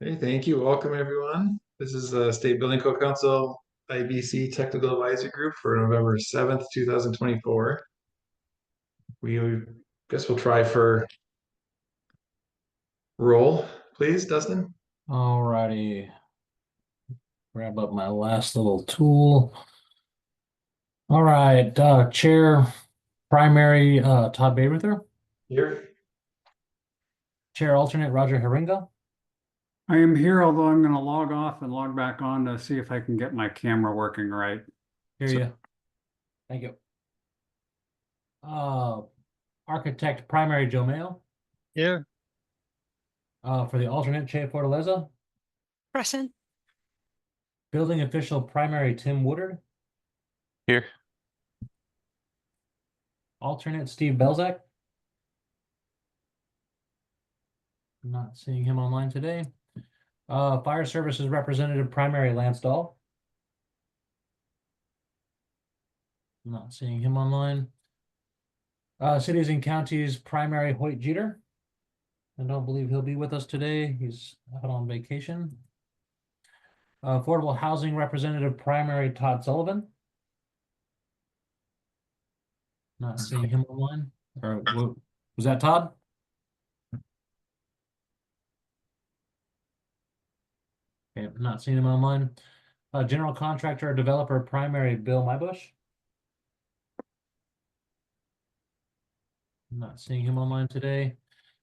Hey, thank you. Welcome, everyone. This is the State Building Code Council IBC Technical Advisory Group for November 7th, 2024. We guess we'll try for roll, please, Dustin. Alrighty, grab up my last little tool. All right, Chair Primary Todd Bayrether, Here. Chair Alternate Roger Haringa. I am here, although I'm going to log off and log back on to see if I can get my camera working right. Hear you. Thank you. Architect Primary Joe Mayo. Here. For the alternate, Che Fortaleza. Present. Building Official Primary Tim Woodard. Here. Alternate Steve Belzak. Not seeing him online today. Fire Services Representative Primary Lance Dahl. Not seeing him online. Cities and Counties Primary Hoyt Jeter. I don't believe he'll be with us today. He's out on vacation. Affordable Housing Representative Primary Todd Sullivan. Not seeing him online. Or was that Todd? Okay, not seeing him online. General Contractor Developer Primary Bill Mybush. Not seeing him online today.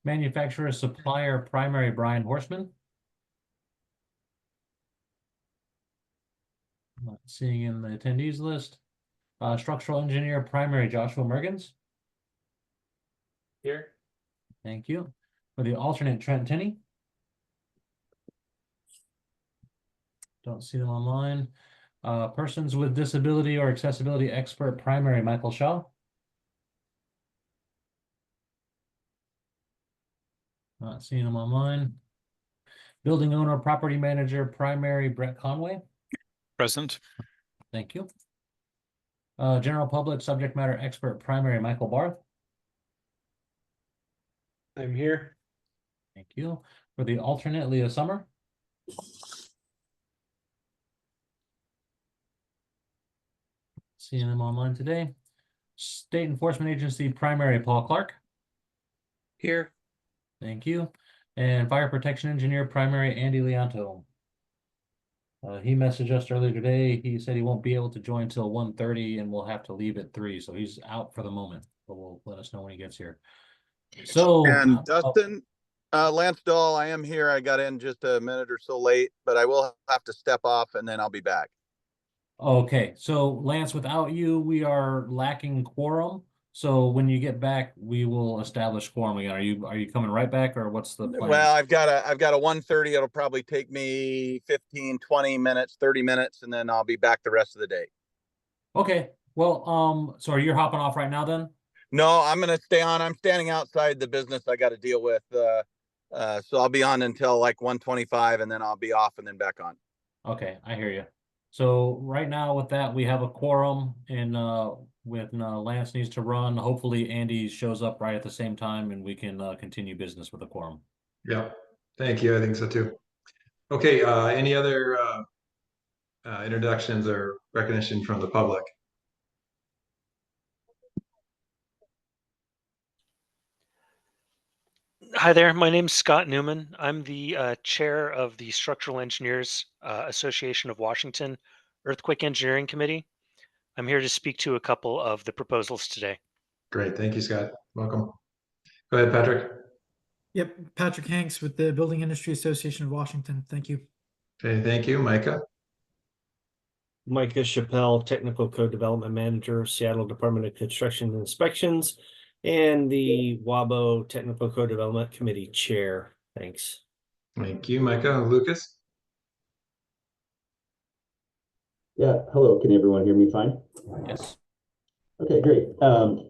Manufacturer Supplier Primary Brian Horseman. Not seeing in the attendees list. Structural Engineer Primary Joshua Mergens. Here. Thank you. For the alternate, Trent Tenney. Don't see them online. Persons with Disability or Accessibility Expert Primary Michael Shaw. Not seeing them online. Building Owner Property Manager Primary Brett Conway. Present. Thank you. General Public Subject Matter Expert Primary Michael Barth. I'm here. Thank you. For the alternate, Leah Summer. Seeing them online today. State Enforcement Agency Primary Paul Clark. Here. Thank you. And Fire Protection Engineer Primary Andy Leonto. He messaged us earlier today. He said he won't be able to join till 1:30 and we'll have to leave at 3. So he's out for the moment, but will let us know when he gets here. So And Dustin, Lance Dahl, I am here. I got in just a minute or so late, but I will have to step off and then I'll be back. okay, so Lance, without you, we are lacking quorum. So when you get back, we will establish quorum again. Are you coming right back, or what's the plan? Well, I've got a 1:30. It'll probably take me 15, 20 minutes, 30 minutes, and then I'll be back the rest of the day. Okay. Well, so you're hopping off right now then? No, I'm gonna stay on. I'm standing outside the business I got to deal with. So I'll be on until like 1:25, and then I'll be off and then back on. Okay, I hear you. So right now with that, we have a quorum, and when Lance needs to run, hopefully Andy shows up right at the same time and we can continue business with the quorum. Yeah. Thank you. I think so too. Okay. Any other introductions or recognition from the public? Hi there, my name's Scott Newman. I'm the chair of the Structural Engineers Association of Washington Earthquake Engineering Committee. I'm here to speak to a couple of the proposals today. Great. Thank you, Scott. Welcome. Go ahead, Patrick. Yep, Patrick Hanks with the Building Industry Association of Washington. Thank you. Okay, thank you. Micah. Micah Chappelle, Technical Code Development Manager, Seattle Department of Construction and Inspections, and the WABO Technical Code Development Committee Chair. Thanks. Thank you, Micah. Lucas. Yeah, hello. Can everyone hear me fine? Yes. Okay, great.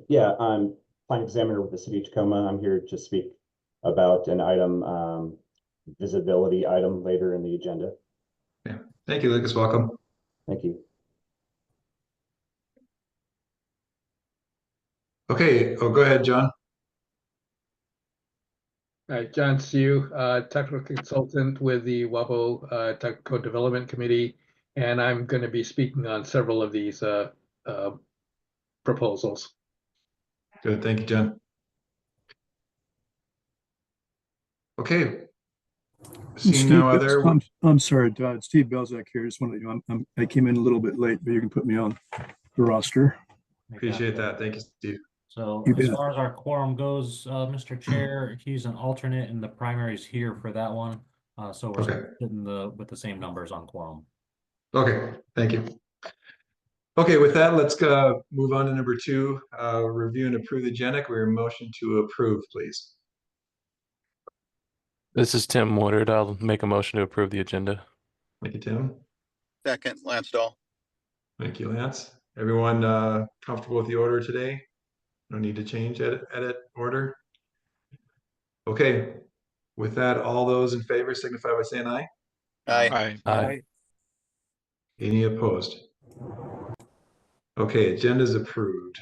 Yeah, I'm Plan Examiner with the City of Tacoma. I'm here to speak about an item, visibility item later in the agenda. Yeah. Thank you, Lucas. Welcome. Thank you. Okay. Oh, go ahead, John. Hi, John Siu, technical consultant with the WABO Technical Development Committee, and I'm going to be speaking on several of these proposals. Good, thank you, Jen. Okay. Seeing no other, I'm sorry, Steve Belzak here. Just wanted to, I came in a little bit late, but you can put me on the roster. appreciate that. Thank you, Steve. So You as bet. far as our quorum goes, Mr. Chair, he's an alternate and the primary's here for that one. So we're Okay. sitting with the same numbers on quorum. Okay, thank you. Okay, with that, let's move on to number 2, review and approve the agenda. Can we have a motion to approve, please? This is Tim Woodard. I'll make a motion to approve the agenda. Thank you, Tim. Second, Lance Dahl. Thank you, Lance. Everyone comfortable with the order today? No need to change edit order. Okay, with that, all those in favor signify by saying aye. Aye. Aye. Any opposed? Okay, agenda is approved.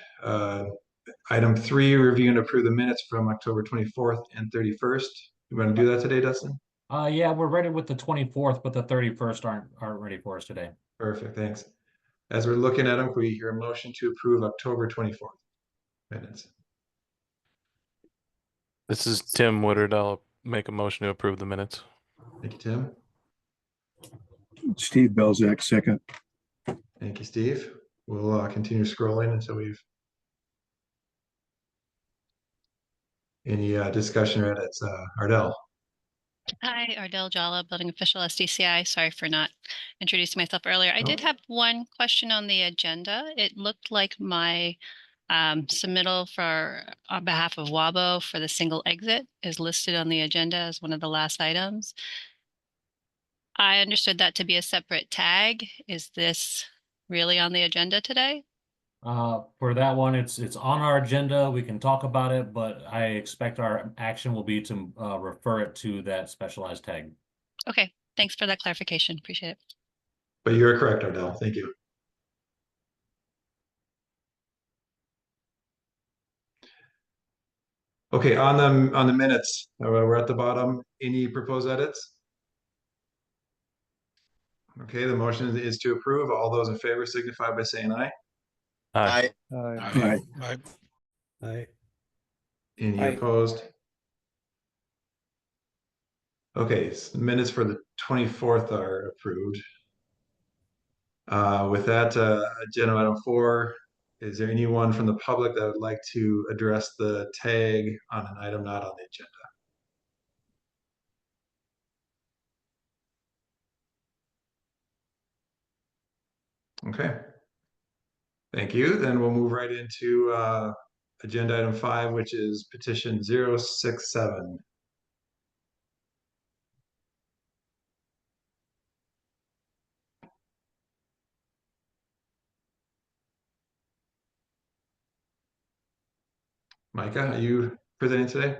Item 3, review and approve the minutes from October 24th and 31st. You want to do that today, Dustin? Yeah, we're ready with the 24th, but the 31st aren't ready for us today. Perfect, thanks. As we're looking at them, can we hear a motion to approve October 24th minutes? This is Tim Woodard. I'll make a motion to approve the minutes. Thank you, Tim. Steve Belzak, second. Thank you, Steve. We'll continue scrolling until we've any discussion or edits. Ardell. Hi, Ardell Jalla, building official SDCI. Sorry for not introducing myself earlier. I did have one question on the agenda. It looked like my submittal on behalf of WABO for the single exit is listed on the agenda as one of the last items. I understood that to be a separate tag. Is this really on the agenda today? For that one, it's on our agenda. We can talk about it, but I expect our action will be to refer it to that specialized tag. Okay, thanks for that clarification. Appreciate it. But you're correct, Ardell. Thank you. Okay, on the minutes, we're at the bottom. Any proposed edits? Okay, the motion is to approve. All those in favor signify by saying aye. Aye. Aye. Aye. Any Aye. opposed? Okay, so the minutes for the 24th are approved. With that, agenda item 4, is there anyone from the public that would like to address the tag on an item not on the agenda? Okay. Thank you. Then we'll move right into agenda item 5, which is petition 067. Micah, are you presenting today?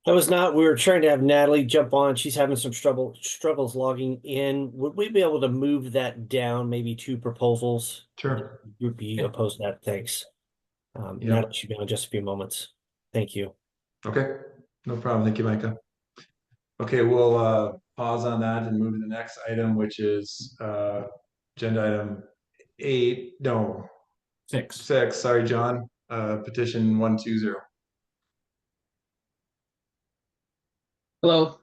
I was not. We were trying to have Natalie jump on. She's having some struggles logging in. Would we be able to move that down, maybe 2 proposals? Sure. You'd be opposed to that. Thanks. Yep. Natalie should be on in just a few moments. Thank you. Okay, no problem. Thank you, Micah. Okay, we'll pause on that and move to the next item, which is agenda item 6. Sorry, John. Petition 120. Hello.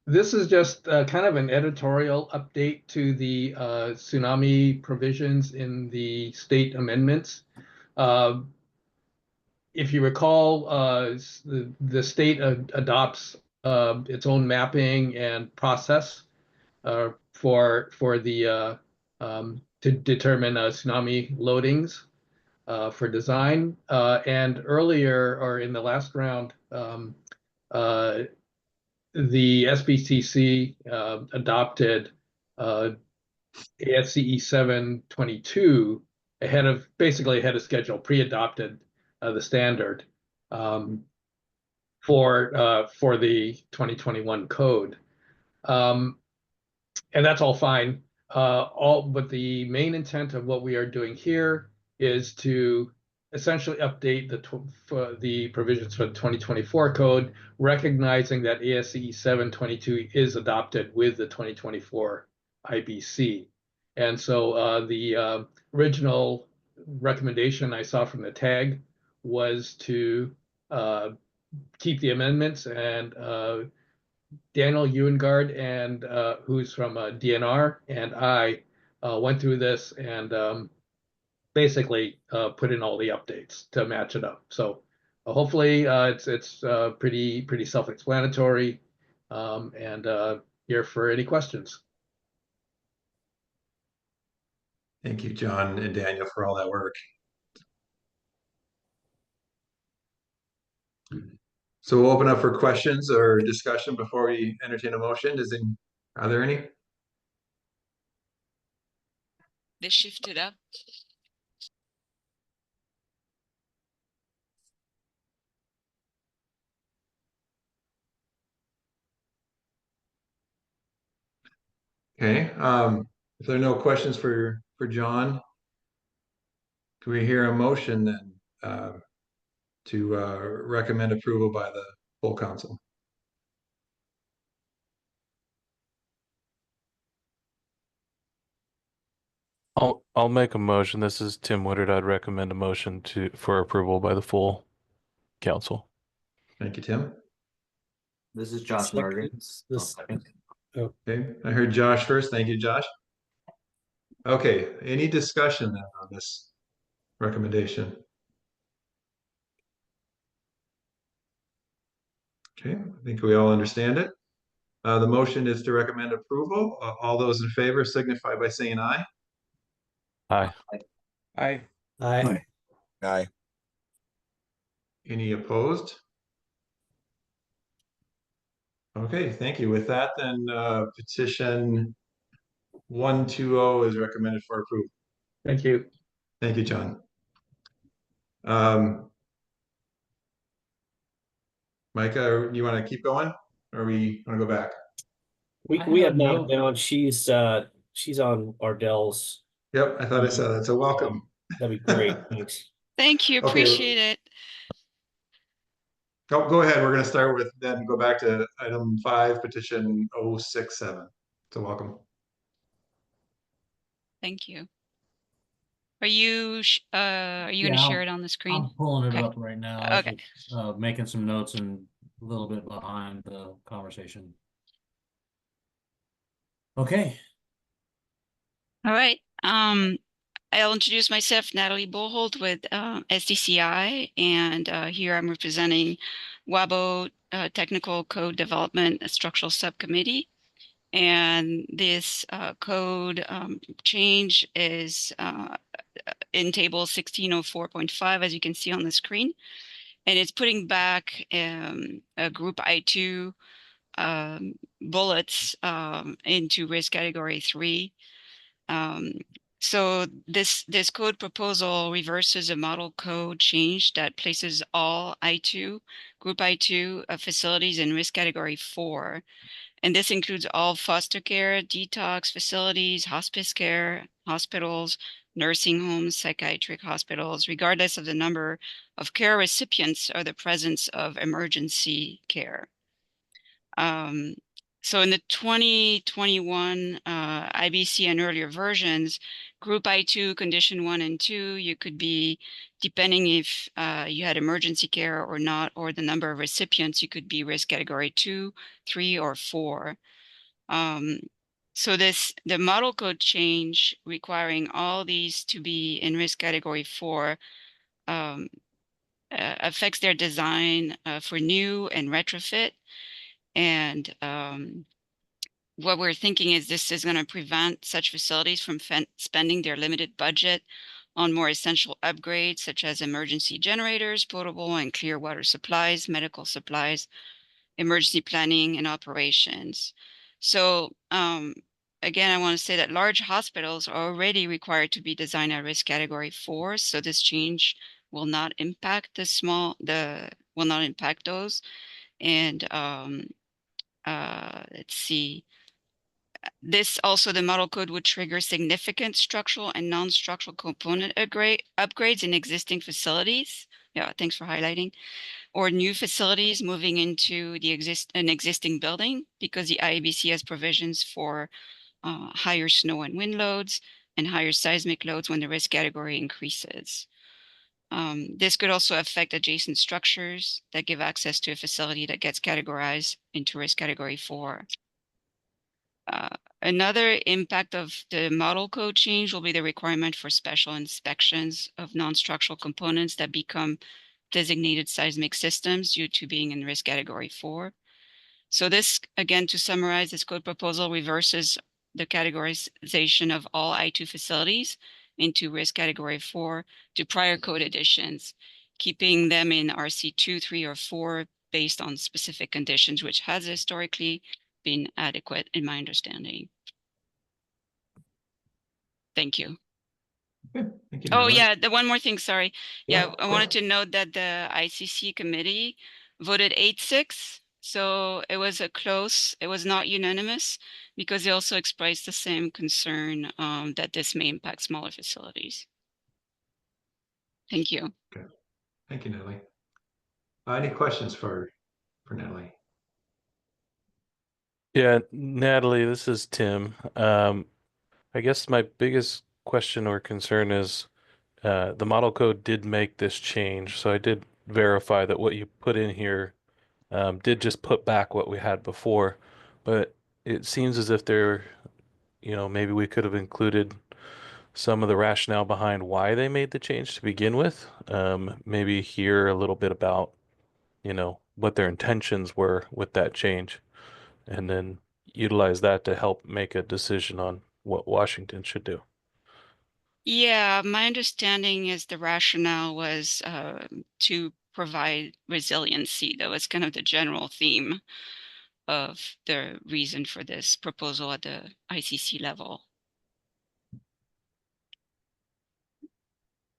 This is just kind of an editorial update to the tsunami provisions in the state amendments. If you recall, the state adopts its own mapping and process for the to determine tsunami loadings for design. And earlier, or in the last round, the SBCC adopted ASCE 722 basically ahead of schedule, pre-adopted the standard for the 2021 code, and that's all fine. But the main intent of what we are doing here is to essentially update for the provisions for the 2024 code, recognizing that ASCE 722 is adopted with the 2024 IBC. And so the original recommendation I saw from the tag was to keep the amendments, and Daniel Ewengard, and who's from DNR, and I went through this and basically put in all the updates to match it up. So hopefully it's pretty self-explanatory, and here for any questions. Thank you, John and Daniel, for all that work. So we'll open up for questions or discussion before we entertain a motion. Are there any? They shifted up. Okay, if there are no questions for John, can we hear a motion then to recommend approval by the full council? I'll make a motion. This is Tim Woodard. I'd recommend a motion for approval by the full council. Thank you, Tim. This is Josh Morgans. Okay, I heard Josh first. Thank you, Josh. Okay, any discussion then on this recommendation? Okay, I think we all understand it. The motion is to recommend approval. All those in favor signify by saying aye. Aye. Aye. Aye. Aye. Any opposed? Okay, thank you. With that, then petition 120 is recommended for approval. Thank you. Thank you, John. Micah, you want to keep going, or we want to go back? We have Nate down. She's on Ardell's. Yep, I thought I saw that. So welcome. That'd be great. Thanks. Thank you. Okay. Appreciate it. Go ahead. We're going to start with then go back to item 5, petition 067. So welcome. Thank you. Are you going to share it on the screen? I'm pulling it Okay. up right now. Okay. Just, making some notes and a little bit behind the conversation. Okay. All right. I'll introduce myself, Natalie Bohold with SDCI, and here I'm representing WABO Technical Code Development Structural Subcommittee. And this code change is in table 1604.5, as you can see on the screen. And it's putting back a group I2 bullets into risk category 3. So this code proposal reverses a model code change that places all group I2 facilities in risk category 4. And this includes all foster care, detox facilities, hospice care, hospitals, nursing homes, psychiatric hospitals, regardless of the number of care recipients or the presence of emergency care. So in the 2021 IBC and earlier versions, group I2, condition 1 and 2, you could be, depending if you had emergency care or not, or the number of recipients, you could be risk category 2, 3, or 4. So the model code change requiring all these to be in risk category 4 affects their design for new and retrofit. And what we're thinking is this is going to prevent such facilities from spending their limited budget on more essential upgrades, such as emergency generators, potable and clear water supplies, medical supplies, emergency planning, and operations. So again, I want to say that large hospitals are already required to be designed at risk category 4. So this change will not impact will not impact those. And let's see. This also, the model code would trigger significant structural and non-structural component upgrades in existing facilities. Yeah, thanks for highlighting. Or new facilities moving into an existing building, because the IEBC has provisions for higher snow and wind loads and higher seismic loads when the risk category increases. This could also affect adjacent structures that give access to a facility that gets categorized into risk category 4. Another impact of the model code change will be the requirement for special inspections of non-structural components that become designated seismic systems due to being in risk category 4. So this, again, to summarize, this code proposal reverses the categorization of all I2 facilities into risk category 4 to prior code additions, keeping them in RC2, 3, or 4 based on specific conditions, which has historically been adequate in my understanding. Thank you. Okay, thank you, Oh, Natalie. yeah, the one more thing, sorry. Yeah, Yeah, I wanted to note that the ICC committee voted 8-6. So it was it was not unanimous, because they also expressed the same concern that this may impact smaller facilities. Thank you. Okay, thank you, Natalie. Any questions for Natalie? Yeah, Natalie, this is Tim. I guess my biggest question or concern is the model code did make this change. So I did verify that what you put in here did just put back what we had before. But it seems as if there, maybe we could have included some of the rationale behind why they made the change to begin with. Maybe hear a little bit about, what their intentions were with that change, and then utilize that to help make a decision on what Washington should do. Yeah, my understanding is the rationale was to provide resiliency. That was kind of the general theme of the reason for this proposal at the ICC level.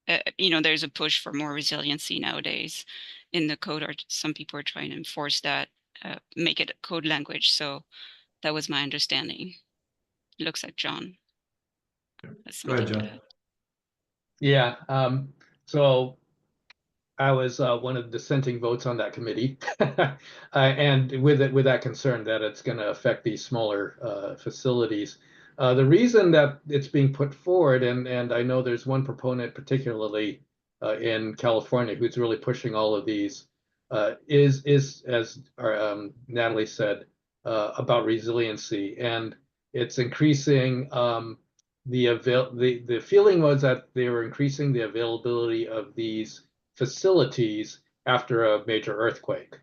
There's a push for more resiliency nowadays in the code, or some people are trying to enforce that, make it code language. So that was my understanding. It looks like John has Go ahead, something to John. add. Yeah, so I was one of the dissenting votes on that committee, and with that concern that it's going to affect these smaller facilities. The reason that it's being put forward, and I know there's one proponent particularly in California who's really pushing all of these, is as Natalie said, about resiliency, and it's increasing. The feeling was that they were increasing the availability of these facilities after a major earthquake.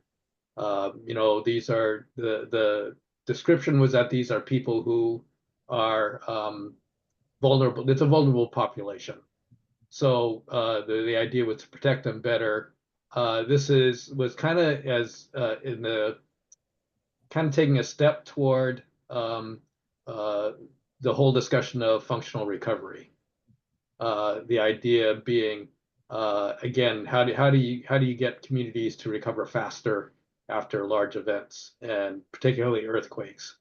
These are the description was that these are people who are vulnerable. It's a vulnerable population. So the idea was to protect them better. This was kind of taking a step toward the whole discussion of functional recovery. The idea being, again, how do you get communities to recover faster after large events, and particularly earthquakes?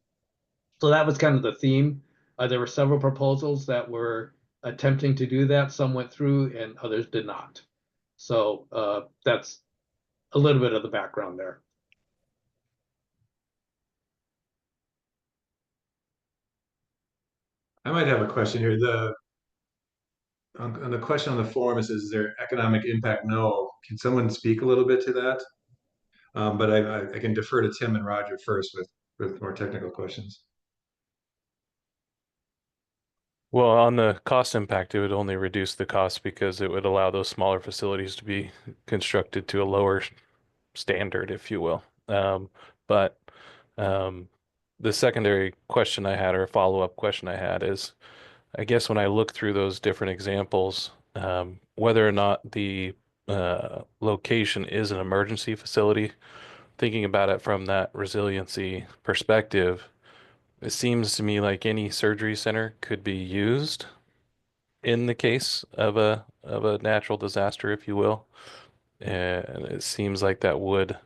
So that was kind of the theme. There were several proposals that were attempting to do that. Some went through and others did not. So that's a little bit of the background there. I might have a question here. On the question on the forum, it says, is there economic impact? No. Can someone speak a little bit to that? But I can defer to Tim and Roger first with more technical questions. Well, on the cost impact, it would only reduce the cost because it would allow those smaller facilities to be constructed to a lower standard, if you will. But the secondary question I had, or follow-up question I had, is, I guess when I look through those different examples, whether or not the location is an emergency facility, thinking about it from that resiliency perspective, it seems to me like any surgery center could be used in the case of a natural disaster, if you will. And it seems like that would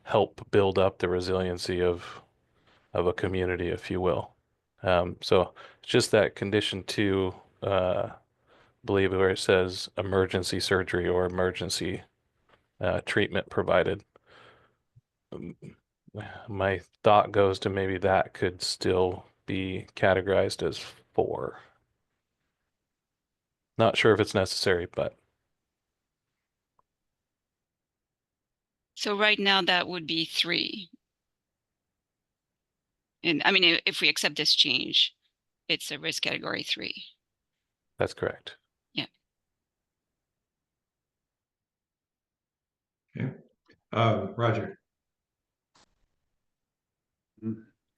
help build up the resiliency of a community, if you will. So it's just that condition 2, believe where it says emergency surgery or emergency treatment provided. My thought goes to maybe that could still be categorized as 4. Not sure if it's necessary, but So right now that would be 3. And I mean, if we accept this change, it's a risk category 3. that's correct. Yeah. Okay. Roger.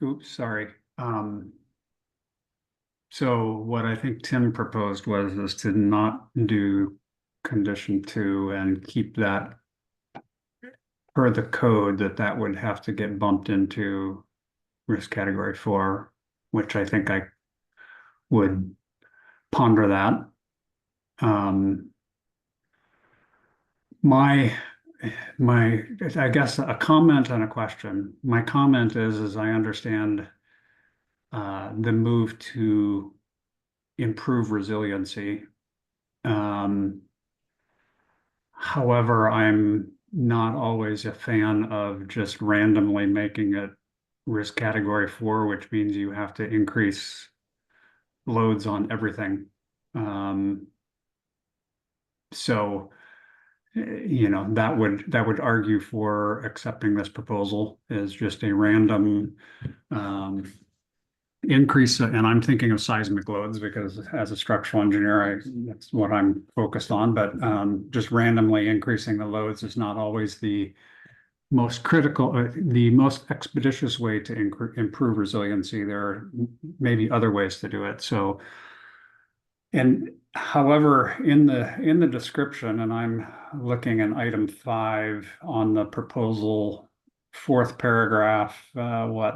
Oops, sorry. So what I think Tim proposed was is to not do condition 2 and keep that per the code, that would have to get bumped into risk category 4, which I think I would ponder that. I guess a comment and a question. My comment is I understand the move to improve resiliency. However, I'm not always a fan of just randomly making it risk category 4, which means you have to increase loads on everything. So, you know, that would argue for accepting this proposal as just a random increase. And I'm thinking of seismic loads because as a structural engineer, that's what I'm focused on. But just randomly increasing the loads is not always the most critical, the most expeditious way to improve resiliency. There are maybe other ways to do it. So, and however, in the description, and I'm looking at item 5 on the proposal, 4th paragraph,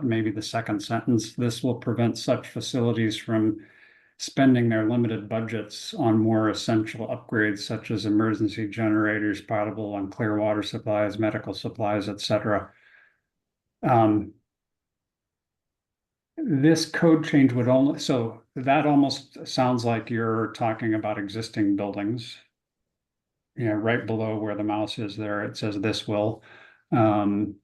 maybe the 2nd sentence, this will prevent such facilities from spending their limited budgets on more essential upgrades such as emergency generators, potable and clear water supplies, medical supplies, etc. This code change would only, so that almost sounds like you're talking about existing buildings. You know, right below where the mouse is there, it says this will. You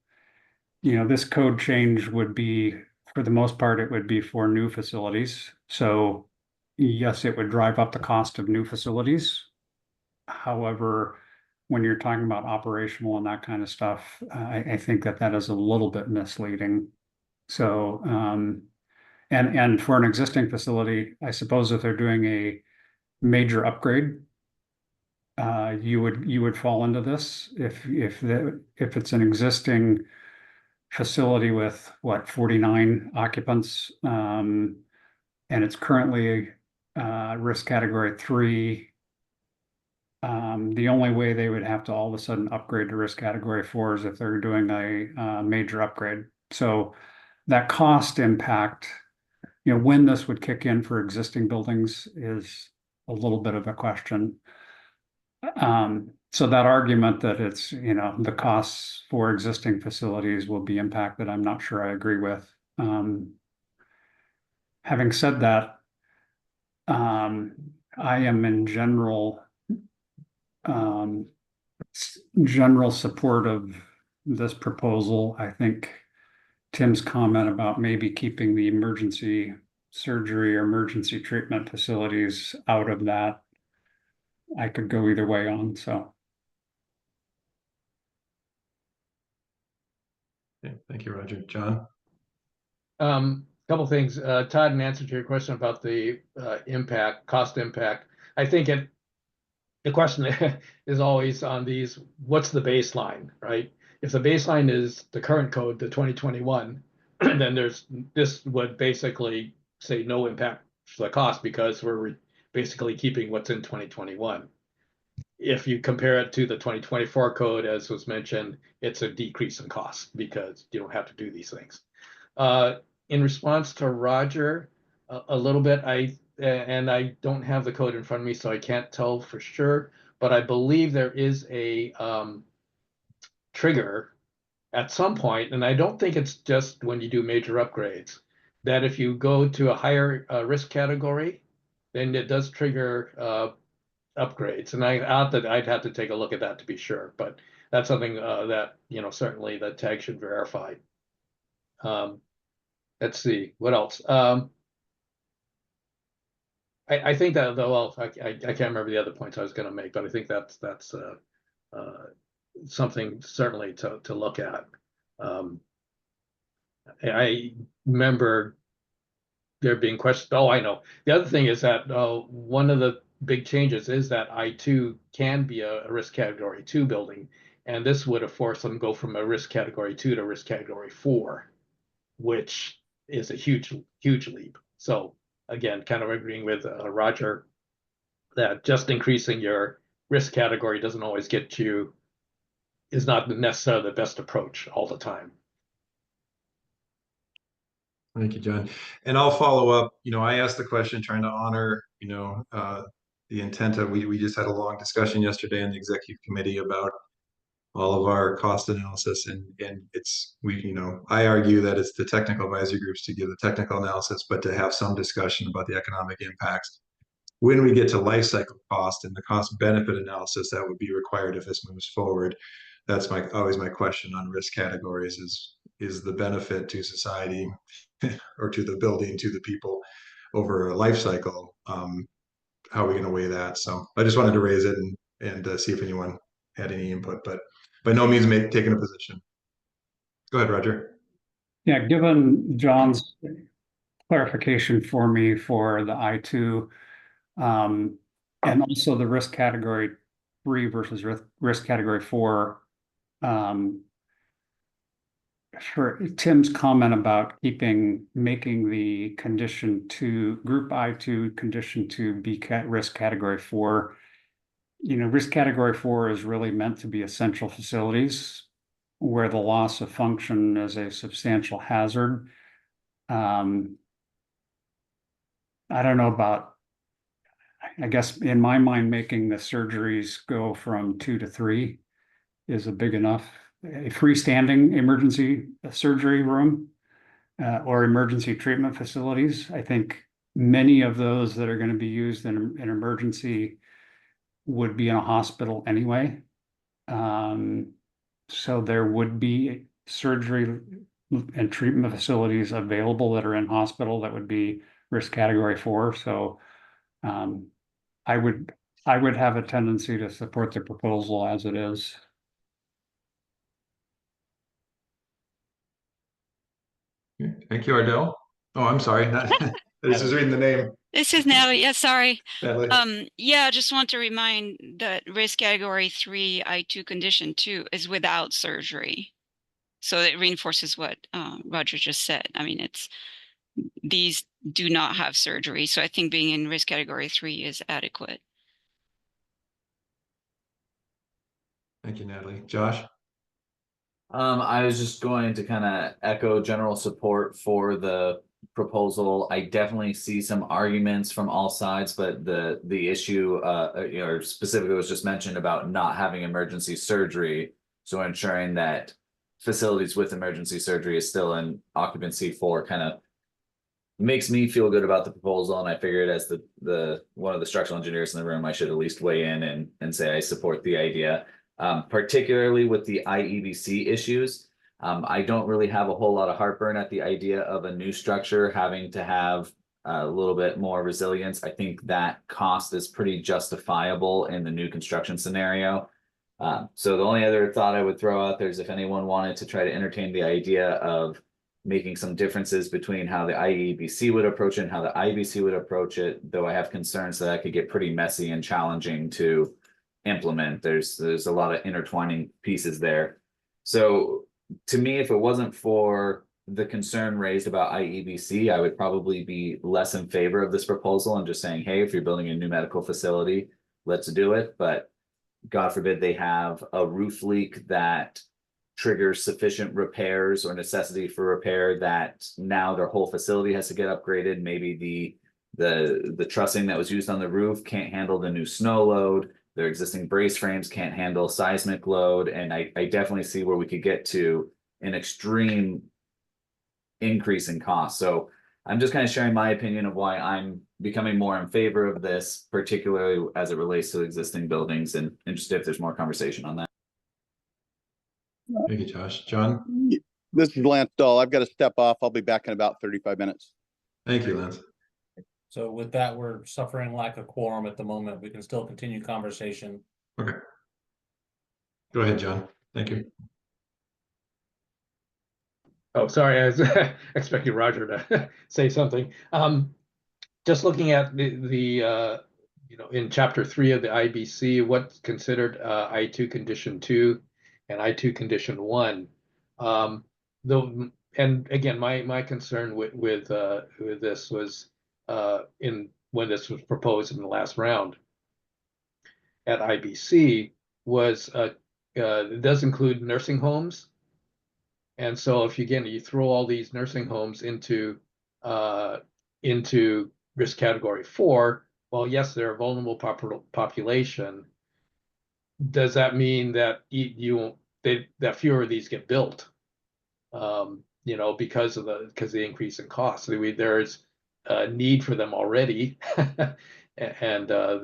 know, this code change would be, for the most part, it would be for new facilities. So yes, it would drive up the cost of new facilities. However, when you're talking about operational and that kind of stuff, I think that is a little bit misleading. So, and for an existing facility, I suppose if they're doing a major upgrade, you would fall into this if it's an existing facility with 49 occupants, and it's currently risk category 3. The only way they would have to all of a sudden upgrade to risk category 4 is if they're doing a major upgrade. So that cost impact, you know, when this would kick in for existing buildings is a little bit of a question. So that argument that it's, you know, the costs for existing facilities will be impacted, I'm not sure I agree with. Having said that, I am in general support of this proposal. I think Tim's comment about maybe keeping the emergency surgery or emergency treatment facilities out of that, I could go either way on, so. Okay, thank you, Roger. John? Couple things. Todd, in answer to your question about the cost impact, I think the question is always on these, what's the baseline, right? If the baseline is the current code, the 2021, then this would basically say no impact for the cost because we're basically keeping what's in 2021. If you compare it to the 2024 code, as was mentioned, it's a decrease in cost because you don't have to do these things. In response to Roger, a little bit, and I don't have the code in front of me, so I can't tell for sure, but I believe there is a trigger at some point, and I don't think it's just when you do major upgrades, that if you go to a higher risk category, then it does trigger upgrades. And I'd have to take a look at that to be sure, but that's something that, certainly the tag should verify. Let's see, what else? I think that, well, I can't remember the other points I was going to make, but I think that's something certainly to look at. I remember there being questions. Oh, I know. The other thing is that one of the big changes is that I2 can be a risk category 2 building, and this would have forced them to go from a risk category 2 to risk category 4, which is a huge leap. So again, kind of agreeing with Roger that just increasing your risk category doesn't always get you, is not necessarily the best approach all the time. Thank you, John. And I'll follow up. I asked the question trying to honor, the intent of, we just had a long discussion yesterday in the executive committee about all of our cost analysis, and I argue that it's the technical advisory groups to give the technical analysis, but to have some discussion about the economic impacts. When we get to life cycle cost and the cost benefit analysis that would be required if this moves forward, that's always my question on risk categories is the benefit to society or to the building, to the people over a life cycle. How are we going to weigh that? So I just wanted to raise it and see if anyone had any input, but by no means taking a position. Go ahead, Roger. Yeah, given John's clarification for me for the I2, and also the risk category 3 versus risk category 4, for Tim's comment about making the condition to group I2 condition to be risk category 4, risk category 4 is really meant to be essential facilities where the loss of function is a substantial hazard. I don't know about, I guess in my mind, making the surgeries go from 2 to 3 is a big enough. A freestanding emergency surgery room or emergency treatment facilities. I think many of those that are going to be used in an emergency would be in a hospital anyway. So there would be surgery and treatment facilities available that are in hospital that would be risk category 4. So I would have a tendency to support the proposal as it is. Thank you, Ardell. Oh, I'm sorry. This is reading the name. This is Natalie. Yeah, sorry. Natalie. Yeah, I just want to remind that risk category 3 I2 condition 2 is without surgery. So it reinforces what Roger just said. I mean, these do not have surgery. So I think being in risk category 3 is adequate. Thank you, Natalie. Josh? I was just going to kind of echo general support for the proposal. I definitely see some arguments from all sides, but the issue, specifically was just mentioned about not having emergency surgery. So ensuring that facilities with emergency surgery is still in occupancy for kind of makes me feel good about the proposal. And I figured as the one of the structural engineers in the room, I should at least weigh in and say I support the idea. Particularly with the IEBC issues. I don't really have a whole lot of heartburn at the idea of a new structure having to have a little bit more resilience. I think that cost is pretty justifiable in the new construction scenario. So the only other thought I would throw out there is if anyone wanted to try to entertain the idea of making some differences between how the IEBC would approach it and how the IBC would approach it, though I have concerns that could get pretty messy and challenging to implement. There's a lot of intertwining pieces there. So to me, if it wasn't for the concern raised about IEBC, I would probably be less in favor of this proposal and just saying, hey, if you're building a new medical facility, let's do it. But God forbid they have a roof leak that triggers sufficient repairs or necessity for repair that now their whole facility has to get upgraded. Maybe the trussing that was used on the roof can't handle the new snow load. Their existing brace frames can't handle seismic load. And I definitely see where we could get to an extreme increase in cost. So I'm just kind of sharing my opinion of why I'm becoming more in favor of this, particularly as it relates to existing buildings, and interested if there's more conversation on that. Thank you, Josh. John? This is Lance Dahl. I've got to step off. I'll be back in about 35 minutes. Thank you, Lance. So with that, we're suffering lack of quorum at the moment. We can still continue conversation. Okay. Go ahead, John. Thank you. Oh, sorry, I was expecting Roger to say something. Just looking at the in chapter 3 of the IBC, what's considered I2 condition 2 and I2 condition 1. And again, my concern with this was when this was proposed in the last round at IBC was it does include nursing homes. And so if you throw all these nursing homes into risk category 4, well, yes, they're a vulnerable population. Does that mean that that fewer of these get built? Because of the increase in costs. There's a need for them already, and so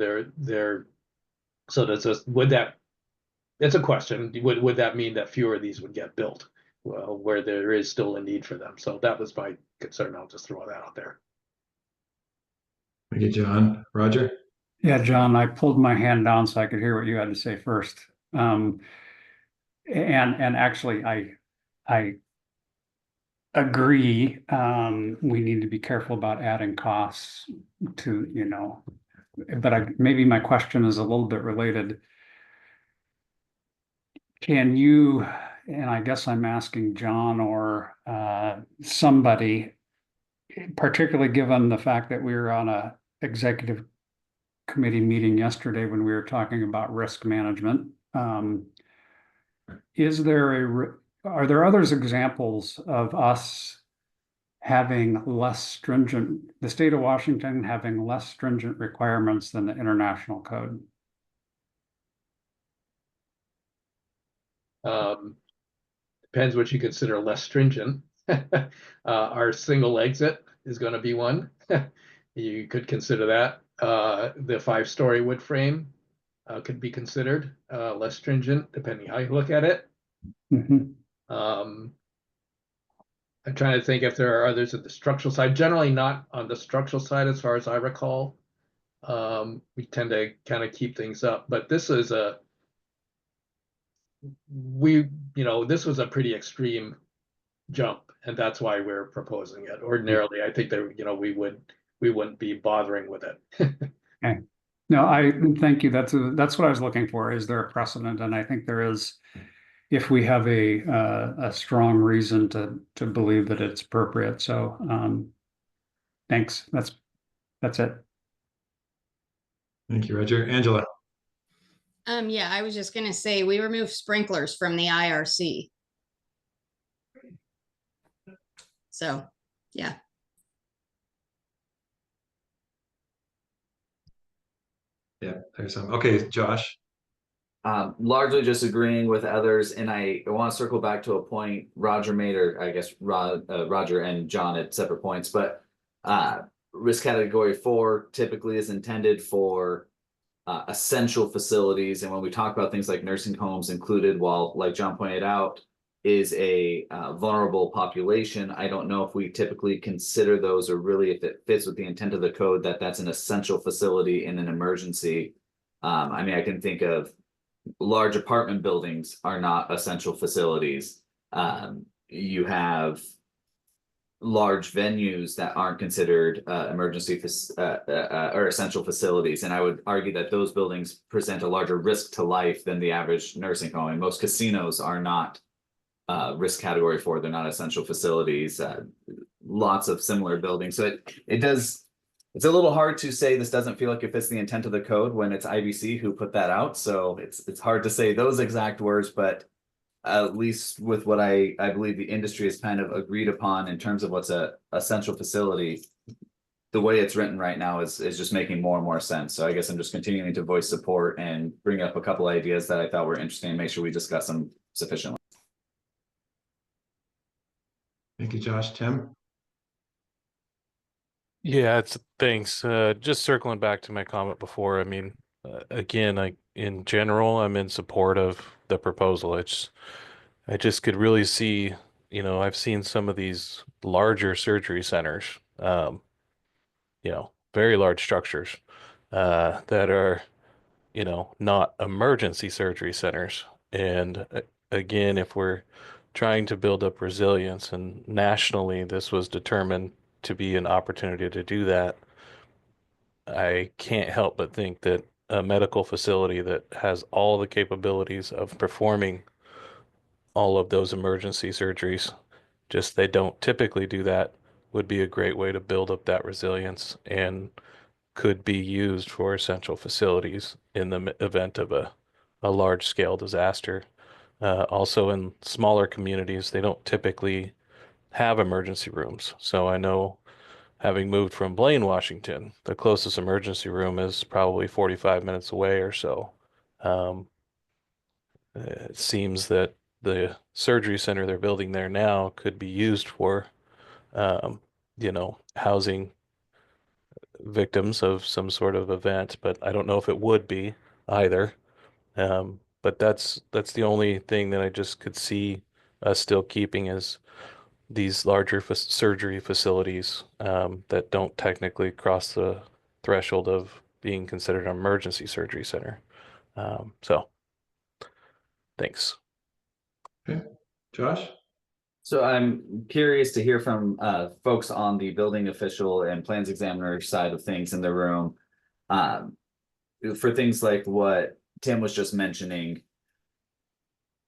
it's a question. Would that mean that fewer of these would get built? Well, where there is still a need for them. So that was my concern. I'll just throw that out there. Thank you, John. Roger? Yeah, John, I pulled my hand down so I could hear what you had to say first. And actually, I agree. We need to be careful about adding costs to, but maybe my question is a little bit related. Can you, and I guess I'm asking John or somebody, particularly given the fact that we were on a executive committee meeting yesterday when we were talking about risk management. Are there other examples of us having less stringent, the state of Washington having less stringent requirements than the international code? Depends what you consider less stringent. Our single exit is going to be one. You could consider that. The 5-story wood frame could be considered less stringent, depending how you look at it. Mm-hmm. I'm trying to think if there are others at the structural side. Generally not on the structural side, as far as I recall. We tend to kind of keep things up, but this is this was a pretty extreme jump, and that's why we're proposing it. Ordinarily, I think that we wouldn't be bothering with it. Okay. No, I thank you. That's what I was looking for. Is there a precedent? And I think there is, if we have a strong reason to believe that it's appropriate. So thanks. That's it. Thank you, Roger. Angela? Yeah, I was just gonna say, we removed sprinklers from the IRC. So, yeah. Yeah, there's some. Okay, Josh? Largely just agreeing with others, and I want to circle back to a point Roger made, or I guess Roger and John at separate points, but risk category 4 typically is intended for essential facilities, and when we talk about things like nursing homes included, while like John pointed out is a vulnerable population, I don't know if we typically consider those, or really if it fits with the intent of the code that that's an essential facility in an emergency. I mean, I can think of large apartment buildings are not essential facilities. You have large venues that aren't considered emergency or essential facilities, and I would argue that those buildings present a larger risk to life than the average nursing home. And most casinos are not risk category 4; they're not essential facilities. Lots of similar buildings, so it's a little hard to say this doesn't feel like it fits the intent of the code when it's IBC who put that out. So it's hard to say those exact words, but at least with what I believe the industry has kind of agreed upon in terms of what's a essential facility, the way it's written right now is just making more and more sense. So I guess I'm just continuing to voice support and bring up a couple ideas that I thought were interesting and make sure we discuss them sufficiently. Thank you, Josh. Tim? Yeah, it's thanks. Just circling back to my comment before. I mean, again, in general, I'm in support of the proposal. I just could really see, I've seen some of these larger surgery centers, very large structures, that are, not emergency surgery centers. And again, if we're trying to build up resilience, and nationally this was determined to be an opportunity to do that, I can't help but think that a medical facility that has all the capabilities of performing all of those emergency surgeries, just they don't typically do that, would be a great way to build up that resilience and could be used for essential facilities in the event of a large scale disaster. Also, in smaller communities, they don't typically have emergency rooms. So I know, having moved from Blaine, Washington, the closest emergency room is probably 45 minutes away or so. It seems that the surgery center they're building there now could be used for, housing victims of some sort of event, but I don't know if it would be either. But that's the only thing that I just could see us still keeping is these larger surgery facilities, that don't technically cross the threshold of being considered an emergency surgery center. So thanks. Okay, Josh? So I'm curious to hear from folks on the building official and plans examiner side of things in the room. For things like what Tim was just mentioning,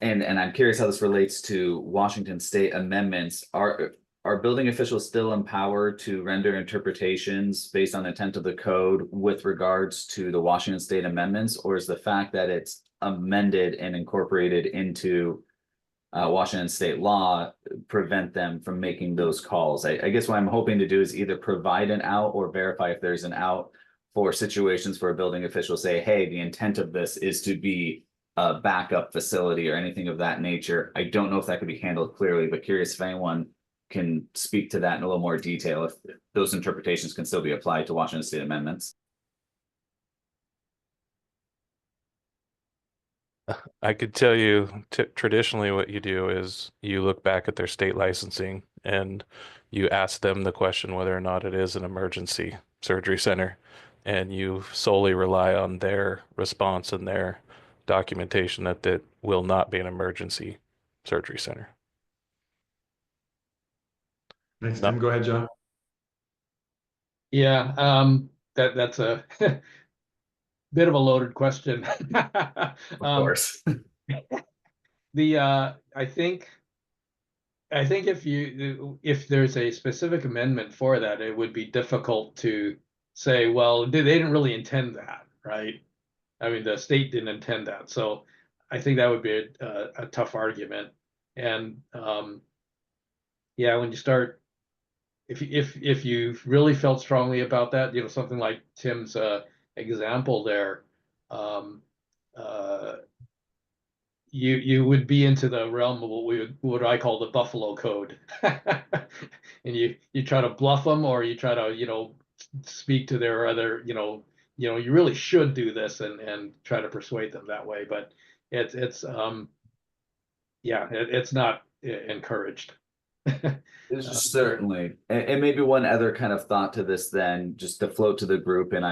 and I'm curious how this relates to Washington state amendments. Are building officials still empowered to render interpretations based on intent of the code with regards to the Washington state amendments, or is the fact that it's amended and incorporated into Washington state law prevent them from making those calls? I guess what I'm hoping to do is either provide an out or verify if there's an out for situations where a building official say, hey, the intent of this is to be a backup facility or anything of that nature. I don't know if that could be handled clearly, but curious if anyone can speak to that in a little more detail, if those interpretations can still be applied to Washington state amendments. I could tell you traditionally what you do is you look back at their state licensing and you ask them the question whether or not it is an emergency surgery center, and you solely rely on their response and their documentation that it will not be an emergency surgery center. Next time, go ahead, John. Yeah, that's a bit of a loaded question. Of course. I think if there's a specific amendment for that, it would be difficult to say, well, they didn't really intend that, right? I mean, the state didn't intend that, so I think that would be a tough argument. And yeah, when you start, if you really felt strongly about that, something like Tim's example there, you would be into the realm of what I call the Buffalo Code, and you try to bluff them, or you try to speak to their other you really should do this, and try to persuade them that way. But it's not encouraged. Certainly. And maybe one other kind of thought to this then, just to float to the group, and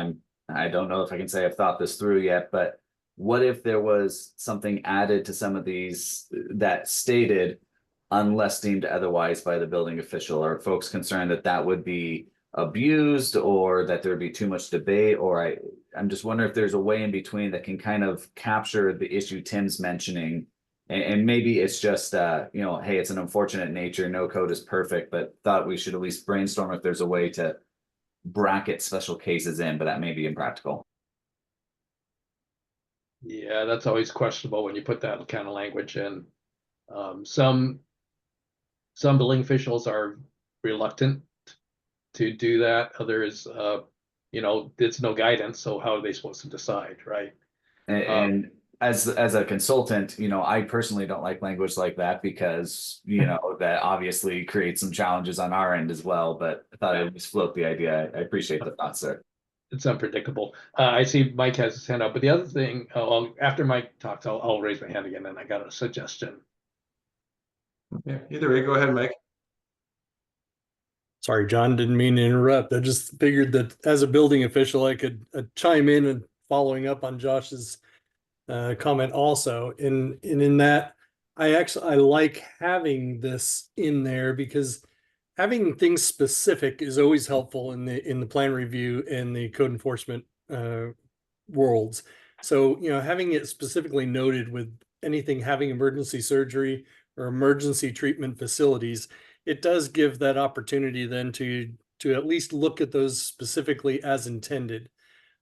I don't know if I can say I've thought this through yet, but what if there was something added to some of these that stated unless deemed otherwise by the building official? Are folks concerned that that would be abused, or that there'd be too much debate? Or I'm just wondering if there's a way in between that can kind of capture the issue Tim's mentioning. And maybe it's just, hey, it's an unfortunate nature. No code is perfect, but thought we should at least brainstorm if there's a way to bracket special cases in, but that may be impractical. Yeah, that's always questionable when you put that kind of language in. Some building officials are reluctant to do that. Others, it's no guidance. So how are they supposed to decide, right? And as a consultant, I personally don't like language like that because, that obviously creates some challenges on our end as well, but I thought I'd just float the idea. I appreciate the thoughts, sir. It's unpredictable. I see Mike has his hand up, but the other thing, after Mike talks, I'll raise my hand again, and I got a suggestion. Yeah, either way, go ahead, Mike. Sorry, John, didn't mean to interrupt. I just figured that as a building official, I could chime in and following up on Josh's comment also. And in that, I like having this in there because having things specific is always helpful in the plan review and the code enforcement worlds. So, having it specifically noted with anything having emergency surgery or emergency treatment facilities, it does give that opportunity then to at least look at those specifically as intended.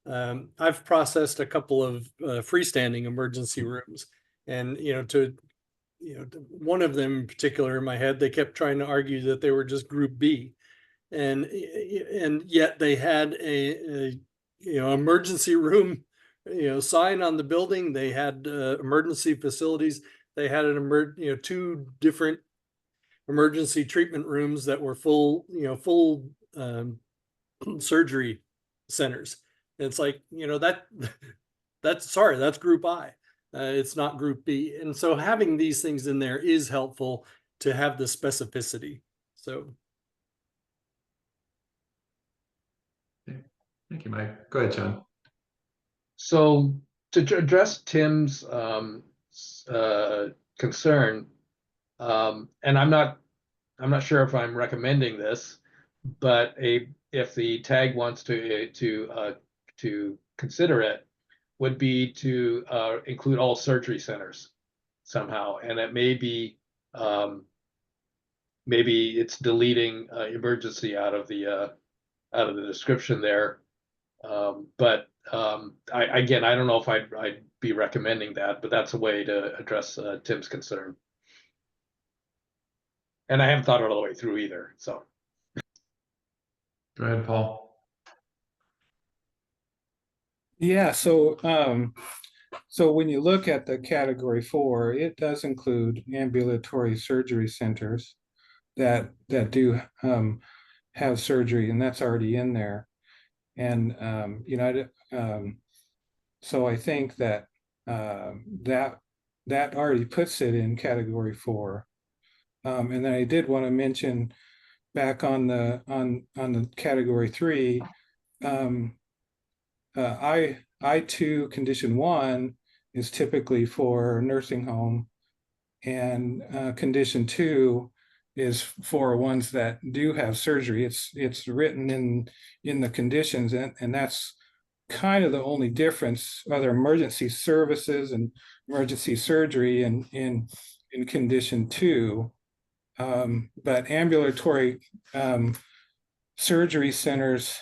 I've processed a couple of freestanding emergency rooms, and one of them in particular in my head, they kept trying to argue that they were just Group B, and yet they had a emergency room sign on the building. They had emergency facilities. They had two different emergency treatment rooms that were full surgery centers. And it's like, that's Group I. It's not Group B. And so having these things in there is helpful to have the specificity. So. Thank you, Mike. Go ahead, John. So to address Tim's concern, and I'm not sure if I'm recommending this, but if the tag wants to consider it, would be to include all surgery centers somehow, and it may be maybe it's deleting emergency out of the description there, but again, I don't know if I'd be recommending that, but that's a way to address Tim's concern. And I haven't thought it all the way through either, so. Go ahead, Paul. Yeah, so when you look at the category 4, it does include ambulatory surgery centers that do have surgery, and that's already in there. And so I think that that already puts it in category 4. And then I did want to mention back on the category 3, I2 condition 1 is typically for nursing home, and condition 2 is for ones that do have surgery. It's written in the conditions, and that's kind of the only difference. Other emergency services and emergency surgery in condition 2. But ambulatory surgery centers,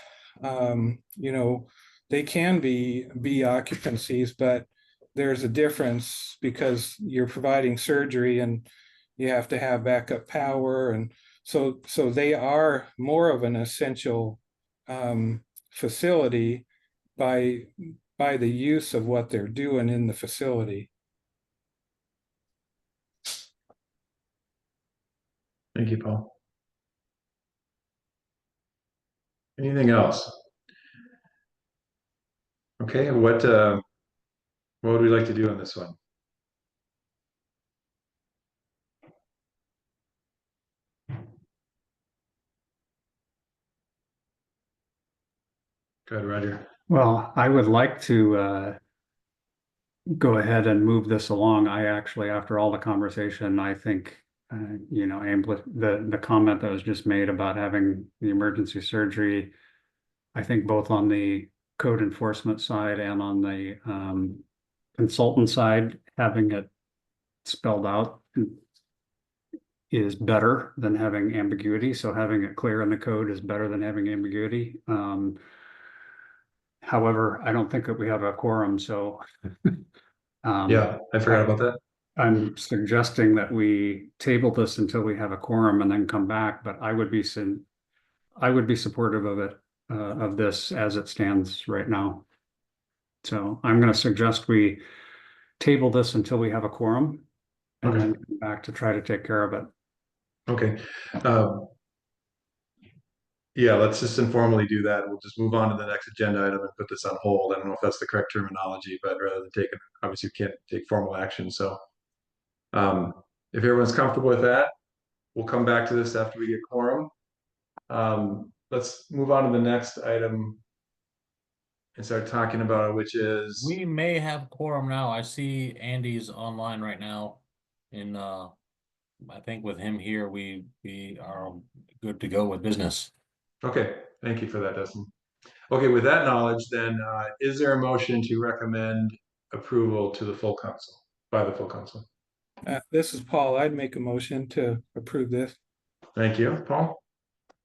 they can be occupancies, but there's a difference because you're providing surgery and you have to have backup power, and so they are more of an essential facility by the use of what they're doing in the facility. Thank you, Paul. Anything else? Okay, what would we like to do on this one? Go ahead, Roger. Well, I would like to go ahead and move this along. I actually, after all the conversation, I think, the comment that was just made about having the emergency surgery, I think both on the code enforcement side and on the consultant side, having it spelled out is better than having ambiguity. So having it clear in the code is better than having ambiguity. However, I don't think that we have a quorum, so. Yeah, I forgot about that. I'm suggesting that we table this until we have a quorum and then come back, but I would be supportive of it, of this as it stands right now. So I'm going to suggest we table this until we have a quorum and Okay. then come back to try to take care of it. Okay. Yeah, let's just informally do that. We'll just move on to the next agenda item and put this on hold. I don't know if that's the correct terminology, but rather than taking, obviously you can't take formal action. So if everyone's comfortable with that, we'll come back to this after we get quorum. Let's move on to the next item and start talking about it, which is We may have quorum now. I see Andy's online right now. In I think with him here, we are good to go with business. okay. Thank you for that, Dustin. Okay, with that knowledge, then is there a motion to recommend approval to the full council by the full council? This is Paul. I'd make a motion to approve this. Thank you, Paul.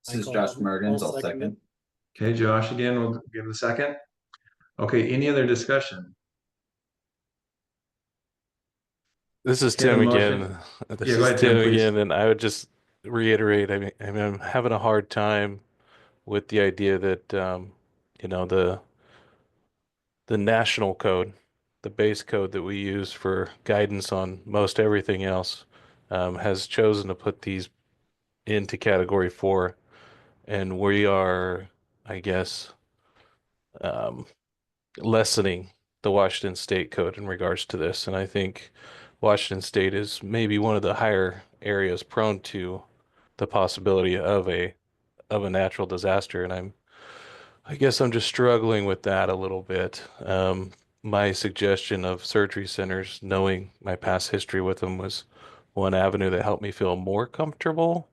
This is Josh Mergens. I'll second. Okay, Josh again, we'll give it a second. Okay, any other discussion? This is Okay, the Tim motion- again. This Yeah, go is ahead, Tim, Tim please. again, and I would just reiterate. I mean, I'm having a hard time with the idea that you know, the national code, the base code that we use for guidance on most everything else, has chosen to put these into category 4, and we are, I guess, lessening the Washington State code in regards to this. And I think Washington State is maybe one of the higher areas prone to the possibility of a natural disaster. And I guess I'm just struggling with that a little bit. My suggestion of surgery centers, knowing my past history with them, was one avenue that helped me feel more comfortable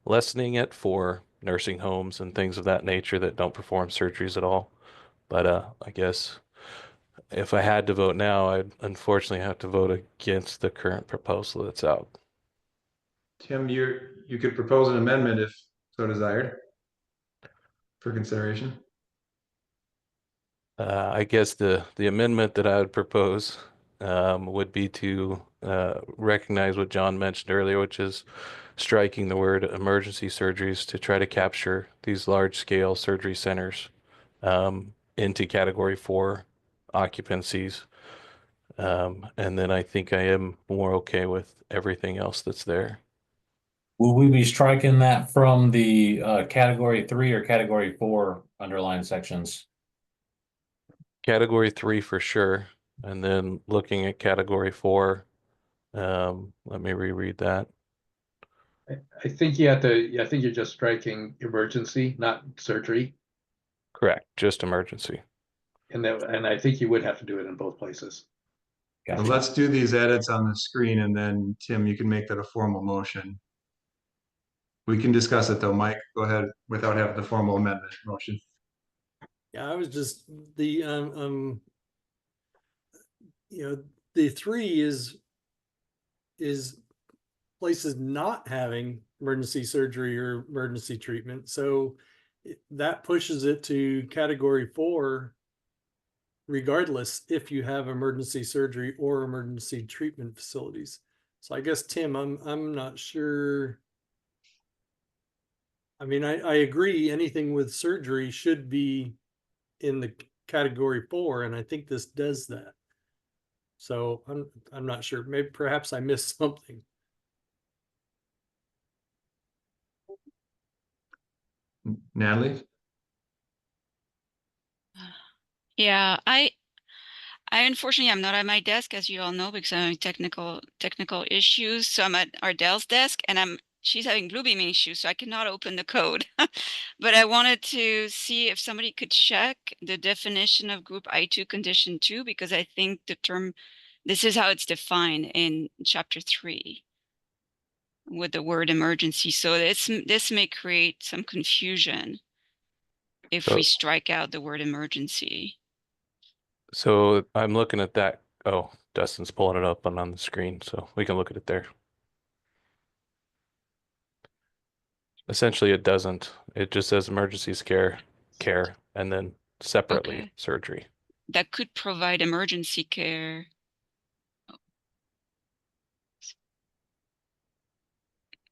lessening it for nursing homes and things of that nature that don't perform surgeries at all. But I guess if I had to vote now, I'd unfortunately have to vote against the current proposal that's out. Tim, you could propose an amendment if so desired for consideration. I guess the amendment that I would propose would be to recognize what John mentioned earlier, which is striking the word emergency surgeries to try to capture these large scale surgery centers into category 4 occupancies. And then I think I am more okay with everything else that's there. Will we be striking that from the category 3 or category 4 underlying sections? Category 3 for sure. And then looking at category 4, let me reread that. I think you have to, I think you're just striking emergency, not surgery. Correct, just emergency. And I think you would have to do it in both places. So let's do these edits on the screen, and then Tim, you can make that a formal motion. We can discuss it though. Mike, go ahead without having the formal amendment motion. Yeah, I was just the the 3 is places not having emergency surgery or emergency treatment. So that pushes it to category 4, regardless if you have emergency surgery or emergency treatment facilities. So I guess, Tim, I'm not sure. I mean, I agree anything with surgery should be in the category 4, and I think this does that. So I'm not sure. Maybe perhaps I missed something. Natalie? Yeah, I unfortunately I'm not at my desk, as you all know, because I'm having technical issues. So I'm at Ardell's desk, and she's having Bluebeam issues, so I cannot open the code. But I wanted to see if somebody could check the definition of group I2 condition 2, because I think the term, this is how it's defined in chapter 3 with the word emergency. So this may create some confusion if we strike out the word emergency. So I'm looking at that. Oh, Dustin's pulling it up on the screen, so we can look at it there. Essentially, it doesn't. It just says emergencies care, and then separately surgery. That could provide emergency care.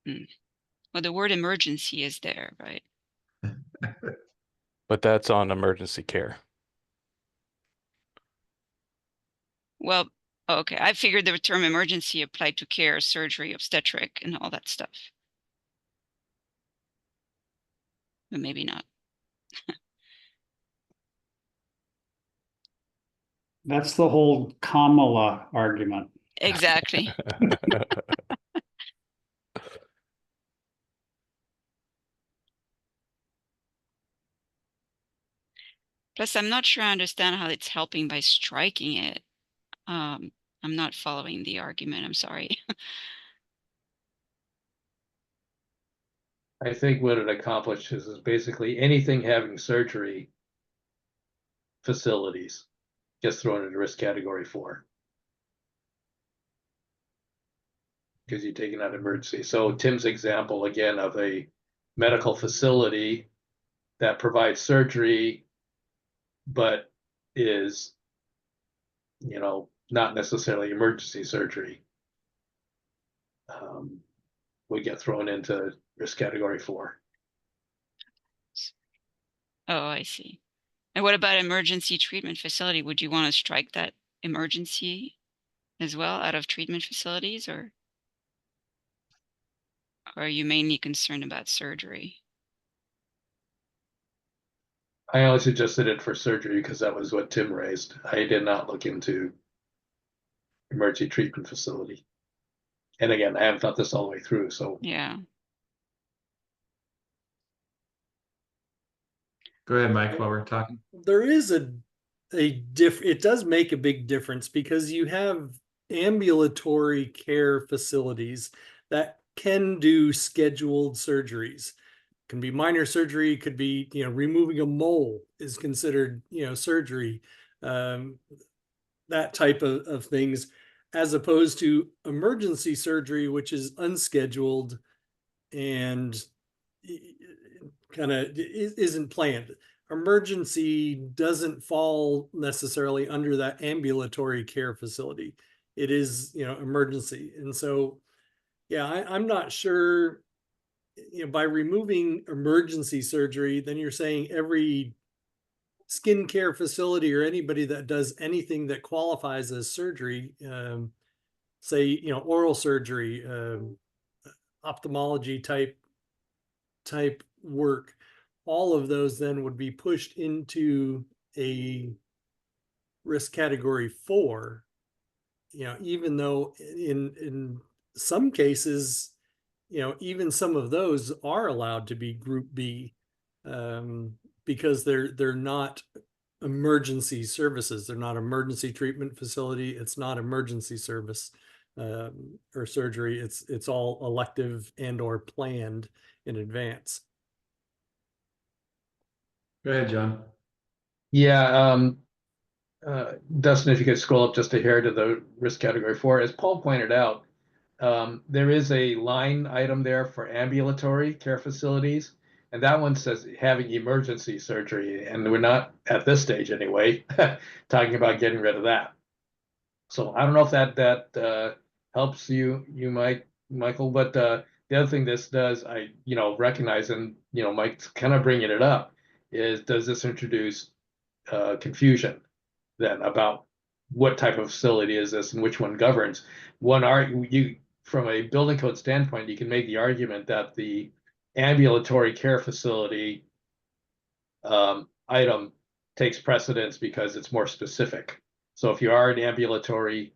Well, the word emergency is there, right? But that's on emergency care. Well, Okay, I figured the term emergency applied to care, surgery, obstetric, and all that stuff. But maybe not. That's the whole Kamala argument. Exactly. Plus, I'm not sure I understand how it's helping by striking it. I'm not following the argument. I'm sorry. I think what it accomplishes is basically anything having surgery facilities gets thrown into risk category 4. Because you're taking out emergency. So Tim's example again of a medical facility that provides surgery, but is, not necessarily emergency surgery, would get thrown into risk category 4. Oh, I see. And what about emergency treatment facility? Would you want to strike that emergency as well out of treatment facilities, or are you mainly concerned about surgery? I only suggested it for surgery because that was what Tim raised. I did not look into emergency treatment facility. And again, I haven't thought this all the way through, so. Yeah. Go ahead, Mike, while we're talking. There is it does make a big difference because you have ambulatory care facilities that can do scheduled surgeries. Can be minor surgery, could be, removing a mole is considered, surgery, that type of things, as opposed to emergency surgery, which is unscheduled and kind of isn't planned. Emergency doesn't fall necessarily under that ambulatory care facility. It is, emergency. And so, yeah, I'm not sure, by removing emergency surgery, then you're saying every skin care facility or anybody that does anything that qualifies as surgery, say, oral surgery, ophthalmology type work, all of those then would be pushed into a risk category 4, even though in some cases, even some of those are allowed to be group B, because they're not emergency services. They're not emergency treatment facility. It's not emergency service or surgery. It's all elective and or planned in advance. Go ahead, John. Yeah, Dustin, if you could scroll up just a hair to the risk category 4, as Paul pointed out, there is a line item there for ambulatory care facilities, and that one says having emergency surgery, and we're not at this stage anyway talking about getting rid of that. So I don't know if that helps you, Michael, but the other thing this does, I recognize, and Mike's kind of bringing it up, is does this introduce confusion then about what type of facility is this and which one governs? From a building code standpoint, you can make the argument that the ambulatory care facility item takes precedence because it's more specific. So if you are an ambulatory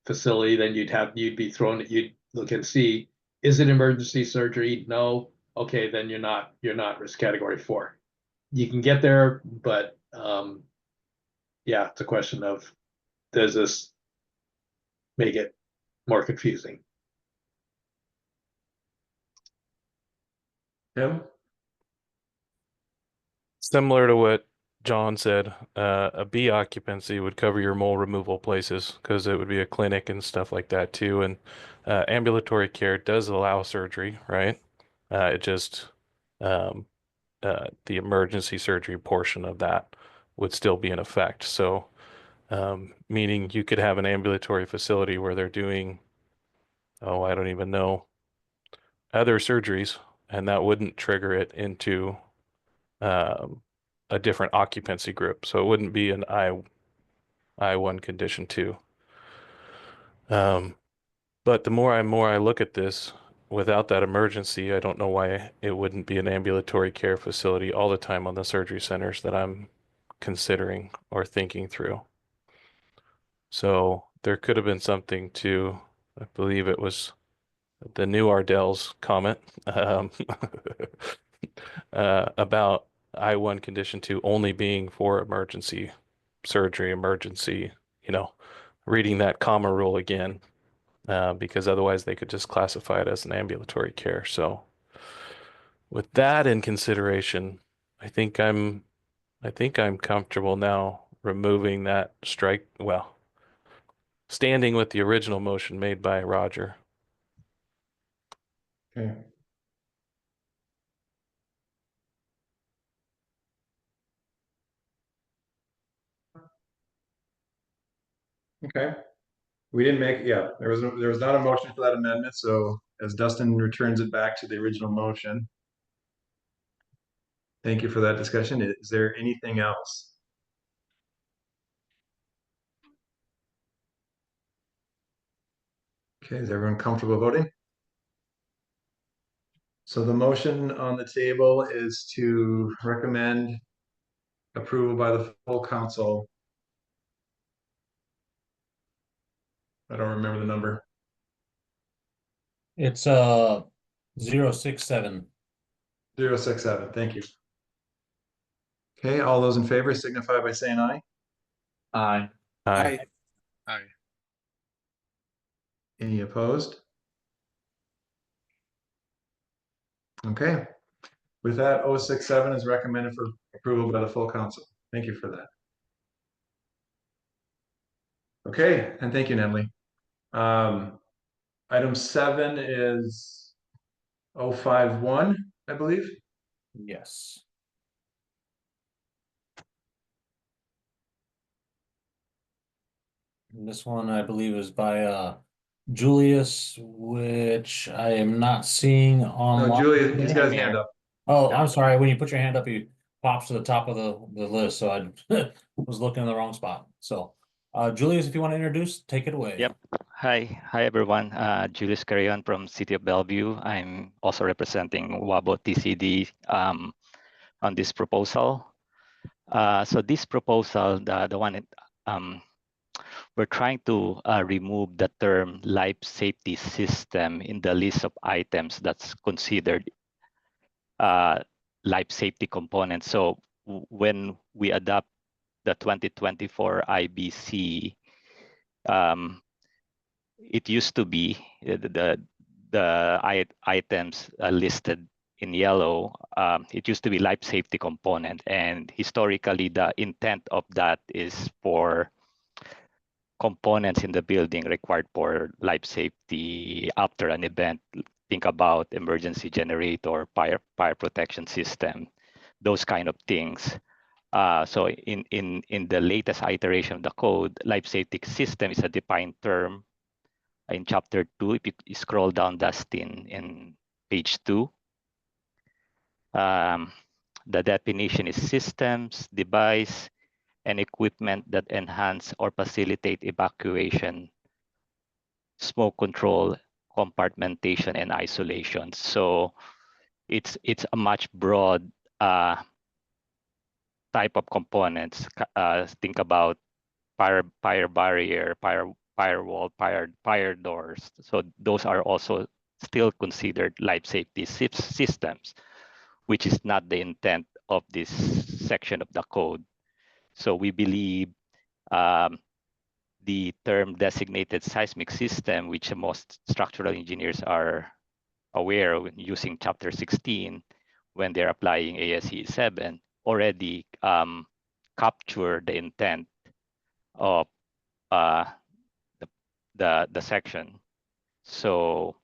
facility, then you'd look and see, is it emergency surgery? No. Okay, then you're not risk category 4. You can get there, but yeah, it's a question of, does this make it more confusing? Tim? Similar to what John said, a B occupancy would cover your mole removal places because it would be a clinic and stuff like that too. And ambulatory care does allow surgery, right? It just the emergency surgery portion of that would still be in effect. So, meaning you could have an ambulatory facility where they're doing, oh, I don't even know, other surgeries, and that wouldn't trigger it into a different occupancy group. So it wouldn't be an I1 condition 2. But the more I look at this, without that emergency, I don't know why it wouldn't be an ambulatory care facility all the time on the surgery centers that I'm considering or thinking through. So there could have been something to, I believe it was the new Ardell's comment about I-1 condition 2 only being for emergency surgery, emergency, reading that comma rule again, because otherwise they could just classify it as an ambulatory care. So with that in consideration, I think I'm comfortable now removing that strike, well, standing with the original motion made by Roger. Okay. Okay. We didn't make, yeah, there was not a motion for that amendment, so as Dustin returns it back to the original motion. Thank you for that discussion. Is there anything else? Okay, is everyone comfortable voting? So the motion on the table is to recommend approval by the full council. I don't remember the number. It's 067. 067, thank you. Okay, all those in favor signify by saying aye. Aye. Aye. Aye. Any opposed? Okay, with that, 067 is recommended for approval by the full council. Thank you for that. Okay, and thank you, Natalie. Item 7 is 051, I believe. Yes. And this one, I believe, is by Julius, which I am not seeing online. No, Julia, he's got his hand up. Oh, I'm sorry. When you put your hand up, he pops to the top of the list. So I was looking in the wrong spot. So, Julius, if you want to introduce, take it away. Yep. Hi everyone. Julius Carrion from City of Bellevue. I'm also representing WABO TCD on this proposal. So this proposal, the one we're trying to remove the term life safety system in the list of items that's considered life safety components. So when we adopt the 2024 IBC, it used to be the items listed in yellow. It used to be life safety component, and historically the intent of that is for components in the building required for life safety after an event. Think about emergency generator, fire protection system, those kind of things. So in the latest iteration of the code, life safety system is a defined term in chapter 2. If you scroll down, Dustin, in page 2. The definition is systems, device, and equipment that enhance or facilitate evacuation, smoke control, compartmentation, and isolation. So it's a much broad type of components. Think about fire barrier, firewall, fire doors. So those are also still considered life safety systems, which is not the intent of this section of the code. So we believe the term designated seismic system, which most structural engineers are aware of using chapter 16 when they're applying ASCE 7, already capture the intent of the section. So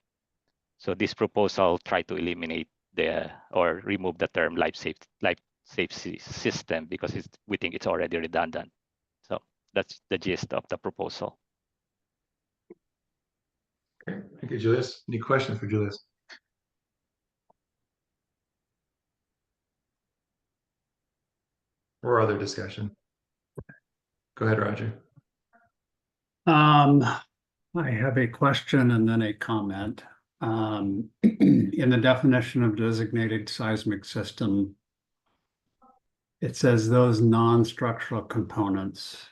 this proposal try to eliminate or remove the term life safety system because we think it's already redundant. So that's the gist of the proposal. Okay, thank you, Julius. Any questions for Julius? Or other discussion? Go ahead, Roger. I have a question and then a comment. In the definition of designated seismic system, it says those non-structural components.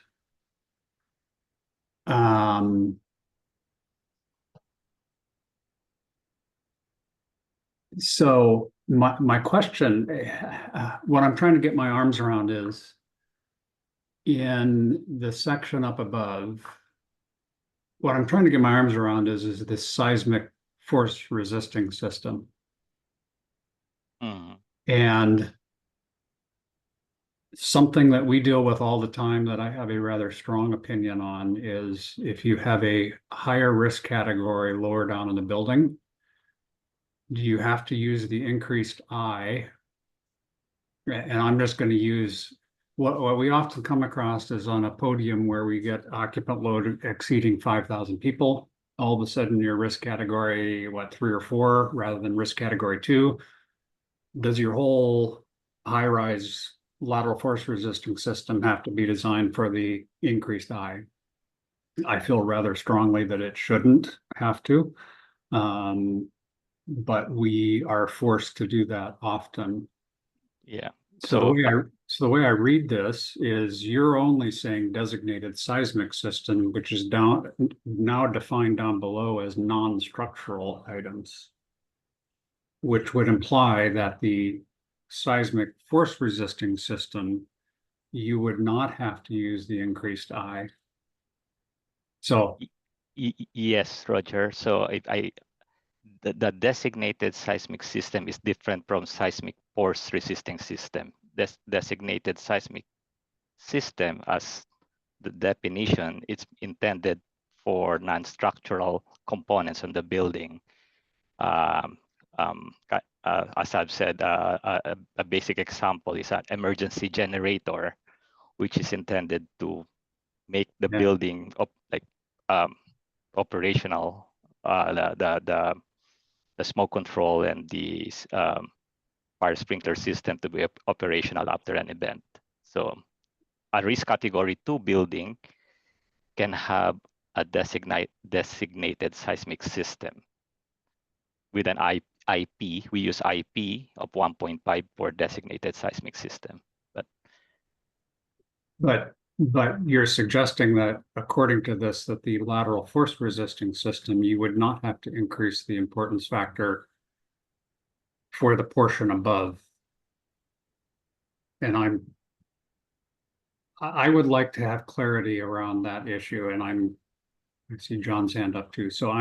So my question, what I'm trying to get my arms around is in the section up above, what I'm trying to get my arms around is this seismic force resisting system. And something that we deal with all the time that I have a rather strong opinion on is if you have a higher risk category lower down in the building, do you have to use the increased I? And I'm just going to use what we often come across is on a podium where we get occupant load exceeding 5,000 people. All of a sudden, your risk category, 3 or 4 rather than risk category 2. Does your whole high-rise lateral force resisting system have to be designed for the increased I? I feel rather strongly that it shouldn't have to. But we are forced to do that often. Yeah. So the way I read this is you're only saying designated seismic system, which is now defined down below as non-structural items, which would imply that the seismic force resisting system, you would not have to use the increased I. So yes, Roger. So the designated seismic system is different from seismic force resisting system. This designated seismic system, as the definition, it's intended for non-structural components in the building. As I've said, a basic example is an emergency generator, which is intended to make the building operational. The smoke control and the fire sprinkler system to be operational after an event. So a risk category 2 building can have a designated seismic system with an IP. We use IP of 1.5 for designated seismic system. But you're suggesting that according to this, that the lateral force resisting system, you would not have to increase the importance factor for the portion above. And I would like to have clarity around that issue, and I see John's hand up too. So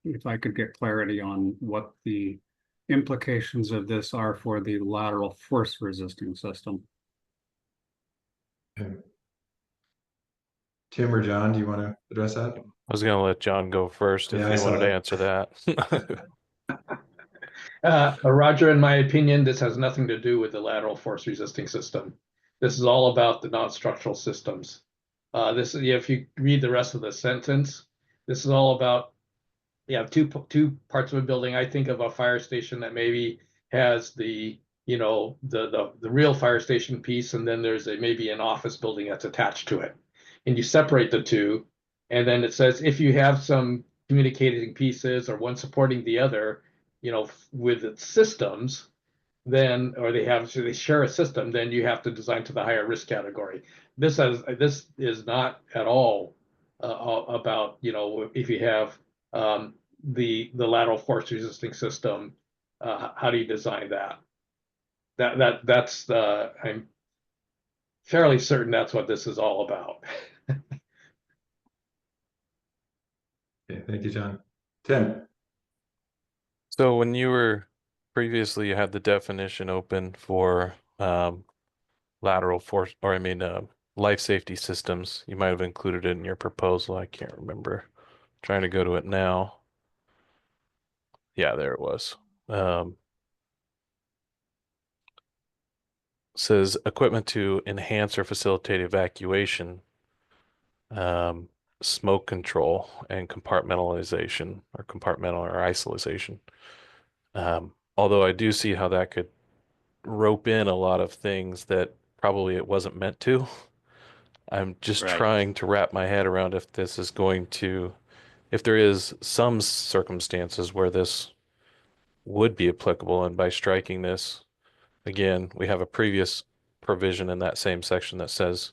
if I could get clarity on what the implications of this are for the lateral force resisting system. Okay. Tim or John, do you want to address that? I was going to let John go first if he wanted to answer that. Roger, in my opinion, this has nothing to do with the lateral force resisting system. This is all about the non-structural systems. If you read the rest of the sentence, this is all about, two parts of a building. I think of a fire station that maybe has the real fire station piece, and then there's maybe an office building that's attached to it. And you separate the two, and then it says if you have some communicating pieces or one supporting the other, with its systems, then they share a system, then you have to design to the higher risk category. This is not at all about if you have the lateral force resisting system, how do you design that? That's I'm fairly certain that's what this is all about. Okay, thank you, John. Tim. So when you were previously, you had the definition open for lateral force, or life safety systems. You might have included it in your proposal. I can't remember. Trying to go to it now. Yeah, there it was. Says equipment to enhance or facilitate evacuation, smoke control, and compartmentalization or compartmental or isolation. Although I do see how that could rope in a lot of things that probably it wasn't meant to. I'm just Right. trying to wrap my head around if this is going to, if there is some circumstances where this would be applicable, and by striking this, again, we have a previous provision in that same section that says,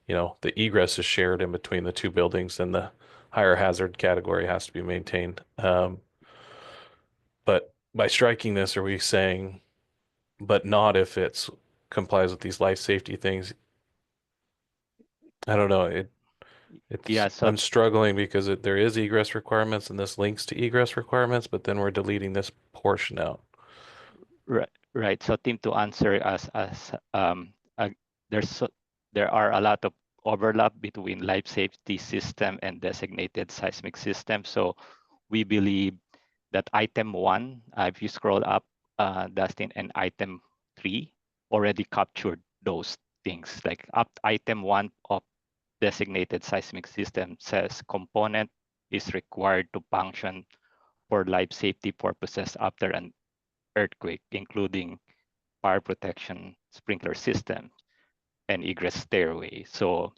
you know, the egress is shared in between the two buildings and the higher hazard category has to be maintained. But by striking this, are we saying, but not if it's complies with these life safety things? I don't know. Yeah, so I'm struggling because there is egress requirements and this links to egress requirements, but then we're deleting this portion out. right. So Tim, to answer there are a lot of overlap between life safety system and designated seismic system. So we believe that item 1, if you scroll up, Dustin, and item 3 already captured those things. Like item 1 of designated seismic system says component is required to function for life safety purposes after an earthquake, including fire protection, sprinkler system, and egress stairway. So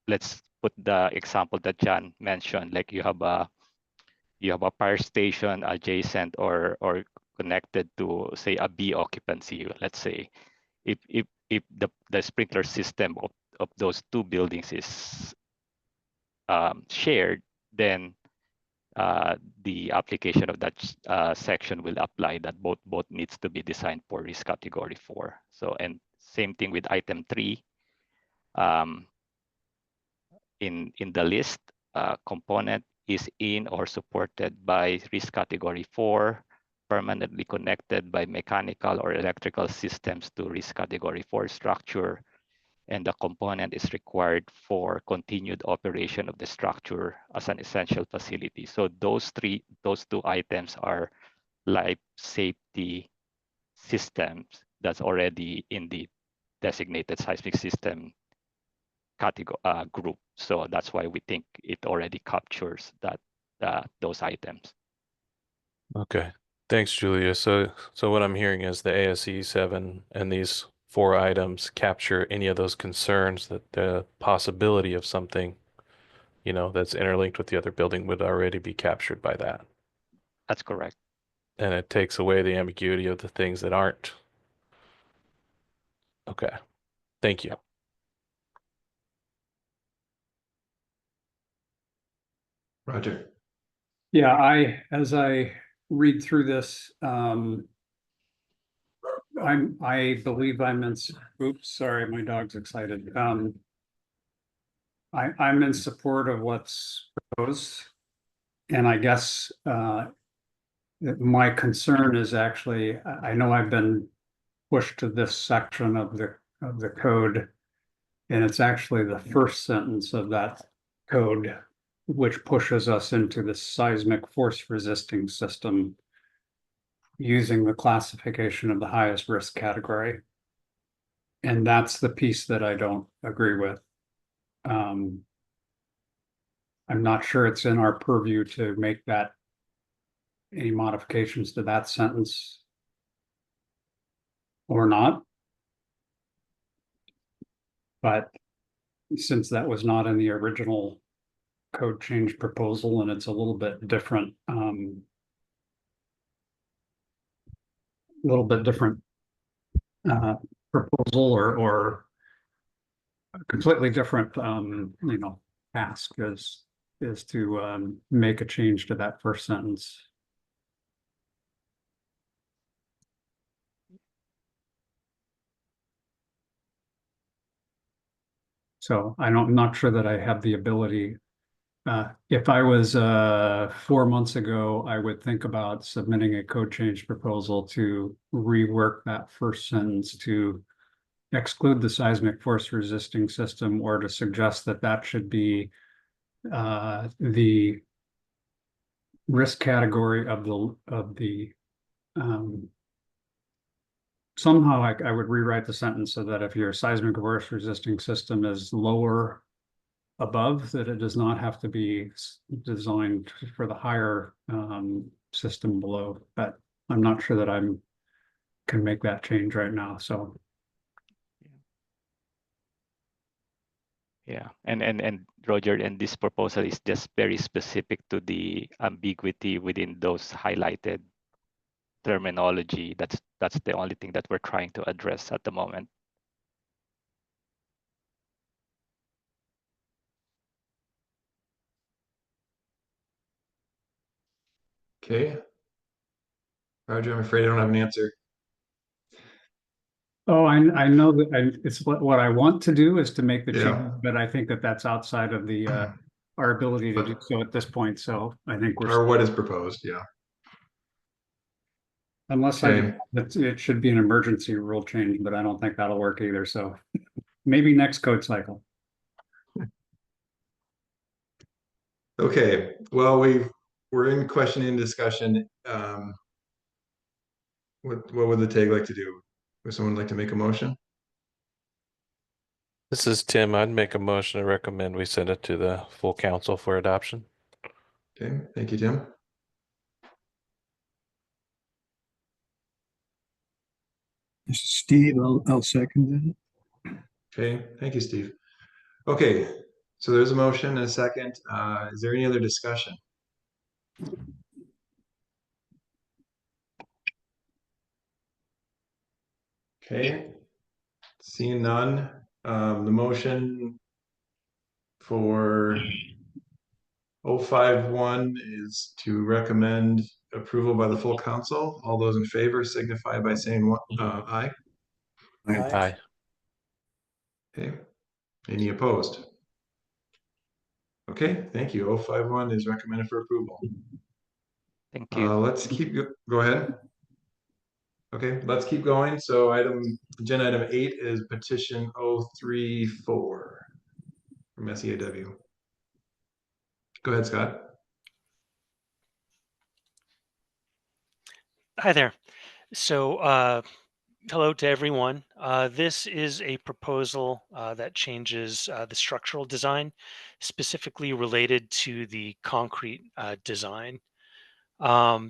let's put the example that John mentioned, like you have a fire station adjacent or connected to, say, a B occupancy, let's say. If the sprinkler system of those two buildings is shared, then the application of that section will apply, that both needs to be designed for risk category 4. So, and same thing with item 3. In the list, component is in or supported by risk category 4, permanently connected by mechanical or electrical systems to risk category 4 structure, and the component is required for continued operation of the structure as an essential facility. So those two items are life safety systems that's already in the designated seismic system category group. So that's why we think it already captures those items. Okay. Thanks, Julia. So what I'm hearing is the ASE 7 and these 4 items capture any of those concerns that the possibility of something, you know, that's interlinked with the other building would already be captured by that. That's correct. And it takes away the ambiguity of the things that aren't. Okay. Thank you. Roger. Yeah, as I read through this, I believe I'm in, oops, sorry, my dog's excited. I'm in support of what's proposed. And I guess my concern is actually, I know I've been pushed to this section of the code, and it's actually the first sentence of that code which pushes us into the seismic force resisting system using the classification of the highest risk category. And that's the piece that I don't agree with. I'm not sure it's in our purview to make that any modifications to that sentence or not. But since that was not in the original code change proposal and it's a little bit different, proposal or a completely different task is to make a change to that first sentence. So I'm not sure that I have the ability. If I was 4 months ago, I would think about submitting a code change proposal to rework that first sentence to exclude the seismic force resisting system, or to suggest that that should be the risk category of the somehow I would rewrite the sentence so that if your seismic force resisting system is lower above, that it does not have to be designed for the higher system below. But I'm not sure that can make that change right now. So Yeah, and Roger, and this proposal is just very specific to the ambiguity within those highlighted terminology. That's the only thing that we're trying to address at the moment. Okay. Roger, I'm afraid I don't have an answer. Oh, I know that it's what I want to do is to make the Yeah. change, but I think that that's outside of the our ability to do so at this point. So I think we're Or what is proposed, yeah. unless Okay. it should be an emergency rule change, but I don't think that'll work either. So maybe next code cycle. Okay, well, we're in questioning and discussion. What would the TAG like to do? Would someone like to make a motion? This is Tim. I'd make a motion to recommend we send it to the full council for adoption. Okay, thank you, Tim. This is Steve, I'll second Okay, thank you, Steve. Okay, so there's a motion and a second. Is there any other discussion? Okay, seeing none, the motion for 051 is to recommend approval by the full council. All those in favor signify by saying aye. that. Aye. Okay, any opposed? Okay, thank you. 051 is recommended for approval. Thank you. Let's go ahead. Okay, let's keep going. So agenda item 8 is petition 034 from SEAW. Go ahead, Scott. Hi there. So hello to everyone. This is a proposal that changes the structural design, specifically related to the concrete design. A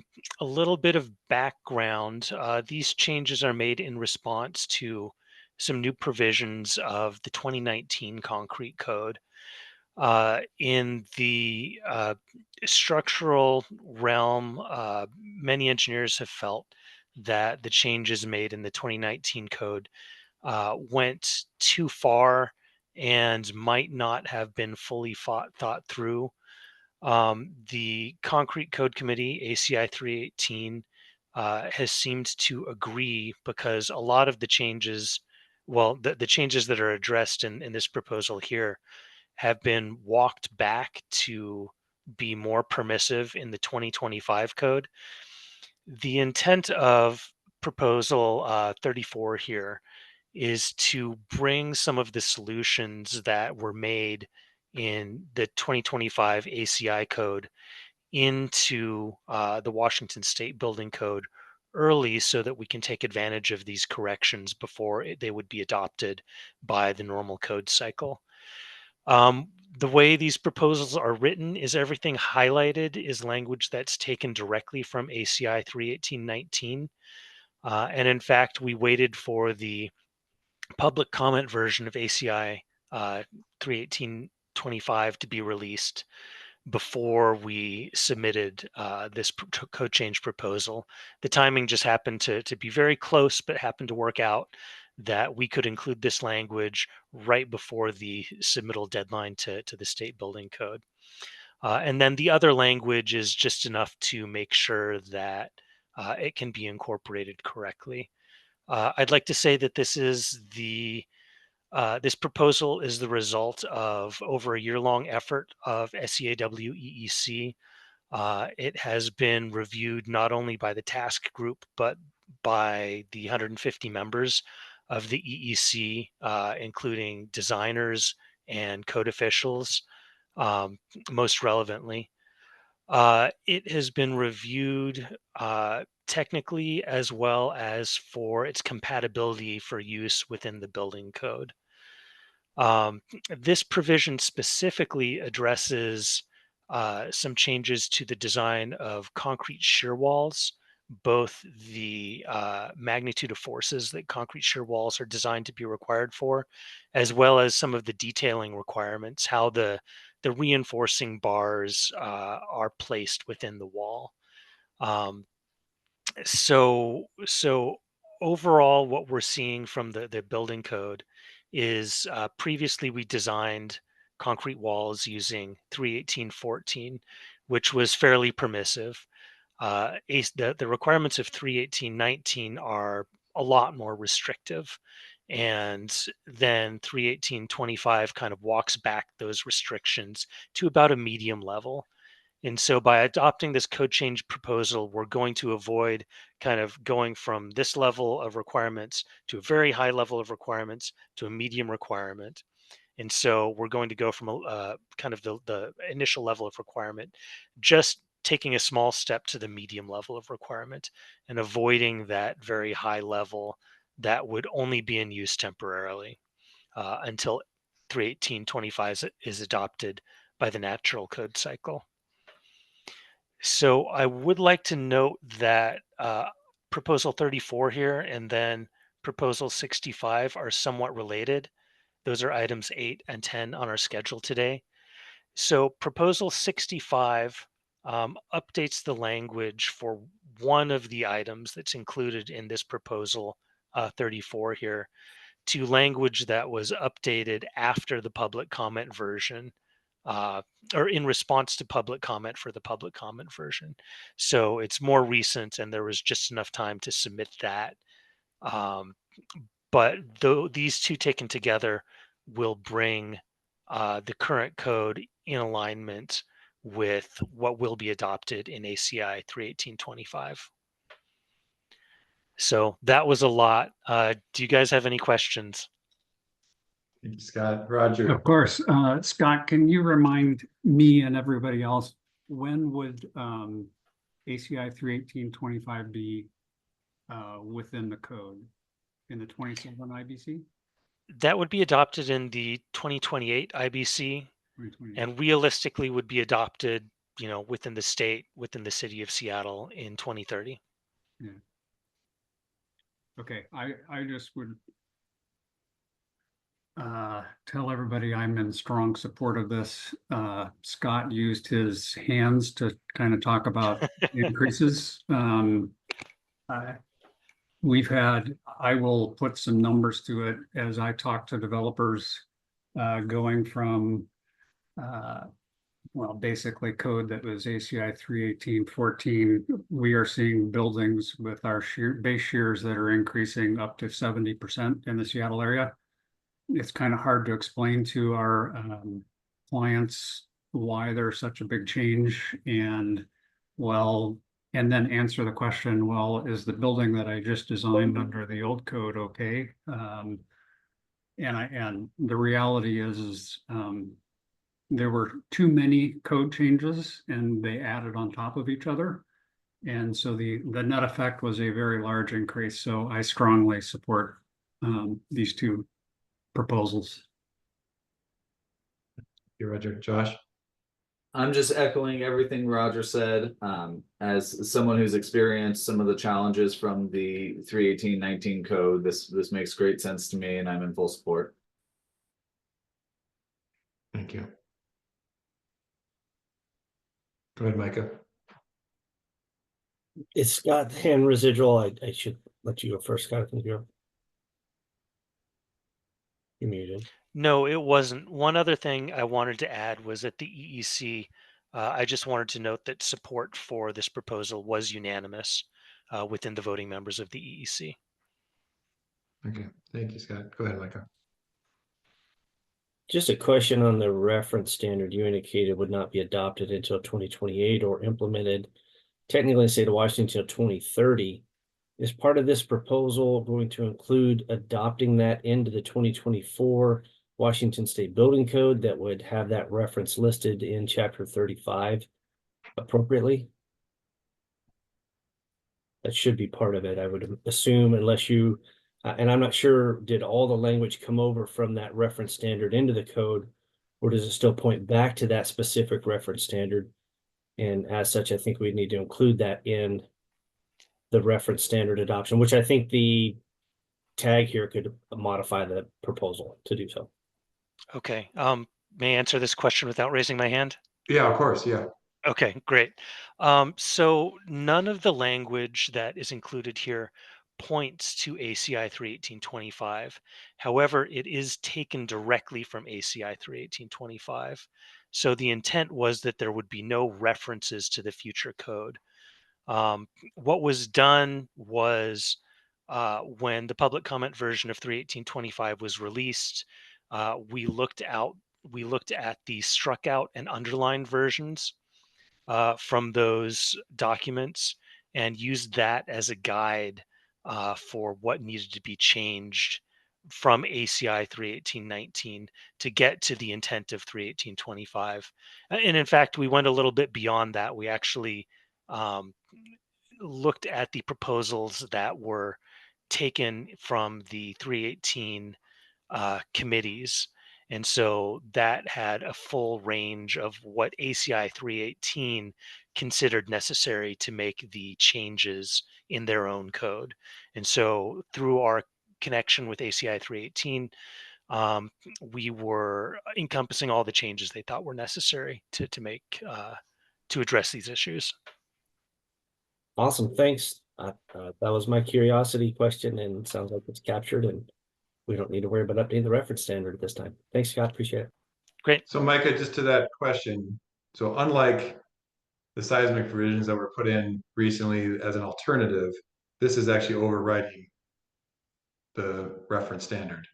little bit of background. These changes are made in response to some new provisions of the 2019 concrete code. In the structural realm, many engineers have felt that the changes made in the 2019 code went too far and might not have been fully thought through. The Concrete Code Committee, ACI 318, has seemed to agree because a lot of the changes, well, the changes that are addressed in this proposal here have been walked back to be more permissive in the 2025 code. The intent of proposal 34 here is to bring some of the solutions that were made in the 2025 ACI code into the Washington State Building Code early so that we can take advantage of these corrections before they would be adopted by the normal code cycle. The way these proposals are written is everything highlighted is language that's taken directly from ACI 318.19. And in fact, we waited for the public comment version of ACI 318.25 to be released before we submitted this code change proposal. The timing just happened to be very close, but happened to work out that we could include this language right before the submittal deadline to the state building code. And then the other language is just enough to make sure that it can be incorporated correctly. I'd like to say that this is this proposal is the result of over a year-long effort of SEAW EEC. It has been reviewed not only by the task group, but by the 150 members of the EEC, including designers and code officials, most relevantly. It has been reviewed technically as well as for its compatibility for use within the building code. This provision specifically addresses some changes to the design of concrete shear walls both the magnitude of forces that concrete shear walls are designed to be required for, as well as some of the detailing requirements, how the reinforcing bars are placed within the wall. So overall, what we're seeing from the building code is previously we designed concrete walls using 31814, which was fairly permissive. The requirements of 31819 are a lot more restrictive. And then 31825 kind of walks back those restrictions to about a medium level. And so by adopting this code change proposal, we're going to avoid kind of going from this level of requirements to a very high level of requirements to a medium requirement. And so we're going to go from a kind of the initial level of requirement, just taking a small step to the medium level of requirement and avoiding that very high level that would only be in use temporarily until 31825 is adopted by the natural code cycle. So I would like to note that proposal 34 here and then proposal 65 are somewhat related. Those are items 8 and 10 on our schedule today. So proposal 65 updates the language for one of the items that's included in this proposal 34 here to language that was updated after the public comment version or in response to public comment for the public comment version. So it's more recent and there was just enough time to submit that. But these two taken together will bring the current code in alignment with what will be adopted in ACI 31825. So that was a lot. Do you guys have any questions? Thank you, Scott. Roger. Of course. Scott, can you remind me and everybody else, when would ACI 31825 be within the code? In the 27 IBC? That would be adopted in the 2028 IBC and realistically would be adopted, within the state, within the city of Seattle in 2030. Yeah. Okay, I just would tell everybody I'm in strong support of this. Scott used his hands to kind of talk about increases. I will put some numbers to it as I talk to developers going from, basically code that was ACI 31814. We are seeing buildings with our base shears that are increasing up to 70% in the Seattle area. It's kind of hard to explain to our clients why there's such a big change and then answer the question, well, is the building that I just designed under the old code okay? And the reality is there were too many code changes and they added on top of each other. And so the net effect was a very large increase. So I strongly support these two proposals. You're Roger. Josh? I'm just echoing everything Roger said. As someone who's experienced some of the challenges from the 31819 code, this makes great sense to me and I'm in full support. Thank you. Go ahead, Micah. It's Scott hand residual. I should let you go first, Scott. I think you're muted. No, it wasn't. One other thing I wanted to add was at the EEC, I just wanted to note that support for this proposal was unanimous within the voting members of the EEC. Okay, thank you, Scott. Go ahead, Micah. Just a question on the reference standard you indicated would not be adopted until 2028 or implemented technically in the state of Washington until 2030. Is part of this proposal going to include adopting that into the 2024 Washington State Building Code that would have that reference listed in Chapter 35 appropriately? That should be part of it, I would assume, unless you, and I'm not sure, did all the language come over from that reference standard into the code, or does it still point back to that specific reference standard? And as such, I think we need to include that in the reference standard adoption, which I think the tag here could modify the proposal to do so. Okay. May I answer this question without raising my hand? Yeah, of course. Yeah. Okay, great. So none of the language that is included here points to ACI 31825. However, it is taken directly from ACI 31825. So the intent was that there would be no references to the future code. What was done was when the public comment version of 31825 was released, we looked at the struck out and underlined versions from those documents and used that as a guide for what needed to be changed from ACI 31819 to get to the intent of 31825. And in fact, we went a little bit beyond that. We actually looked at the proposals that were taken from the 318 committees. And so that had a full range of what ACI 318 considered necessary to make the changes in their own code. And so through our connection with ACI 318, we were encompassing all the changes they thought were necessary to make to address these issues. Awesome, thanks. That was my curiosity question, and sounds like it's captured, and we don't need to worry about updating the reference standard at this time. Thanks, Scott. Appreciate it. Great. So Micah, just to that question, so unlike the seismic provisions that were put in recently as an alternative, this is actually overriding the reference standard,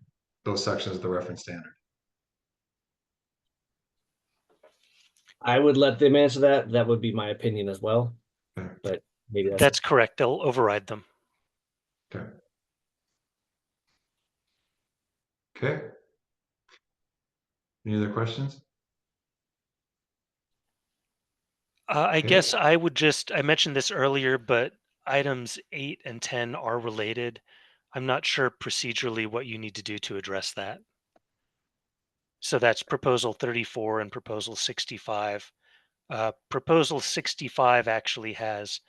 those sections of the reference standard. I would let them answer that. That would be my opinion as well. But maybe That's correct. They'll override them. Okay. Okay. Any other questions? I guess I would I mentioned this earlier, but items 8 and 10 are related. I'm not sure procedurally what you need to do to address that. So that's proposal 34 and proposal 65. Proposal 65 actually has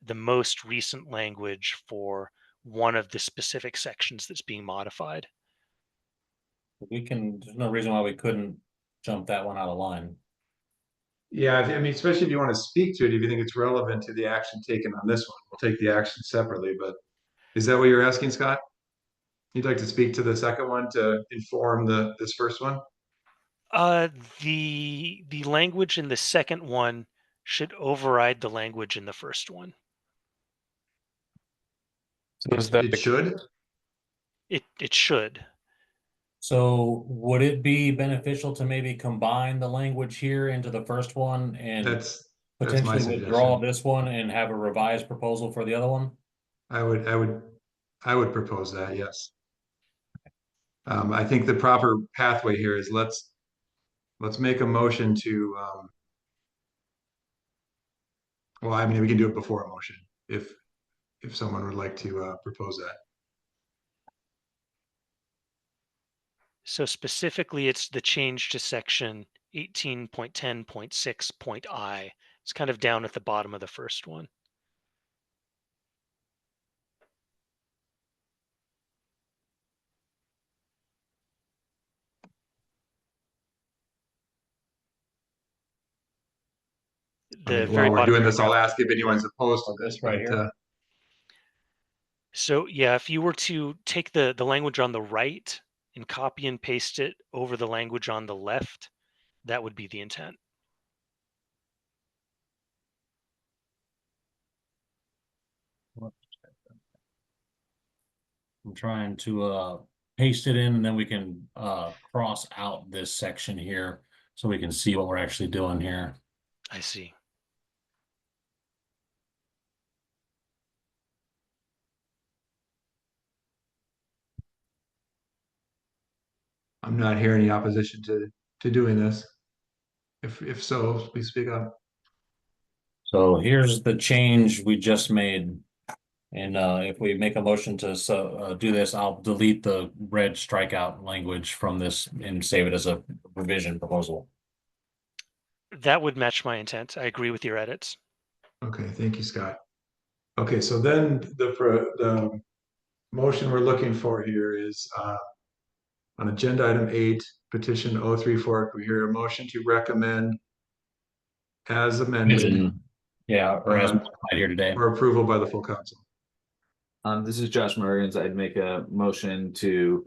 the most recent language for one of the specific sections that's being modified. There's no reason why we couldn't jump that one out of line. Yeah, I mean, especially if you want to speak to it, if you think it's relevant to the action taken on this one, we'll take the action separately, but is that what you're asking, Scott? You'd like to speak to the second one to inform this first one? The language in the second one should override the language in the first one. So is that it should? It should. So would it be beneficial to maybe combine the language here into the first one and that's my potentially withdraw suggestion. this one and have a revised proposal for the other one? I would propose that, yes. I think the proper pathway here is let's make a motion to well, I mean, we can do it before a motion if someone would like to propose that. So specifically, it's the change to section 18.10.6.I. It's kind of down at the bottom of the first one. While we're doing this, I'll ask if anyone's opposed to this right here. So yeah, if you were to take the language on the right and copy and paste it over the language on the left, that would be the intent. I'm trying to paste it in, and then we can cross out this section here so we can see what we're actually doing here. I see. I'm not hearing any opposition to doing this. If so, please speak up. So here's the change we just made. And if we make a motion to do this, I'll delete the red strikeout language from this and save it as a revision proposal. That would match my intent. I agree with your edits. Okay, thank you, Scott. Okay, so then the motion we're looking for here is on agenda item 8, petition 034. We hear a motion to recommend as amended. Yeah, or as modified here today. For approval by the full council. This is Josh Morgans. I'd make a motion to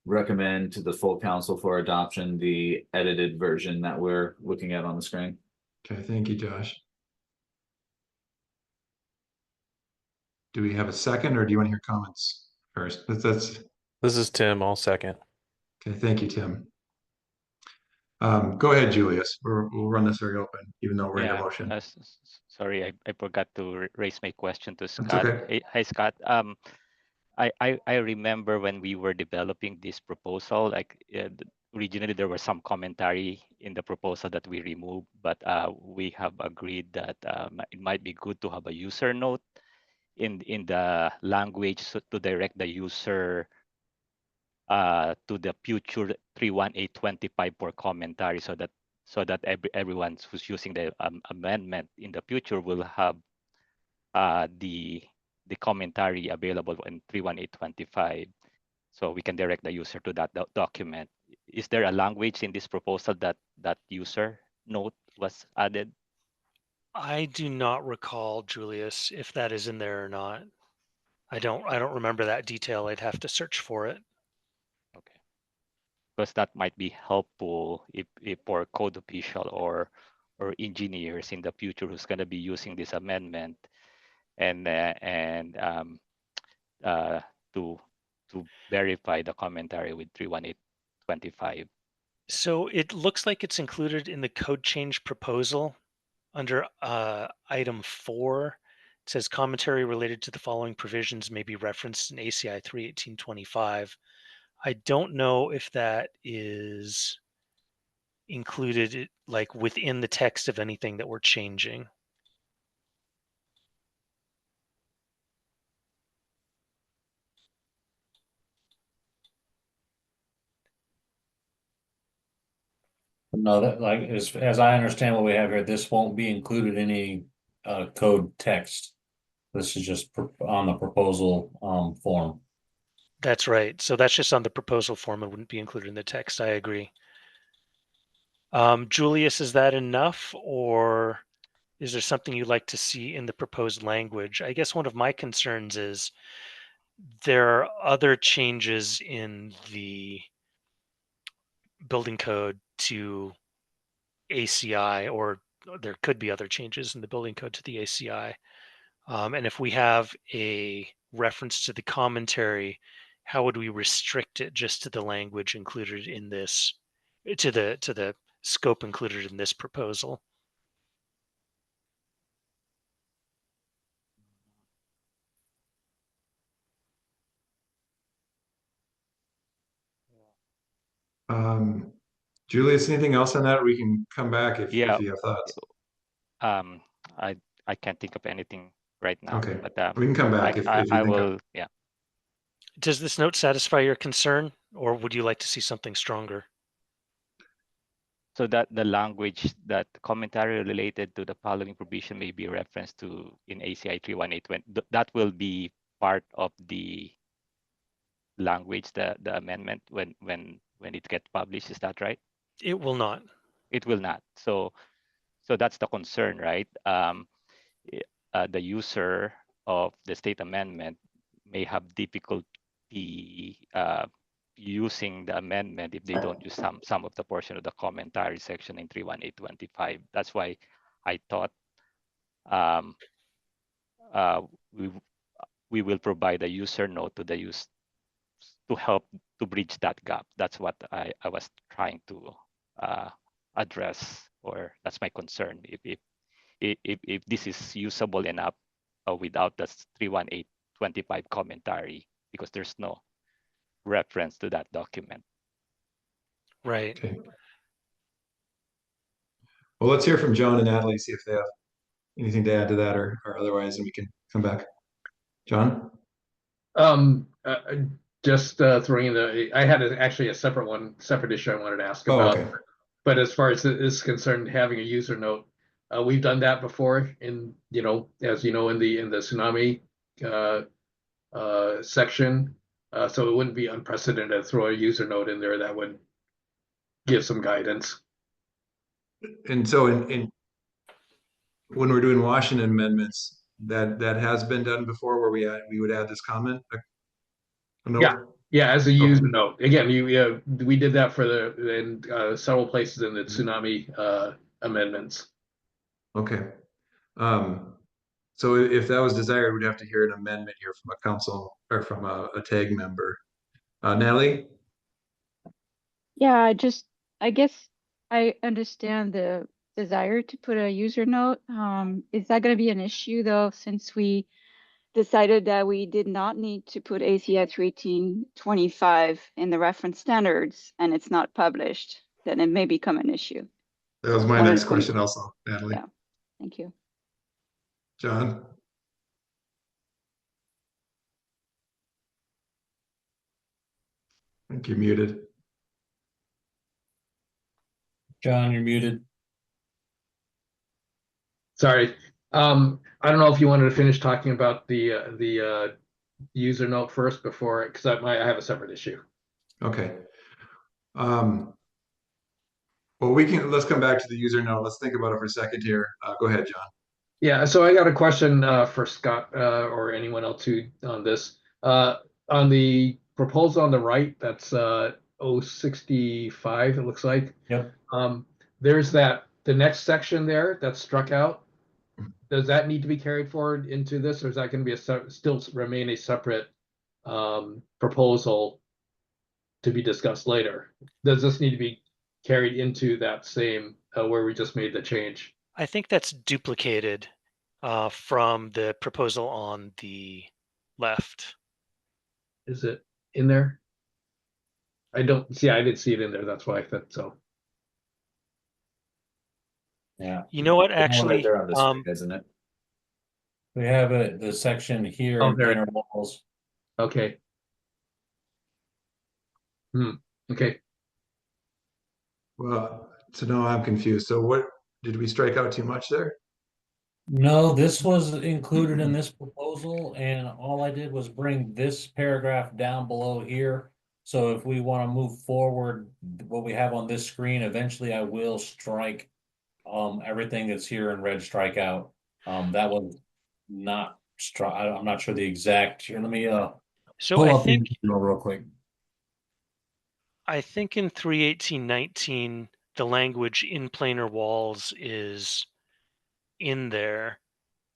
recommend to the full council for adoption the edited version that we're looking at on the screen. Okay, thank you, Josh. Do we have a second, or do you want to hear comments first? This is Tim. I'll second. Okay, thank you, Tim. Go ahead, Julius. We'll run this very open, even though we're in a motion. Sorry, I forgot to raise my question to That's Scott. okay. Hi, Scott. I remember when we were developing this proposal, like originally there was some commentary in the proposal that we removed, but we have agreed that it might be good to have a user note in the language to direct the user to the future 31825 for commentary, so that everyone who's using the amendment in the future will have the commentary available in 31825, so we can direct the user to that document. Is there a language in this proposal that user note was added? I do not recall, Julius, if that is in there or not. I don't remember that detail. I'd have to search for it. Okay, because that might be helpful if for code official or engineers in the future who's going to be using this amendment, and to verify the commentary with 31825. So it looks like it's included in the code change proposal under item 4. It says commentary related to the following provisions may be referenced in ACI 31825. I don't know if that is included like within the text of anything that we're changing. No, that like as I understand what we have here, this won't be included in any code text. This is just on the proposal form. That's right. So that's just on the proposal form. It wouldn't be included in the text. I agree. Julius, is that enough, or is there something you'd like to see in the proposed language? I guess one of my concerns is there are other changes in the building code to ACI, or there could be other changes in the building code to the ACI. And if we have a reference to the commentary, how would we restrict it just to the language included in this, to the scope included in this proposal? Julius, anything else on that? We can come back if you have thoughts. I can't think of anything right now. Okay, but we can come back if you I think will. of. Yeah. Does this note satisfy your concern, or would you like to see something stronger? So that the language, that commentary related to the following provision may be referenced to in ACI 31820, that will be part of the language, the amendment when it gets published. Is that right? It will not. It will not. So that's the concern, right? The user of the state amendment may have difficulty using the amendment if they don't use some of the portion of the commentary section in 31825. That's why I thought we will provide a user note to the use to help to bridge that gap. That's what I was trying to address, or that's my concern. If this is usable enough without the 31825 commentary, because there's no reference to that document. Right. Okay. Well, let's hear from John and Natalie, see if they have anything to add to that, or otherwise, and we can come back. John? Just throwing in I had actually a separate issue I wanted to ask about. Okay. But as far as is concerned, having a user note We've done that before in, as you know, in the tsunami section. So it wouldn't be unprecedented to throw a user note in there that would give some guidance. And so in when we're doing Washington amendments, that has been done before where we would add this comment. Yeah, as a user note. Again, we did that in several places in the tsunami amendments. Okay. So if that was desired, we'd have to hear an amendment here from a council or from a TAG member. Natalie? Yeah, I guess I understand the desire to put a user note. Is that going to be an issue though, since we decided that we did not need to put ACS 1825 in the reference standards and it's not published, then it may become an issue. That was my next question also, Natalie. Yeah, thank you. John? I think you're muted. John, you're muted. Sorry. I don't know if you wanted to finish talking about the user note first before, because I have a separate issue. Okay. Well, let's come back to the user note. Let's think about it for a second here. Go ahead, John. Yeah, so I got a question for Scott or anyone else who on this. On the proposal on the right, that's 065, it looks like. Yep. There's the next section there that's struck out. Does that need to be carried forward into this, or is that going to be still remain a separate proposal to be discussed later? Does this need to be carried into that same where we just made the change? I think that's duplicated from the proposal on the left. Is it in there? I didn't see it in there. That's why I thought so. Yeah. You know what? Actually, right there on the screen, isn't it? We have the section here Oh, in there. planar walls. Okay. Okay. Well, so now I'm confused. So what did we strike out too much there? No, this was included in this proposal, and all I did was bring this paragraph down below here. So if we want to move forward, what we have on this screen, eventually I will strike everything that's here in red strikeout. That was not I'm not sure the exact here. Let me so pull I up think the email real quick. I think in 318.19 the language in planar walls is in there,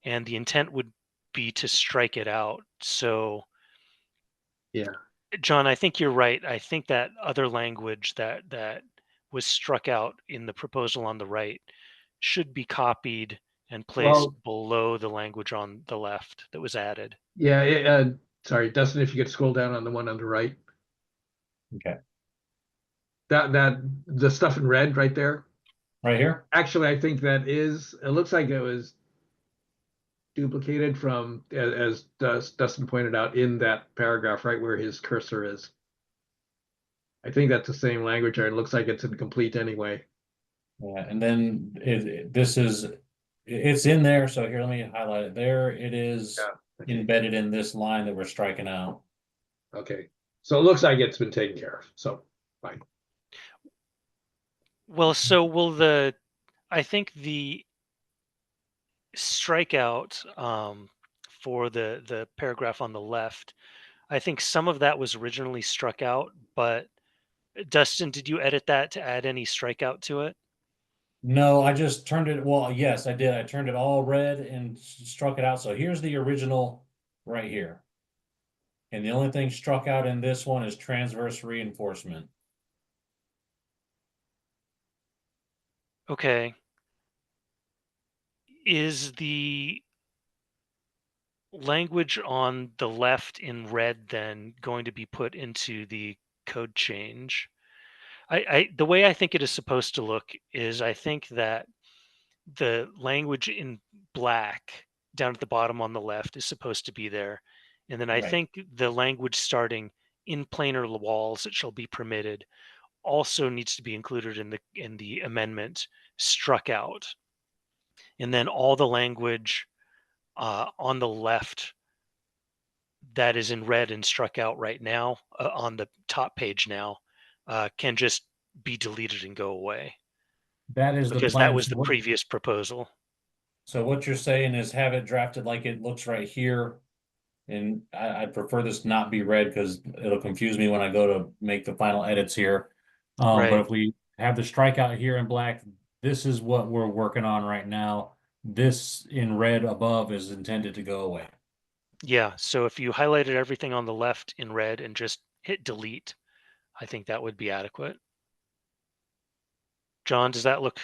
and the intent would be to strike it out. So yeah, John, I think you're right. I think that other language that was struck out in the proposal on the right should be copied and placed below the language on the left that was added. Yeah. Sorry, Dustin, if you could scroll down on the one on the right. Okay. That the stuff in red right there. Right here? Actually, I think it looks like it was duplicated from, as Dustin pointed out, in that paragraph right where his cursor is. I think that's the same language, or it looks like it's incomplete anyway. Yeah, and then it's in there. So here, let me highlight it. There it is, embedded in this line that we're striking out. Okay, so it looks like it's been taken care of. So fine. Well, so I think the strikeout for the paragraph on the left, I think some of that was originally struck out, but Dustin, did you edit that to add any strikeout to it? No, I just turned it. Well, yes, I did. I turned it all red and struck it out. So here's the original right here. And the only thing struck out in this one is transverse reinforcement. Okay. Is the language on the left in red then going to be put into the code change? The way I think it is supposed to look is I think that the language in black down at the bottom on the left is supposed to be there. And then I think the language starting in planar walls it shall be permitted also needs to be included in the amendment struck out. And then all the language on the left that is in red and struck out right now on the top page now can just be deleted and go away. That is the Because plan. that was So the what- previous proposal. So what you're saying is have it drafted like it looks right here. And I'd prefer this not be red because it'll confuse me when I go to make the final edits here. But Right. if we have the strikeout here in black, this is what we're working on right now. This in red above is intended to go away. Yeah, so if you highlighted everything on the left in red and just hit delete, I think that would be adequate. John, does that look?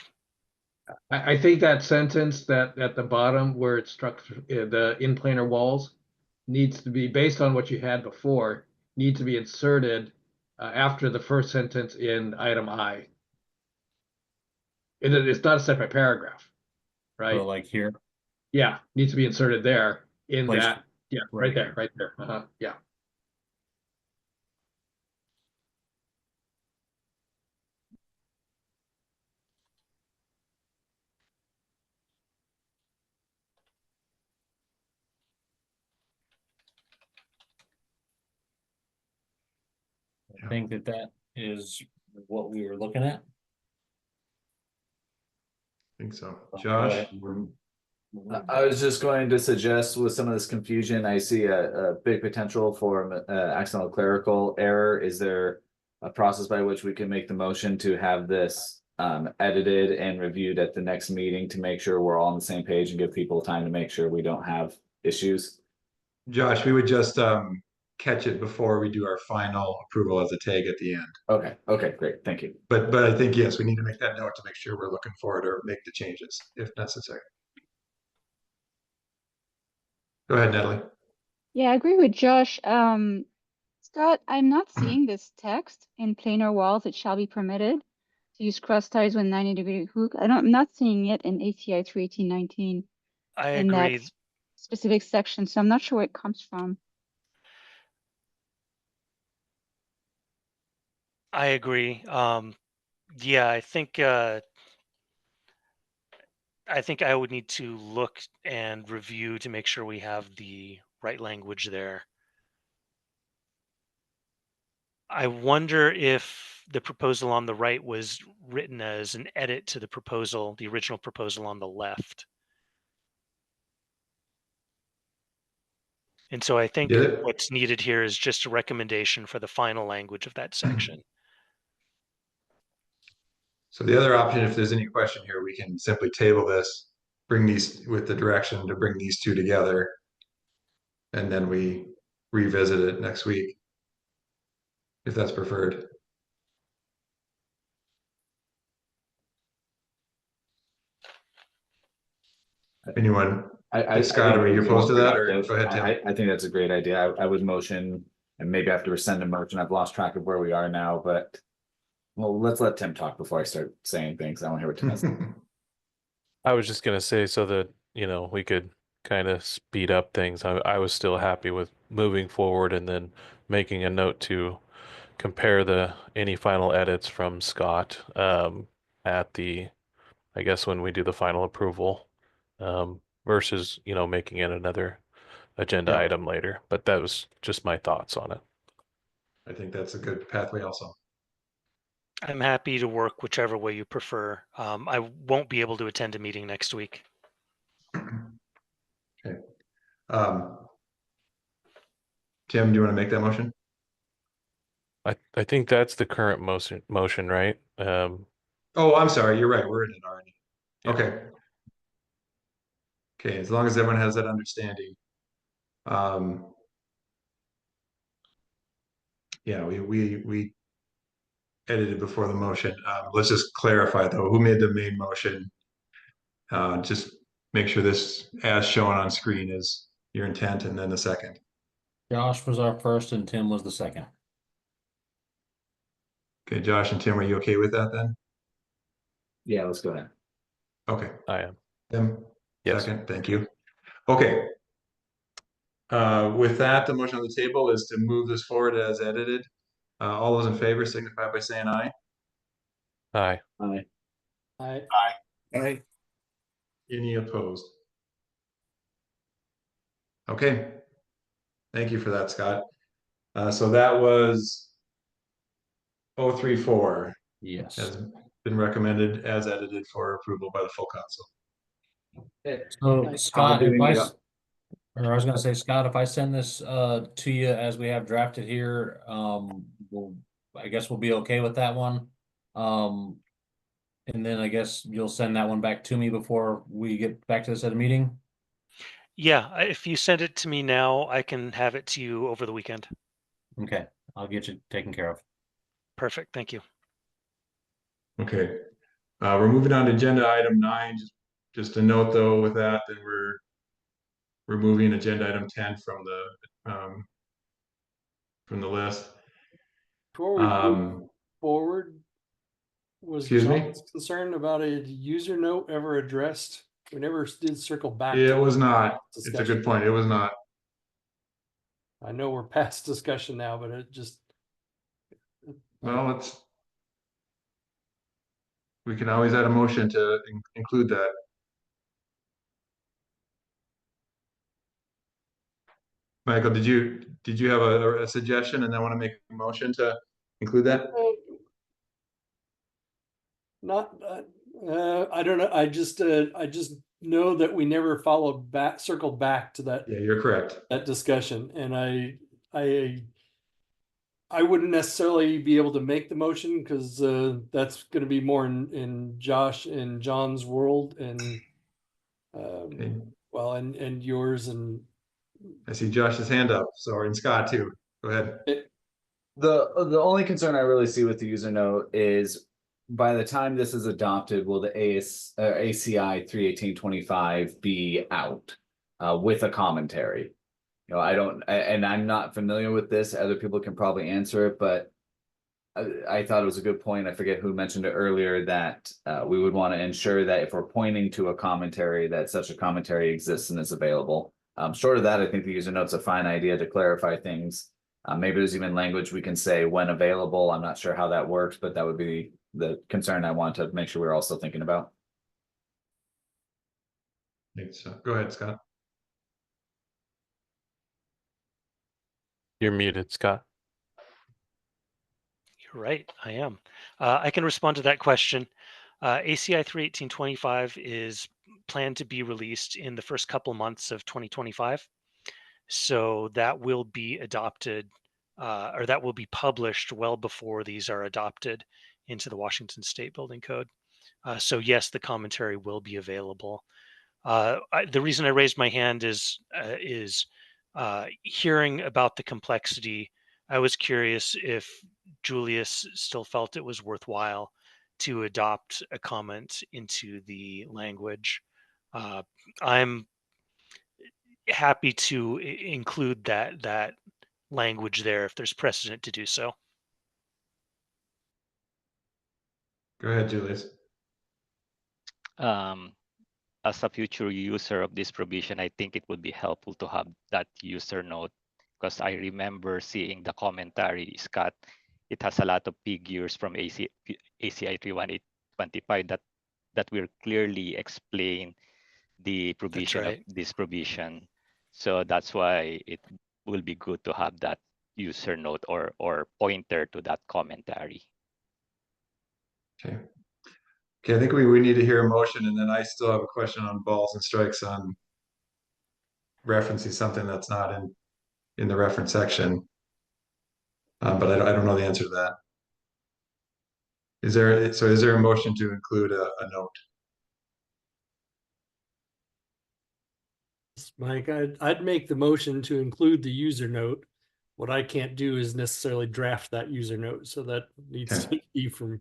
I think that sentence that at the bottom where it's struck the in planar walls needs to be based on what you had before, needs to be inserted after the first sentence in item I. It's not a separate paragraph, right? So like here. Yeah, needs to be inserted there in Place- that. Yeah, right right there, here. right there. Yeah. I think that is what we were looking at. I think so. Go Josh? ahead. I was just going to suggest with some of this confusion, I see a big potential for accidental clerical error. Is there a process by which we can make the motion to have this edited and reviewed at the next meeting to make sure we're all on the same page and give people time to make sure we don't have issues? Josh, we would just catch it before we do our final approval as a tag at the end. Okay, great, thank you. But I think, yes, we need to make that note to make sure we're looking for it or make the changes if necessary. Go ahead, Natalie. Yeah, I agree with Josh. Scott, I'm not seeing this text in planar walls. It shall be permitted to use cross ties with 90-degree hook. I'm not seeing it in ACI 31819 I in that agree. specific section. So I'm not sure where it comes from. I agree. Yeah, I think I would need to look and review to make sure we have the right language there. I wonder if the proposal on the right was written as an edit to the proposal, the original proposal on the left. And so I think what's needed here is just a recommendation for the final language of that section. So the other option, if there's any question here, we can simply table this, bring these with the direction to bring these two together. And then we revisit it next week, if that's preferred. Anyone? Scott, are you opposed to that, or go ahead, Tim? I think that's a great idea. I would motion, and maybe after we send a motion, I've lost track of where we are now, but well, let's let Tim talk before I start saying things. I want to hear what Tim has to say. I was just gonna say so that, we could kind of speed up things. I was still happy with moving forward and then making a note to compare any final edits from Scott at I guess when we do the final approval versus, making it another agenda item later. But that was just my thoughts on it. I think that's a good pathway also. I'm happy to work whichever way you prefer. I won't be able to attend a meeting next week. Okay. Tim, do you want to make that motion? I think that's the current motion, right? Oh, I'm sorry. You're right. We're in it already. Yeah. Okay. Okay. As long as everyone has that understanding. Yeah, we edited before the motion. Let's just clarify though, who made the main motion? Just make sure this as shown on screen is your intent and then the second. Josh was our first and Tim was the second. Okay, Josh and Tim, are you okay with that then? Yeah, let's go ahead. Okay. I am. Tim, Yes. second, thank you. Okay. With that, the motion on the table is to move this forward as edited. All those in favor signify by saying aye. Aye. Aye. Aye. Aye. Any opposed? Okay. Thank you for that, Scott. So that was 034 Yes. has been recommended as edited for approval by the full council. So Scott, or I was gonna say, Scott, if I send this to you as we have drafted here, I guess we'll be okay with that one. And then I guess you'll send that one back to me before we get back to this at a meeting. Yeah, if you send it to me now, I can have it to you over the weekend. Okay, I'll get you taken care of. Perfect. Thank you. Okay. We're moving on to agenda item 9. Just a note though, with that, then we're removing agenda item 10 from the list. Before we move forward, was Excuse me? John's concern about a user note ever addressed? We never did circle back. It to was the not. It's a discussion. good point. It was not. I know we're past discussion now, but it just. Well, we can always add a motion to include that. Michael, did you have a suggestion and then want to make a motion to include that? I don't know. I just know that we never circled back to that. Yeah, you're correct. That discussion, and I wouldn't necessarily be able to make the motion because that's going to be more in Josh and John's world, and well, and yours, and I see Josh's hand up. So, and Scott too. Go ahead. The only concern I really see with the user note is by the time this is adopted, will the ACI 31825 be out with a commentary? You know, and I'm not familiar with this. Other people can probably answer it, but I thought it was a good point. I forget who mentioned it earlier that we would want to ensure that if we're pointing to a commentary, that such a commentary exists and is available. Short of that, I think the user note's a fine idea to clarify things. Maybe there's even language we can say when available. I'm not sure how that works, but that would be the concern I want to make sure we're also thinking about. Thanks. Go ahead, Scott. You're muted, Scott. You're right. I am. I can respond to that question. ACI 31825 is planned to be released in the first couple months of 2025. So that will be adopted or that will be published well before these are adopted into the Washington State Building Code. So yes, the commentary will be available. The reason I raised my hand is hearing about the complexity. I was curious if Julius still felt it was worthwhile to adopt a comment into the language. I'm happy to include that language there if there's precedent to do so. Go ahead, Julius. As a future user of this provision, I think it would be helpful to have that user note, because I remember seeing the commentary, Scott. It has a lot of figures from ACI 31825 that will clearly explain the provision of this provision. So that's why it will be good to have that user note or pointer to that commentary. Okay. Okay, I think we need to hear a motion, and then I still have a question on balls and strikes on referencing something that's not in the reference section. But I don't know the answer to that. Is there a motion to include a note? Mike, I'd make the motion to include the user note. What I can't do is necessarily draft that user note, so that needs to be from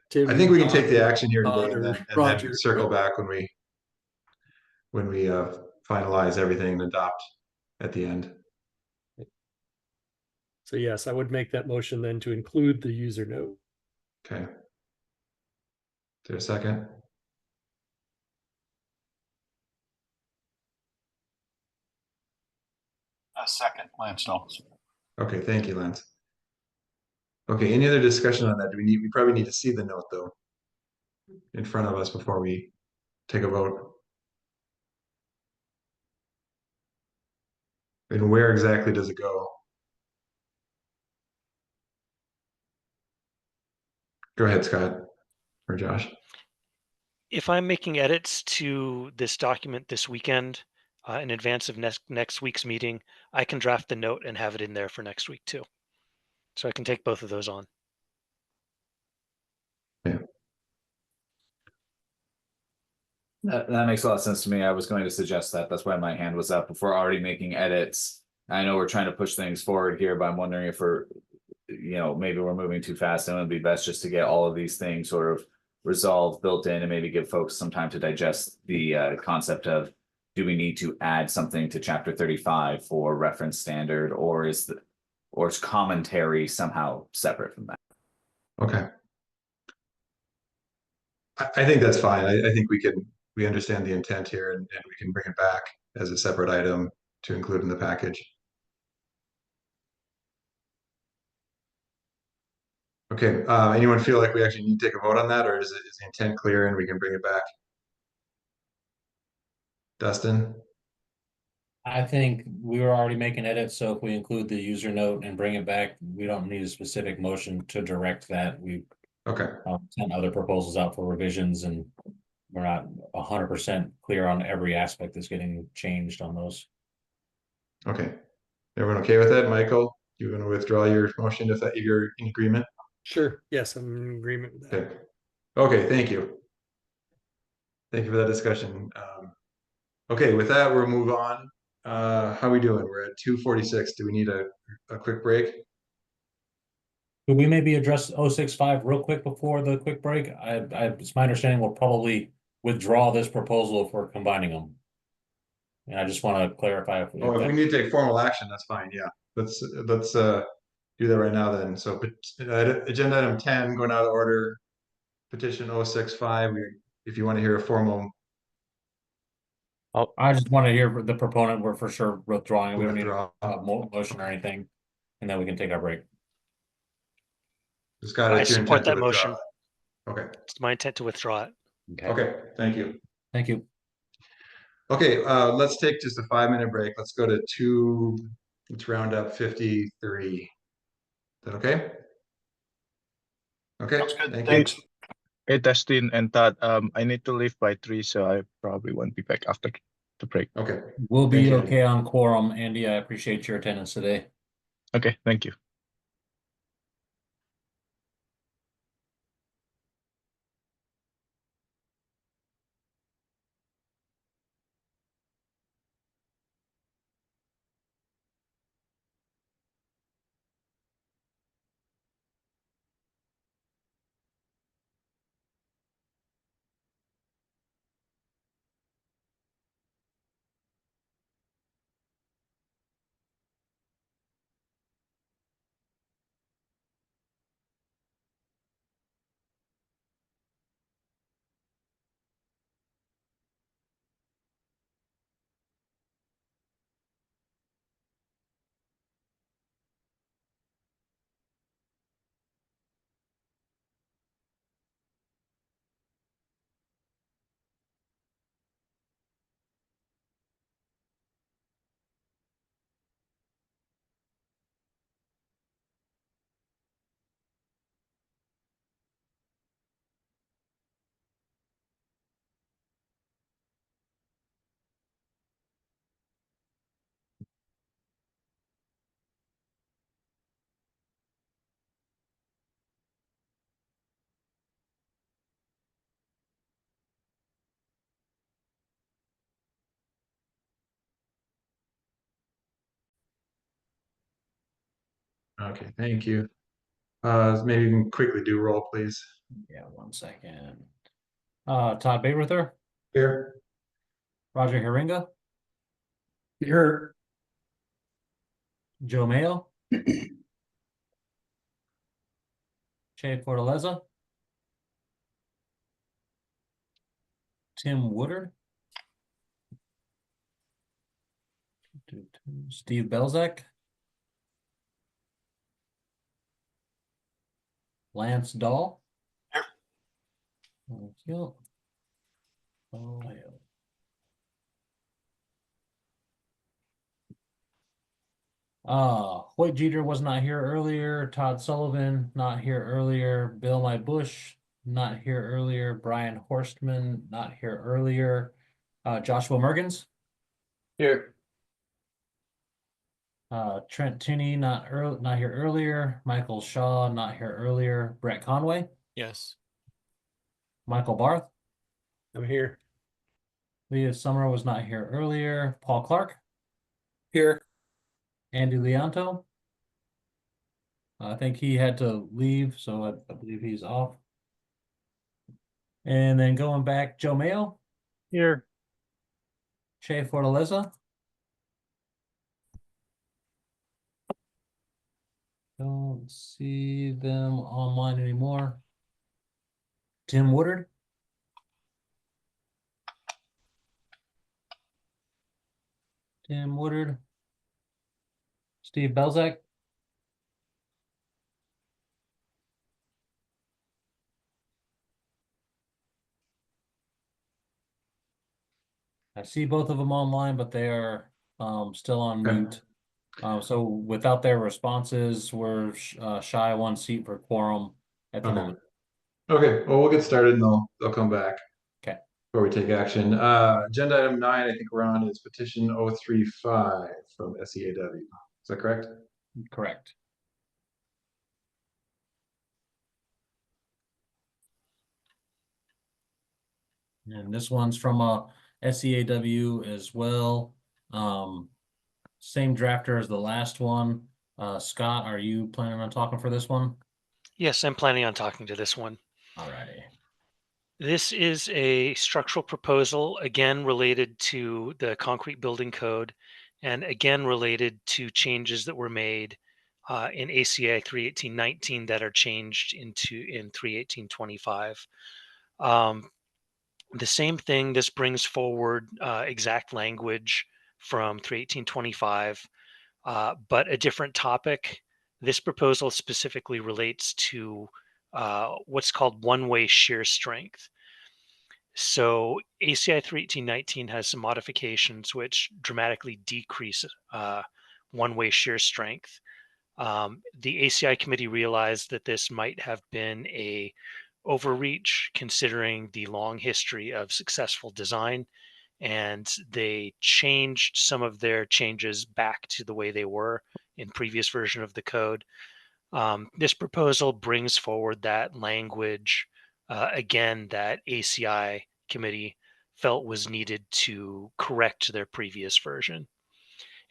Tim. I think we can take the action here Todd, today, or and then Roger. circle back when we finalize everything and adopt at the end. So yes, I would make that motion then to include the user note. Okay. Is there a second? A second, Lance Knowles. Okay, thank you, Lance. Okay, any other discussion on that? We probably need to see the note though in front of us before we take a vote? And where exactly does it go? Go ahead, Scott or Josh. If I'm making edits to this document this weekend, in advance of next week's meeting, I can draft the note and have it in there for next week too. So I can take both of those on. Yeah. That makes a lot of sense to me. I was going to suggest that. That's why my hand was up. If we're already making edits, I know we're trying to push things forward here, but I'm wondering if we're, maybe we're moving too fast and it would be best just to get all of these things sort of resolved, built in, and maybe give folks some time to digest the concept of, do we need to add something to chapter 35 for reference standard, or is commentary somehow separate from that? Okay. I think that's fine. I think we understand the intent here, and we can bring it back as a separate item to include in the package. Okay, anyone feel like we actually need to take a vote on that, or is the intent clear and we can bring it back? Dustin? I think we were already making edits, so if we include the user note and bring it back, we don't need a specific motion to direct that. We Okay. sent other proposals out for revisions, and we're not 100% clear on every aspect that's getting changed on those. Okay. Everyone okay with that? Michael, you want to withdraw your motion if you're in agreement? Sure. Yes, I'm in agreement with that. Okay. Okay, thank you. Thank you for that discussion. Okay, with that, we'll move on. How are we doing? We're at 2:46. Do we need a quick break? Could we maybe address 065 real quick before the quick break? It's my understanding we'll probably withdraw this proposal if we're combining them. And I just want to clarify if If we need to take formal action, that's fine. Yeah, let's do that right now then. So agenda item 10, going out of order, petition 065. If you want to hear a formal. I just want to hear the proponent. We're for sure withdrawing. We don't need Withdraw. a motion or anything, and then we can take our break. Scott, I it's your support intent to that withdraw. motion. Okay. It's my intent to withdraw it. Okay, thank you. Thank you. Okay, let's take just a 5-minute break. Let's go to let's round up 53. Is that okay? Okay, thank Thanks. you. Hey, Dustin and Todd. I need to leave by 3, so I probably won't be back after the break. Okay. We'll be Thank you. okay on quorum. Andy, I appreciate your attendance today. Okay, thank you. Okay, thank you. Maybe you can quickly do roll, please. Yeah, 1 second. Todd Bayworther. Here. Roger Herringa. Here. Joe Mayo. Che Fortaleza. Tim Woodard. Steve Belzak. Lance Dahl. Thank you. Oh, yeah. Hoyt Jeter was not here earlier. Todd Sullivan, not here earlier. Bill My Bush, not here earlier. Brian Horstman, not here earlier. Joshua Mergens. Here. Trent Tinney, not here earlier. Michael Shaw, not here earlier. Brett Conway. Yes. Michael Barth. I'm here. Leah Summer was not here earlier. Paul Clark. Here. Andy Leonto. I think he had to leave, so I believe he's off. And then going back, Joe Mayo. Here. Che Fortaleza. Don't see them online anymore. Tim Woodard. Tim Woodard. Steve Belzak. I see both of them online, but they are still on mute. So without their responses, we're shy one seat for quorum at the moment. Okay, well, we'll get started and they'll come back. Okay. Before we take action. Agenda item 9, I think we're on, is petition 035 from SEAW. Is that correct? Correct. And this one's from SEAW as well. Same drafter as the last one. Scott, are you planning on talking for this one? Yes, I'm planning on talking to this one. Alrighty. This is a structural proposal, again related to the concrete building code, and again related to changes that were made in ACI 31819 that are changed in 31825. The same thing, this brings forward exact language from 31825, but a different topic. This proposal specifically relates to what's called one-way shear strength. So ACI 31819 has some modifications which dramatically decrease one-way shear strength. The ACI committee realized that this might have been a overreach considering the long history of successful design, and they changed some of their changes back to the way they were in previous version of the code. This proposal brings forward that language again that ACI committee felt was needed to correct their previous version.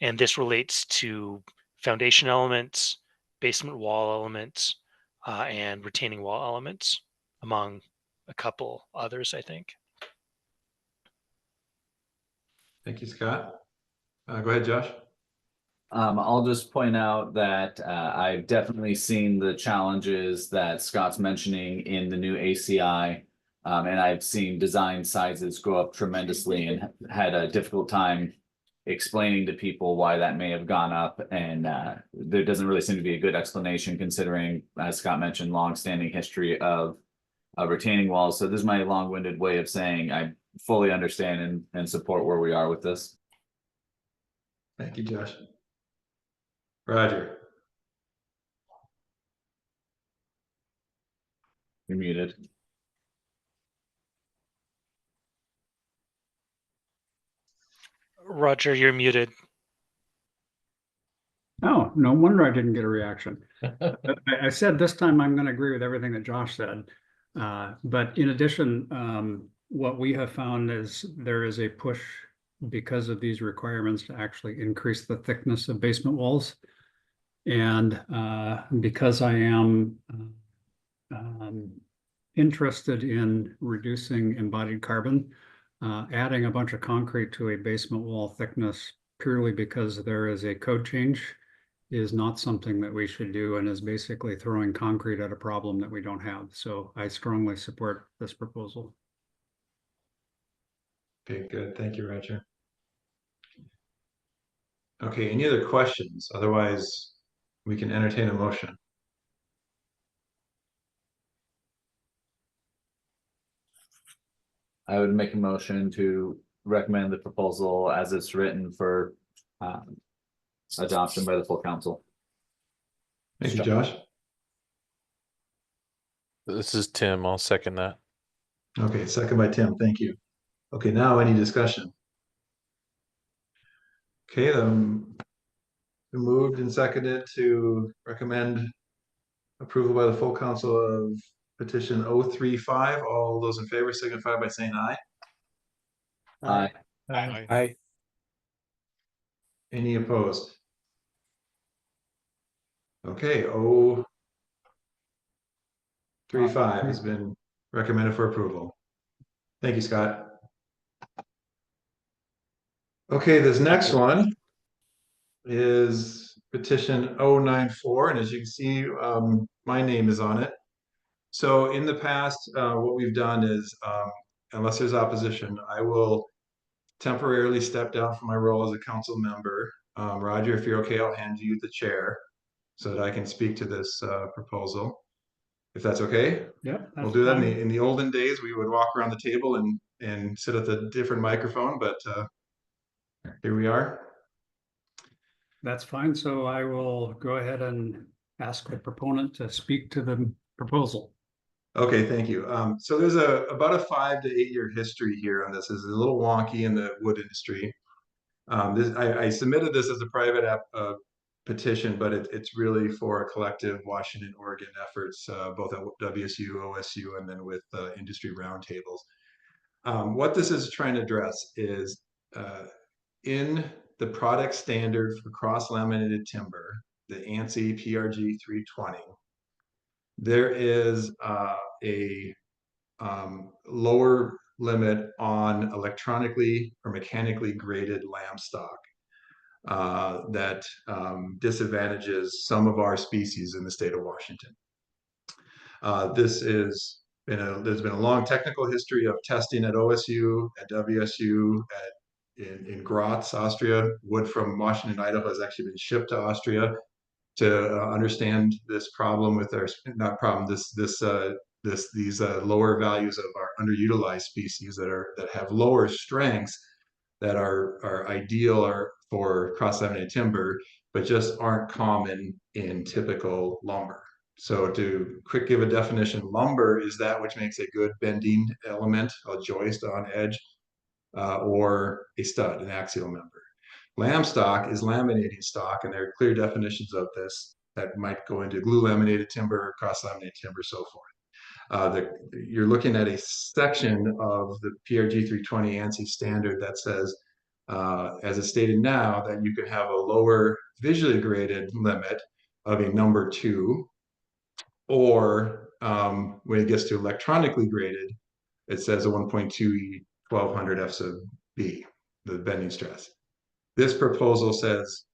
And this relates to foundation elements, basement wall elements, and retaining wall elements, among a couple others, I think. Thank you, Scott. Go ahead, Josh. I'll just point out that I've definitely seen the challenges that Scott's mentioning in the new ACI, and I've seen design sizes go up tremendously and had a difficult time explaining to people why that may have gone up. And there doesn't really seem to be a good explanation considering, as Scott mentioned, long-standing history of retaining walls. So this is my long-winded way of saying I fully understand and support where we are with this. Thank you, Josh. Roger. You're muted. Roger, you're muted. Oh, no wonder I didn't get a reaction. I said this time I'm going to agree with everything that Josh said. But in addition, what we have found is there is a push because of these requirements to actually increase the thickness of basement walls. And because I am interested in reducing embodied carbon, adding a bunch of concrete to a basement wall thickness purely because there is a code change is not something that we should do and is basically throwing concrete at a problem that we don't have. So I strongly support this proposal. Okay, good. Thank you, Roger. Okay, any other questions? Otherwise, we can entertain a motion. I would make a motion to recommend the proposal as it's written for adoption by the full council. Thank you, Josh. This is Tim. I'll second that. Okay, second by Tim. Thank you. Okay, now any discussion? Okay, moved and seconded to recommend approval by the full council of petition 035. All those in favor signify by saying aye. Aye. Aye. Any opposed? Okay, 035 has been recommended for approval. Thank you, Scott. Okay, this next one is petition 094, and as you can see, my name is on it. So in the past, what we've done is, unless there's opposition, I will temporarily step down from my role as a council member. Roger, if you're okay, I'll hand you the chair so that I can speak to this proposal, if that's okay. Yep. We'll do that. In the olden days, we would walk around the table and sit at the different microphone, but here we are. That's fine. So I will go ahead and ask the proponent to speak to the proposal. Okay, thank you. So there's about a 5 to 8 year history here on this. This is a little wonky in the wood industry. I submitted this as a private petition, but it's really for a collective Washington, Oregon efforts, both at WSU, OSU, and then with industry roundtables. What this is trying to address is in the product standard for cross-laminated timber, the ANSI PRG 320, there is a lower limit on electronically or mechanically graded lamb stock that disadvantages some of our species in the state of Washington. There's been a long technical history of testing at OSU, at WSU, in Graz, Austria. Wood from Washington, Idaho has actually been shipped to Austria to understand this problem with our, not problem, these lower values of our underutilized species that have lower strengths that are ideal for cross-laminated timber, but just aren't common in typical lumber. So to give a definition, lumber is that which makes a good bending element, a joist on edge, or a stud, an axial member. Lamb stock is laminating stock, and there are clear definitions of this that might go into glue laminated timber, cross-laminated timber, so forth. You're looking at a section of the PRG 320 ANSI standard that says, as it's stated now, that you can have a lower visually graded limit of a number 2, or when it gets to electronically graded, it says a 1.2 E 1200 F sub B, the bending stress. This proposal says,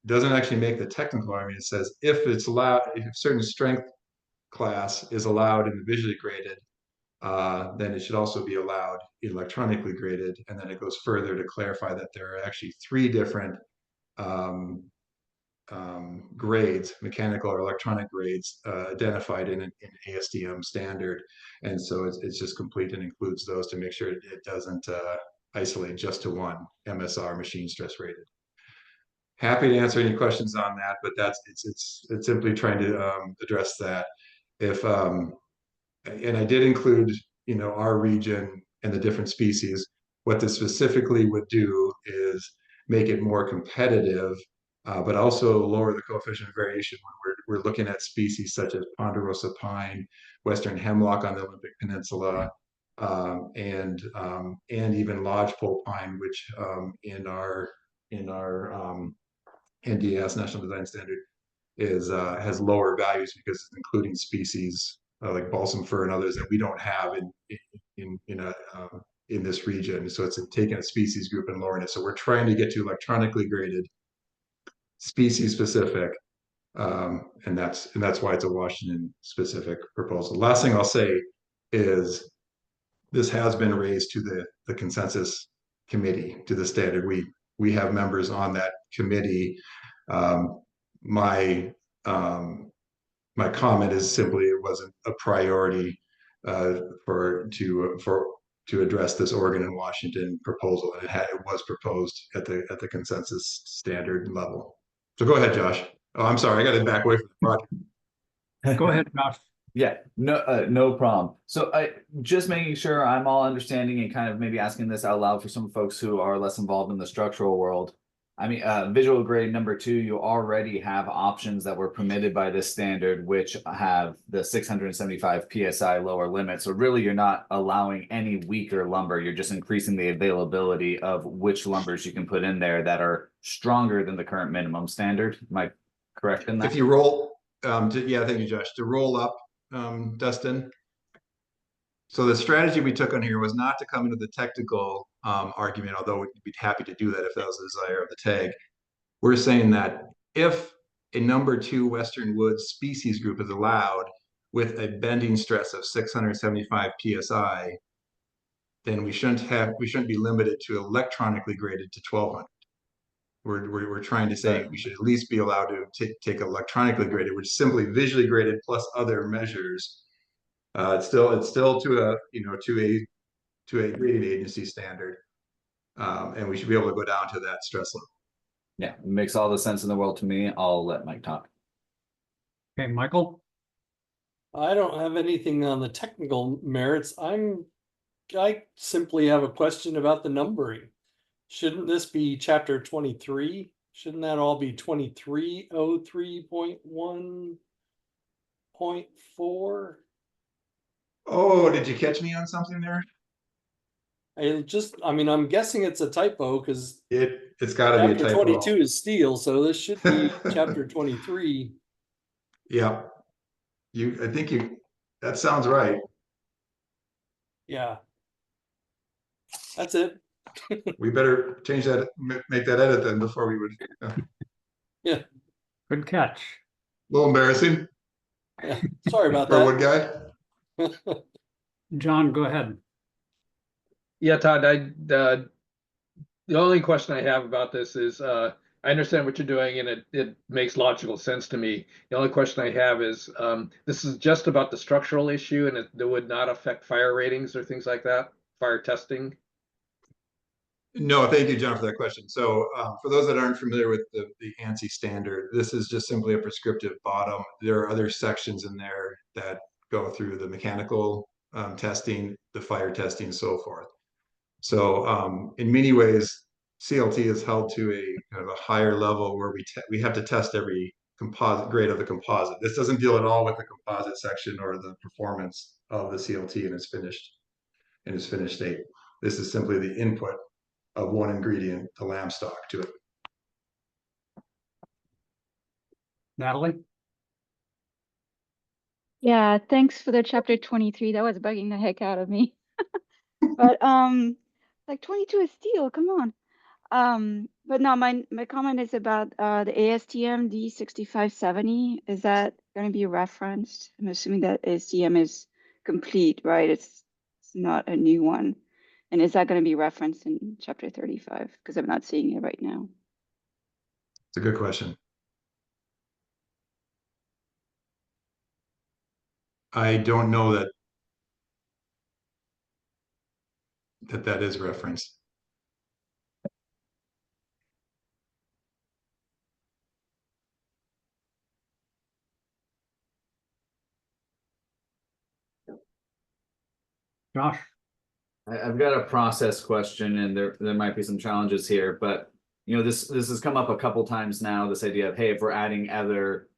doesn't actually make the technical argument. It says if it's allowed, if certain strength class is allowed in the visually graded, then it should also be allowed electronically graded. And then it goes further to clarify that there are actually 3 different grades, mechanical or electronic grades, identified in an ASTM standard. And so it's just complete and includes those to make sure it doesn't isolate just to one MSR, machine stress rated. Happy to answer any questions on that, but it's simply trying to address that. If and I did include, our region and the different species. What this specifically would do is make it more competitive, but also lower the coefficient of variation when we're looking at species such as ponderosa pine, western hemlock on the Olympic Peninsula, and even lodgepole pine, which in our NDS, National Design Standard, has lower values because it's including species like balsam fir and others that we don't have in this region. So it's taking a species group and lowering it. So we're trying to get to electronically graded, species specific, and that's why it's a Washington specific proposal. Last thing I'll say is this has been raised to the consensus committee, to the standard. We have members on that committee. My comment is simply it wasn't a priority for to address this Oregon and Washington proposal, and it was proposed at the consensus standard level. So go ahead, Josh. Oh, I'm sorry, I got it back away from the project. Go ahead, Josh. Yeah, no problem. So just making sure I'm all understanding and kind of maybe asking this out loud for some folks who are less involved in the structural world. I mean, visual grade number 2, you already have options that were permitted by this standard, which have the 675 PSI lower limit. So really you're not allowing any weaker lumber. You're just increasing the availability of which lumbers you can put in there that are stronger than the current minimum standard. Am I correct in that? If you roll, yeah, thank you, Josh. To roll up, Dustin. So the strategy we took on here was not to come into the technical argument, although we'd be happy to do that if that was the desire of the tag. We're saying that if a number 2 Western Woods species group is allowed with a bending stress of 675 PSI, then we shouldn't be limited to electronically graded to 1200. We're trying to say we should at least be allowed to take electronically graded, which is simply visually graded plus other measures. It's still to a grading agency standard, and we should be able to go down to that stress level. Yeah, it makes all the sense in the world to me. I'll let Mike talk. Okay, Michael. I don't have anything on the technical merits. I simply have a question about the numbering. Shouldn't this be chapter 23? Shouldn't that all be 2303.1.4? Oh, did you catch me on something there? I'm guessing it's a typo because it's got to be a typo. 22 is steel, so this should be chapter 23. Yeah, that sounds right. Yeah, that's it. We better change that, make that edit then before we would. Yeah. Good catch. A little embarrassing. Yeah. Sorry about for that. a wood guy. John, go ahead. Yeah, Todd, the only question I have about this is, I understand what you're doing and it makes logical sense to me. The only question I have is, this is just about the structural issue and it would not affect fire ratings or things like that, fire testing? No, thank you, John, for that question. So for those that aren't familiar with the ANSI standard, this is just simply a prescriptive bottom. There are other sections in there that go through the mechanical testing, the fire testing, and so forth. So in many ways, CLT is held to a kind of a higher level where we have to test every composite grade of the composite. This doesn't deal at all with the composite section or the performance of the CLT in its finished state. This is simply the input of one ingredient, the lamb stock, to it. Natalie? Yeah, thanks for the chapter 23. That was bugging the heck out of me. But like 22 is steel, come on. But no, my comment is about the ASTM D6570. Is that going to be referenced? I'm assuming that ASTM is complete, right? It's not a new one. And is that going to be referenced in chapter 35? Because I'm not seeing it right now. It's a good question. I don't know that is referenced. Josh? I've got a process question, and there might be some challenges here, but this has come up a couple times now. This idea of, hey, if we're adding other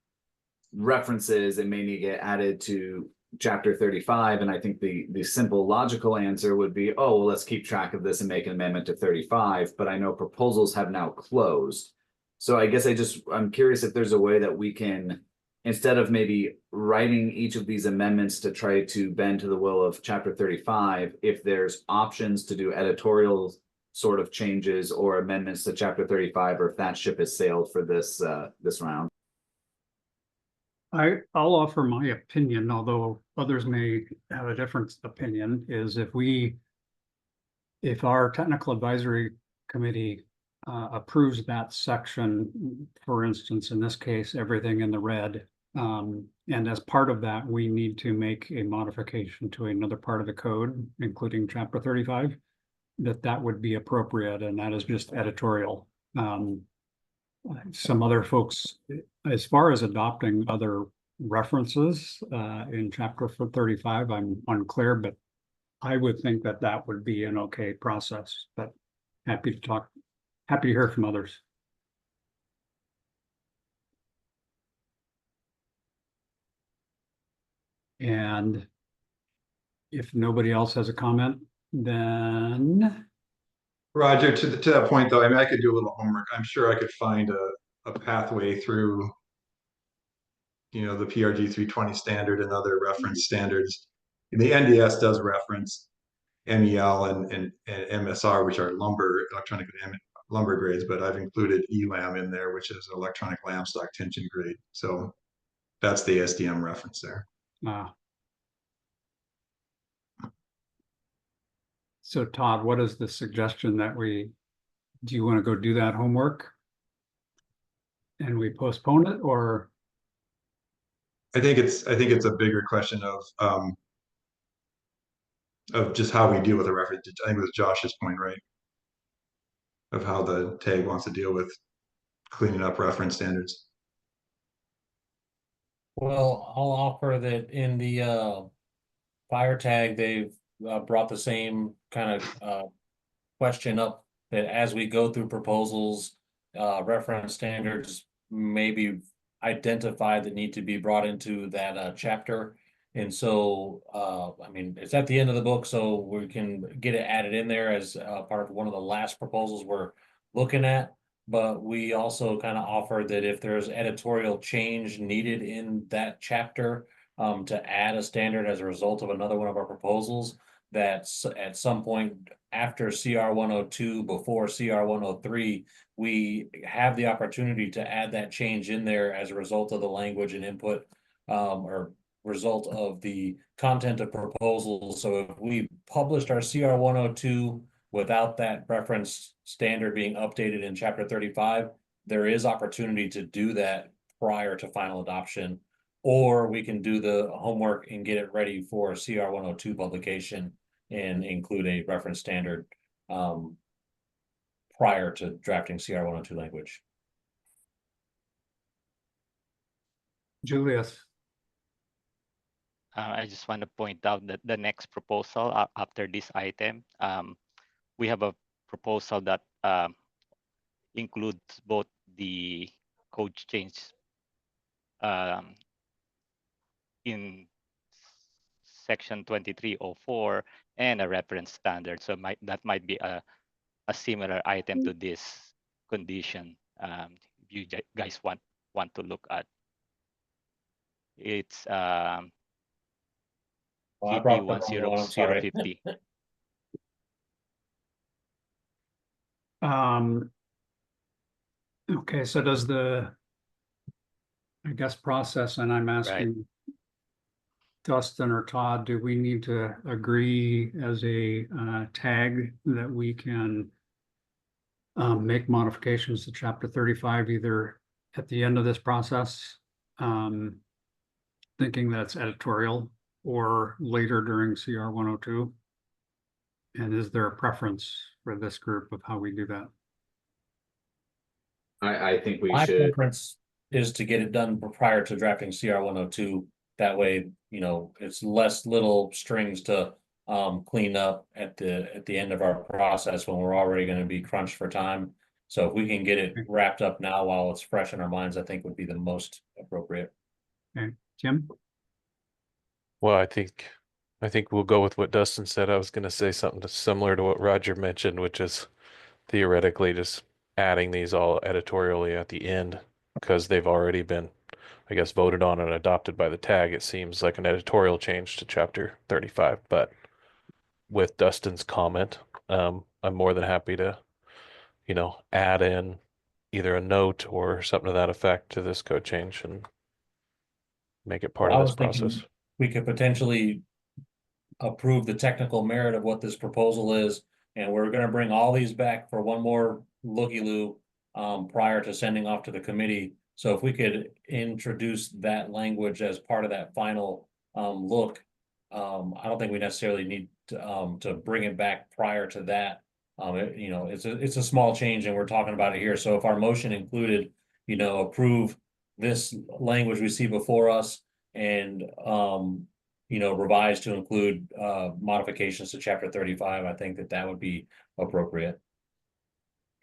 references, it may need to get added to chapter 35. And I think the simple logical answer would be, oh, well, let's keep track of this and make an amendment to 35. But I know proposals have now closed, so I guess I'm curious if there's a way that we can, instead of maybe writing each of these amendments to try to bend to the will of chapter 35, if there's options to do editorial sort of changes or amendments to chapter 35, or if that ship has sailed for this round. I'll offer my opinion, although others may have a different opinion, is if our technical advisory committee approves that section, for instance, in this case, everything in the red, And as part of that, we need to make a modification to another part of the code, including chapter 35, that would be appropriate, and that is just editorial. Some other folks, as far as adopting other references in chapter 35, I'm unclear, but I would think that would be an okay process, but happy to hear from others. And if nobody else has a comment, then Roger, to that point though, I mean, I could do a little homework. I'm sure I could find a pathway through, the PRG 320 standard and other reference standards. The NDS does reference MEL and MSR, which are electronic lumber grades, but I've included ELAM in there, which is electronic lam stock tension grade. So that's the SDM reference there. So Todd, what is the suggestion that do you want to go do that homework and we postpone it, or? I think it's a bigger question of just how we deal with the reference. I think it was Josh's point, right? Of how the tag wants to deal with cleaning up reference standards. Well, I'll offer that in the fire tag, they've brought the same kind of question up, that as we go through proposals, reference standards maybe identified that need to be brought into that chapter. And so, I mean, it's at the end of the book, so we can get it added in there as part of one of the last proposals we're looking at. But we also kind of offered that if there's editorial change needed in that chapter, to add a standard as a result of another one of our proposals, that's at some point after CR 102, before CR 103, we have the opportunity to add that change in there as a result of the language and input, or result of the content of proposals. So if we published our CR 102 without that reference standard being updated in chapter 35, there is opportunity to do that prior to final adoption, or we can do the homework and get it ready for CR 102 publication and include a reference standard prior to drafting CR 102 language. Julius. I just want to point out that the next proposal after this item, we have a proposal that includes both the code change in section 2304 and a reference standard. So that might be a similar item to this condition. If you guys want to look at. It's GP 10050. Okay, so does the, I guess, process, and I'm asking Dustin or Todd, do we need to agree as a tag that we can make modifications to chapter 35 either at the end of this process, thinking that's editorial, or later during CR 102? And is there a preference for this group of how we do that? I think we My should. preference is to get it done prior to drafting CR 102. That way, it's less little strings to clean up at the end of our process when we're already going to be crunched for time. So if we can get it wrapped up now while it's fresh in our minds, I think would be the most appropriate. Okay, Jim? Well, I think we'll go with what Dustin said. I was going to say something similar to what Roger mentioned, which is theoretically just adding these all editorially at the end, because they've already been, I guess, voted on and adopted by the tag. It seems like an editorial change to chapter 35, but with Dustin's comment, I'm more than happy to, add in either a note or something to that effect to this code change and make it part of this process. We could potentially approve the technical merit of what this proposal is, and we're going to bring all these back for one more looky-loo prior to sending off to the committee. So if we could introduce that language as part of that final look, I don't think we necessarily need to bring it back prior to that. You know, it's a small change and we're talking about it here. So if our motion included, you know, approve this language we see before us and you know, revised to include modifications to chapter 35, I think that would be appropriate.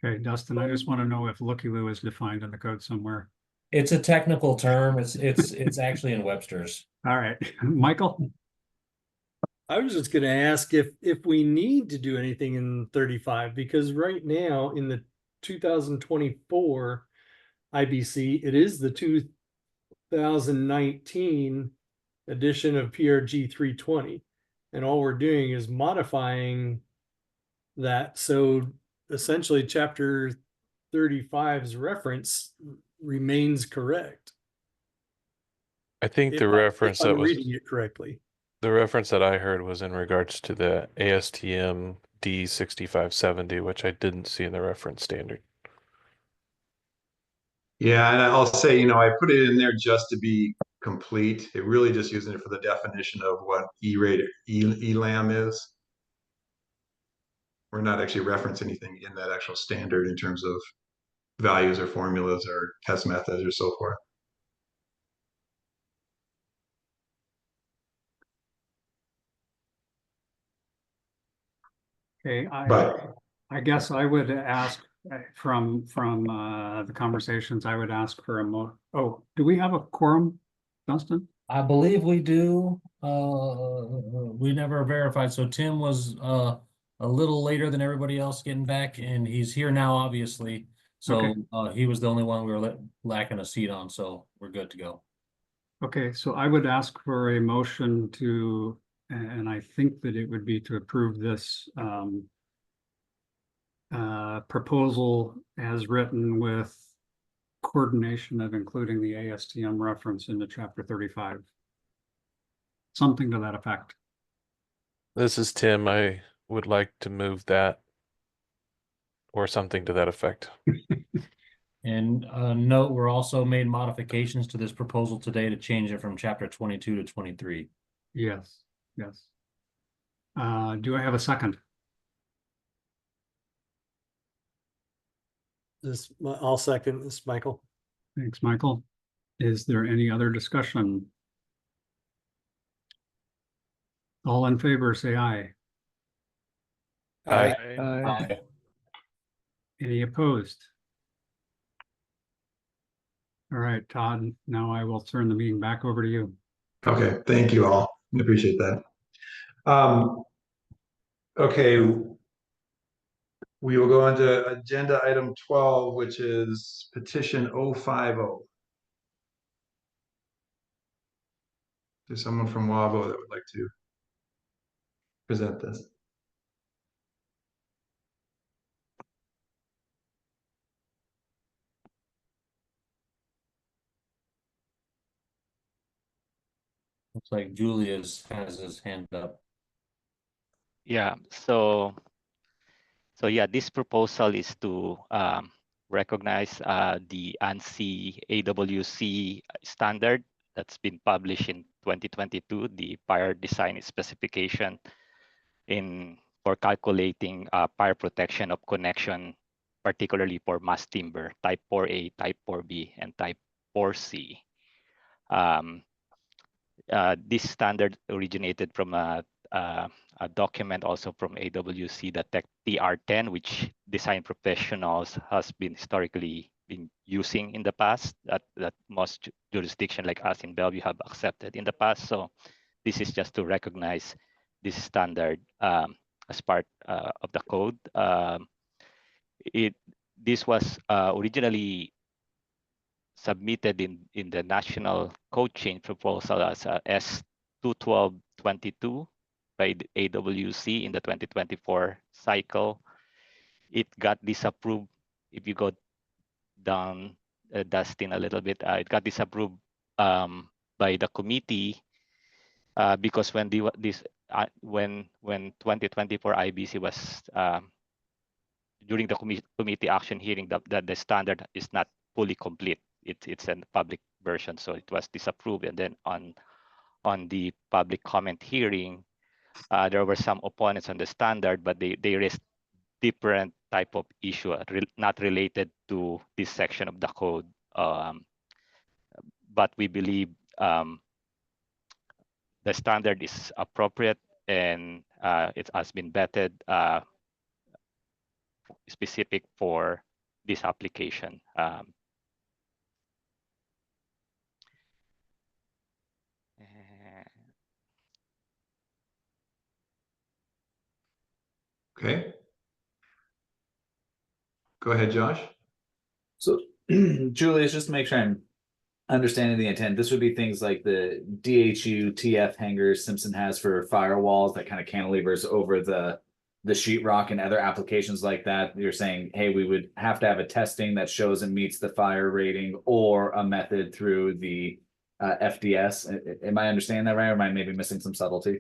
Okay, Dustin, I just want to know if looky-loo is defined in the code somewhere. It's a technical term. It's actually in Webster's. All right, Michael? I was just gonna ask if we need to do anything in 35, because right now in the 2024 IBC, it is the 2019 edition of PRG 320. And all we're doing is modifying that. So essentially chapter 35's reference remains correct. I think the reference if I'm that was reading it correctly. the reference that I heard was in regards to the ASTM D6570, which I didn't see in the reference standard. Yeah, and I'll say, you know, I put it in there just to be complete. It really just using it for the definition of what E-rate ELAM is. We're not actually referencing anything in that actual standard in terms of values or formulas or test methods or so forth. Okay, But I guess I would ask from the conversations, I would ask for do we have a quorum, Dustin? I believe we do. We never verified. So Tim was a little later than everybody else getting back, and he's here now, obviously. So Okay. he was the only one we were lacking a seat on, so we're good to go. Okay, so I would ask for a motion to, and I think that it would be to approve this proposal as written with coordination of including the ASTM reference into chapter 35. Something to that effect. This is Tim. I would like to move that or something to that effect. And note, we're also made modifications to this proposal today to change it from chapter 22 to 23. Yes, yes. Do I have a second? I'll second this, Michael. Thanks, Michael. Is there any other discussion? All in favor, say aye. Aye. Aye. Any opposed? All right, Todd, now I will turn the meeting back over to you. okay, thank you all. I appreciate that. Okay, we will go into agenda item 12, which is petition 050. There's someone from WABO that would like to present this. Looks like Julius has his hand up. Yeah, so yeah, this proposal is to recognize the ANSI AWC standard that's been published in 2022, the fire design specification for calculating fire protection of connection, particularly for mass timber, type 4A, type 4B, and type 4C. This standard originated from a document also from AWC, the Tech TR10, which design professionals has been historically been using in the past, that most jurisdiction like us in Bellevue have accepted in the past. So this is just to recognize this standard as part of the code. This was originally submitted in the national code change proposal as S21222 by the AWC in the 2024 cycle. It got disapproved. If you go down, Dustin, a little bit, it got disapproved by the committee because when 2024 IBC was during the committee action hearing, the standard is not fully complete. it's a public version, so it was disapproved. And then on the public comment hearing, there were some opponents on the standard, but they raised different type of issue, not related to this section of the code. But we believe the standard is appropriate, and it has been vetted specific for this application. Okay. Go ahead, Josh. So, Julius, just to make sure I'm understanding the intent, this would be things like the DHU TF hangers Simpson has for firewalls, that kind of cantilevers over the sheetrock and other applications like that. You're saying, hey, we would have to have a testing that shows it meets the fire rating, or a method through the FDS. Am I understanding that right, or am I maybe missing some subtlety?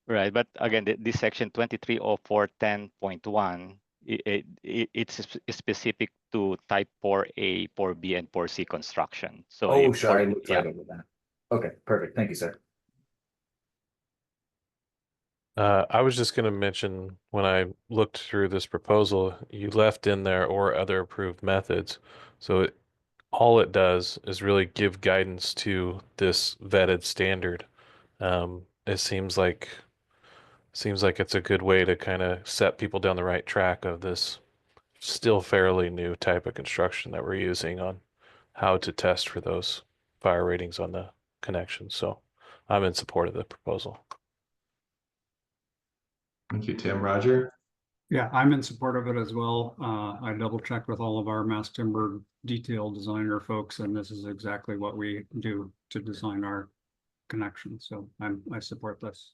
Right, but again, this section 230410.1, it's specific to type 4A, 4B, and 4C construction. So Oh, sorry, I looked yeah. right over that. Okay, perfect. Thank you, sir. I was just going to mention, when I looked through this proposal, you left in there or other approved methods. So all it does is really give guidance to this vetted standard. It seems like it's a good way to kind of set people down the right track of this still fairly new type of construction that we're using on how to test for those fire ratings on the connection. So I'm in support of the proposal. Thank you, Tim. Roger? Yeah, I'm in support of it as well. I double checked with all of our mass timber detail designer folks, and this is exactly what we do to design our connections. So I support this.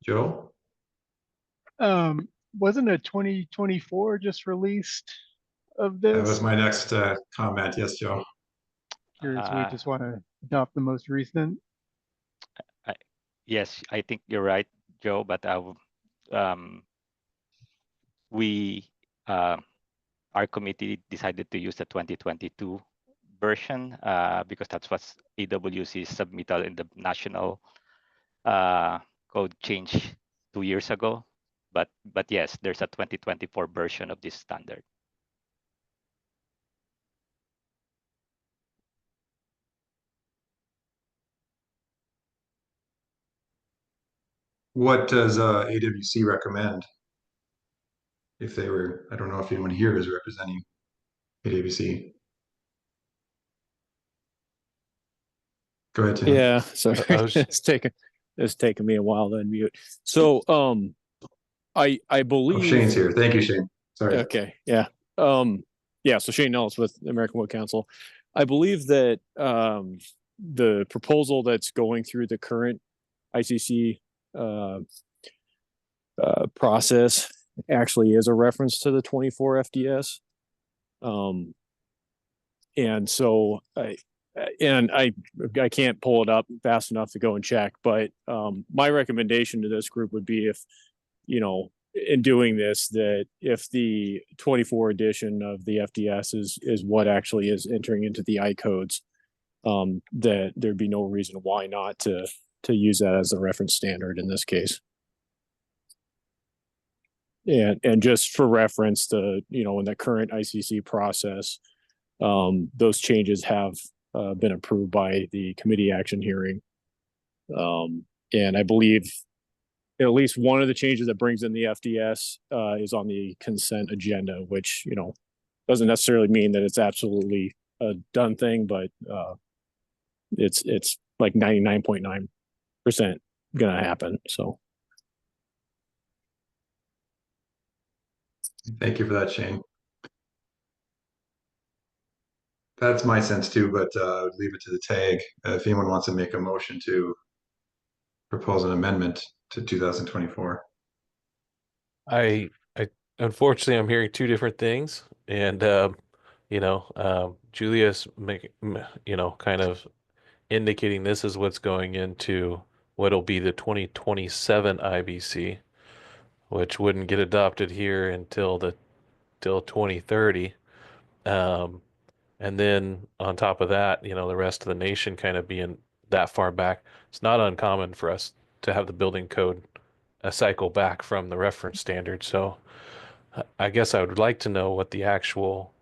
Joe? Wasn't a 2024 just released of That was this? my next comment. Yes, Joe. Curious, we just want to adopt the most recent. Yes, I think you're right, Joe, but our committee decided to use the 2022 version because that's what AWC submitted in the national code change 2 years ago. But yes, there's a 2024 version of this standard. What does AWC recommend? If they were, I don't know if anyone here is representing AWC. Go ahead, Tim. Yeah, sorry, it's taking me a while to unmute. So, I believe Shane's here. Thank you, Shane. Sorry. Okay, yeah, yeah. So Shane Nellis with the American Wood Council. I believe that the proposal that's going through the current ICC process actually is a reference to the 24 FDS, and so I can't pull it up fast enough to go and check, but my recommendation to this group would be, if, you know, in doing this, that if the 24 edition of the FDS is what actually is entering into the I codes, that there'd be no reason why not to use that as the reference standard in this case. And just for reference, in the current ICC process, those changes have been approved by the committee action hearing. And I believe at least one of the changes that brings in the FDS is on the consent agenda, which, doesn't necessarily mean that it's absolutely a done thing, but it's like 99.9% gonna happen. So. Thank you for that, Shane. That's my sense too, but I would leave it to the tag. If anyone wants to make a motion to propose an amendment to 2024. I unfortunately, I'm hearing two different things, and Julius kind of indicating this is what's going into what'll be the 2027 IBC, which wouldn't get adopted here until 2030. And then on top of that, you know, the rest of the nation kind of being that far back, it's not uncommon for us to have the building code a cycle back from the reference standard. So I guess I would like to know what the actual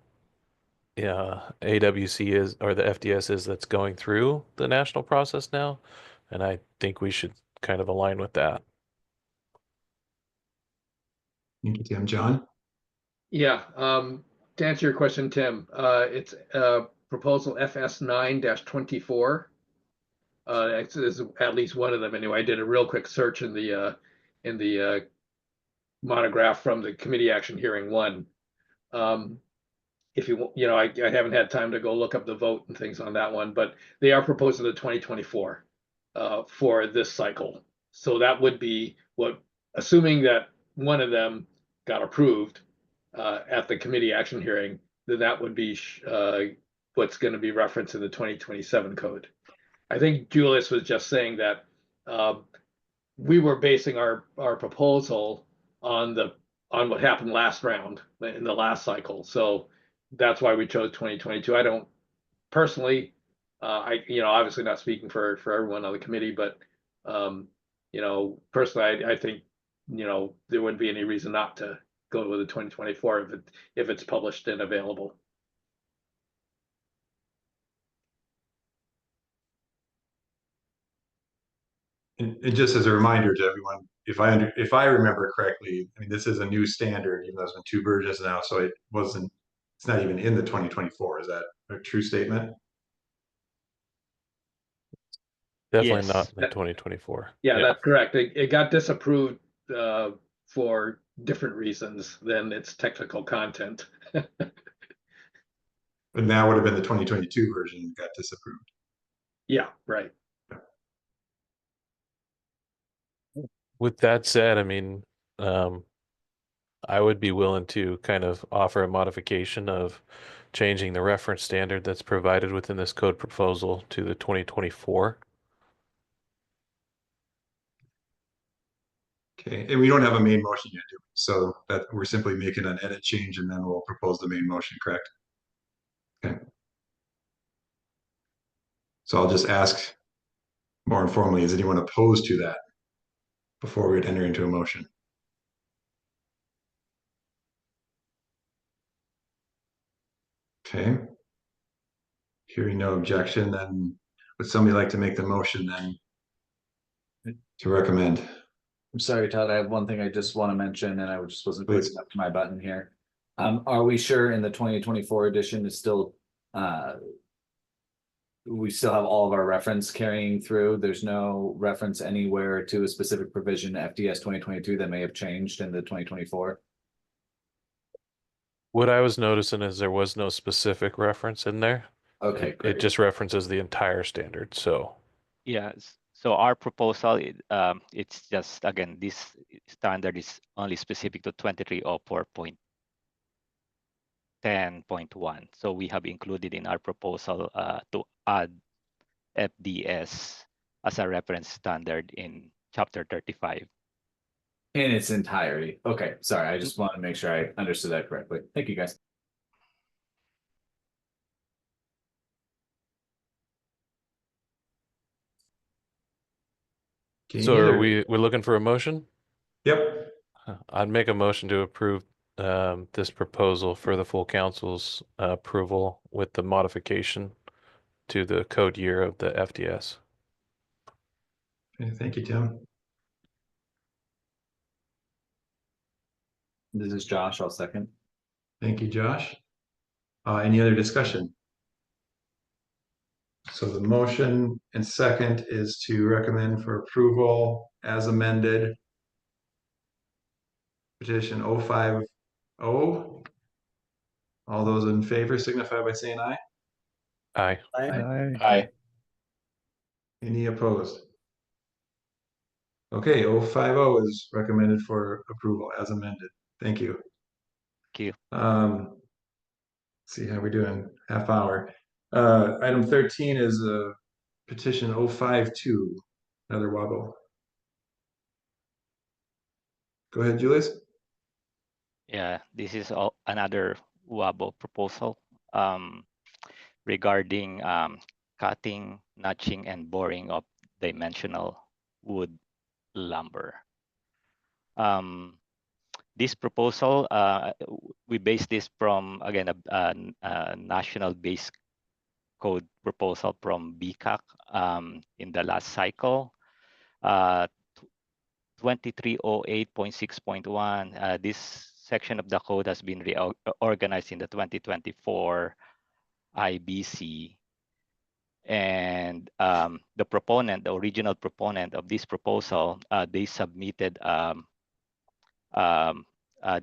AWC is, or the FDS is, that's going through the national process now. And I think we should kind of align with that. Thank you, Tim. John? Yeah, to answer your question, Tim, it's proposal FS 9-24. It's at least one of them anyway. I did a real quick search in the monograph from the committee action hearing 1. If you know, I haven't had time to go look up the vote and things on that one, but they are proposing the 2024 for this cycle. So that would be what, assuming that one of them got approved at the committee action hearing, then that would be what's going to be referenced in the 2027 code. I think Julius was just saying that we were basing our proposal on what happened last round in the last cycle. So that's why we chose 2022. I don't personally, obviously not speaking for everyone on the committee, but personally, I think, there wouldn't be any reason not to go with the 2024 if it's published and available. And just as a reminder to everyone, if I remember correctly, I mean, this is a new standard, even though there's been 2 versions now, so it's not even in the 2024. Is that a true statement? Definitely Yes. not in 2024. Yeah, that's correct. It got disapproved for different reasons than its technical content. But now would have been the 2022 version that got disapproved. Yeah, right. With that said, I mean, I would be willing to kind of offer a modification of changing the reference standard that's provided within this code proposal to the 2024. Okay, and we don't have a main motion yet, do we? So that we're simply making an edit change and then we'll propose the main motion, correct? Okay. So I'll just ask more informally, is anyone opposed to that before we would enter into a motion? Okay. Hearing no objection, then would somebody like to make the motion then to recommend? I'm sorry, Todd, I have one thing I just want to mention, and I just wasn't quick Please. enough to my button here. Are we sure in the 2024 edition is still, we still have all of our reference carrying through? There's no reference anywhere to a specific provision FDS 2022 that may have changed in the 2024? What I was noticing is there was no specific reference in there. Okay, It great. just references the entire standard. So Yes. So our proposal, it's just, again, this standard is only specific to 2304.10.1. So we have included in our proposal to add FDS as a reference standard in chapter 35. In its entirety. Okay, sorry, I just want to make sure I understood that correctly. Thank you, guys. Okay, So any are other- we're looking for a motion? Yep. I'd make a motion to approve this proposal for the full council's approval with the modification to the code year of the FDS. Okay, thank you, Tim. This is Josh, I'll second. Thank you, Josh. Any other discussion? So the motion and second is to recommend for approval as amended. Petition 050. All those in favor signify by saying aye. Aye. Aye. Any opposed? Okay, 050 is recommended for approval as amended. Thank you. Thank you. See how we doing? Half hour. Item 13 is a petition 052, another wobble. Go ahead, Julius. Yeah, this is another WABO proposal. regarding cutting, notching, and boring of dimensional wood lumber. This proposal, we base this from, again, a national base code proposal from BCAC in the last cycle. 2308.6.1, this section of the code has been reorganized in the 2024 IBC. And the original proponent of this proposal, they submitted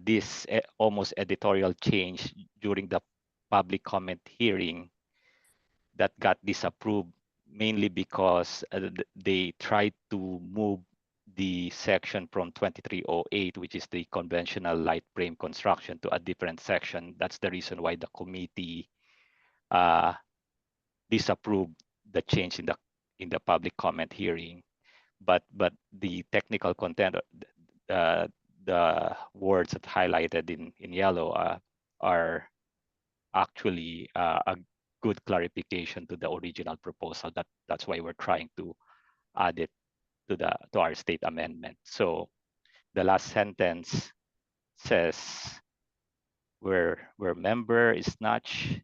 this almost editorial change during the public comment hearing that got disapproved, mainly because they tried to move the section from 2308, which is the conventional light frame construction, to a different section. That's the reason why the committee disapproved the change in the public comment hearing. But the technical content, the words that highlighted in yellow are actually a good clarification to the original proposal. That's why we're trying to add it to our state amendment. So the last sentence says where member is notch,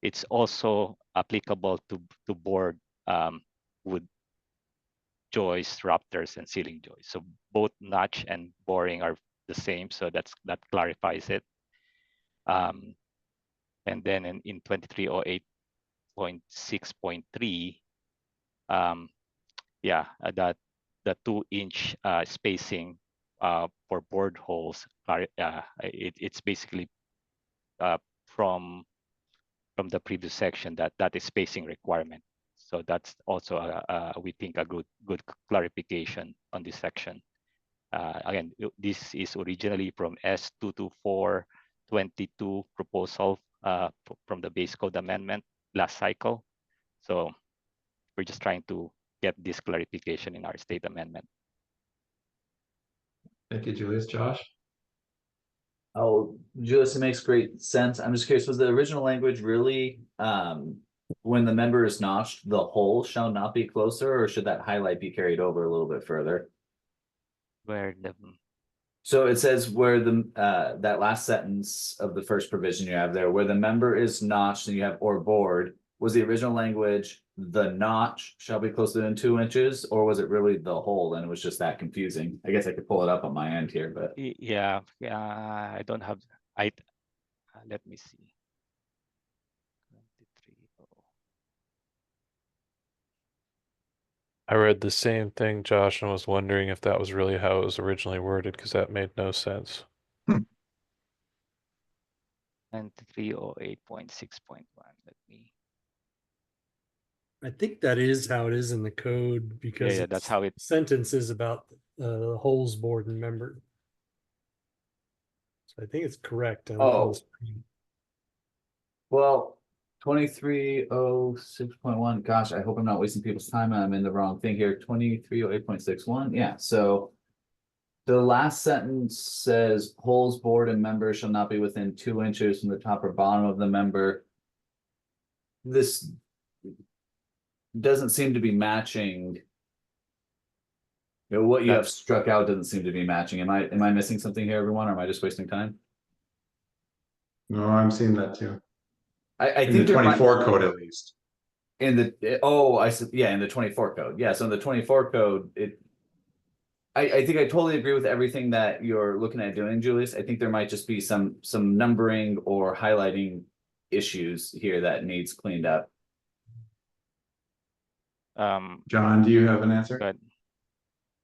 it's also applicable to board wood joists, rafters, and ceiling joists. So both notch and boring are the same. So that clarifies it. And then in 2308.6.3, that the 2-inch spacing for board holes, it's basically from the previous section that is spacing requirement. So that's also we think a good clarification on this section. Again, this is originally from S22422 proposal from the base code amendment last cycle. So we're just trying to get this clarification in our state amendment. Thank you, Julius. Josh? Oh, Julius, it makes great sense. I'm just curious, was the original language really, when the member is notched, the hole shall not be closer, or should that highlight be carried over a little bit further? So it says where that last sentence of the first provision you have there, where the member is notched and you have or board, was the original language the notch shall be closer than 2 inches, or was it really the hole and it was just that confusing? I guess I could pull it up on my end here, but Yeah, I don't have, let me see. I read the same thing, Josh, and was wondering if that was really how it was originally worded, because that made no sense. 2308.6.1. Let me. I think that is how it is in the code, because Yeah, that's how it. Sentences about the holes board and member. So I think it's correct. On the screen. Well, 2306.1. Gosh, I hope I'm not wasting people's time and I'm in the wrong thing here. 2308.61. Yeah. So the last sentence says holes, board, and member shall not be within 2 inches from the top or bottom of the member. This doesn't seem to be matching. You know, what you have struck out doesn't seem to be matching. Am I missing something here, everyone, or am I just wasting time? No, I'm seeing that too. I think the 24 code at least. In the in the 24 code. Yeah, so in the 24 code, I think I totally agree with everything that you're looking at doing, Julius. I think there might just be some numbering or highlighting issues here that needs cleaned up. John, do you have an answer?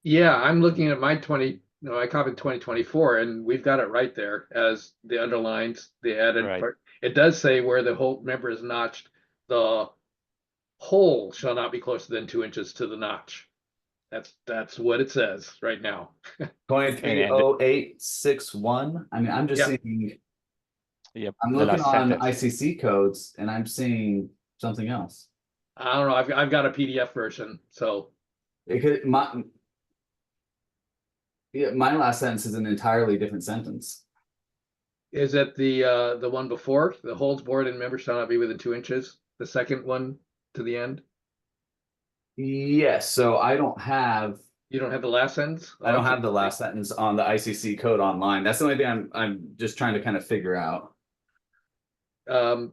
Yeah, I'm looking at my I copied 2024 and we've got it right there as the underlines, the added part. It does say where the whole member is notched, the hole shall not be closer than 2 inches to the notch. That's what it says right now. 230861. I mean, I'm just seeing. Yep. I'm looking on ICC codes and I'm seeing something else. I don't know. I've got a PDF version, so it could my last sentence is an entirely different sentence. Is it the one before, the holds board and members shall not be within 2 inches? The second one to the end? Yes, so I don't have. You don't have the last sentence? I don't have the last sentence on the ICC code online. That's the only thing I'm just trying to kind of figure out. I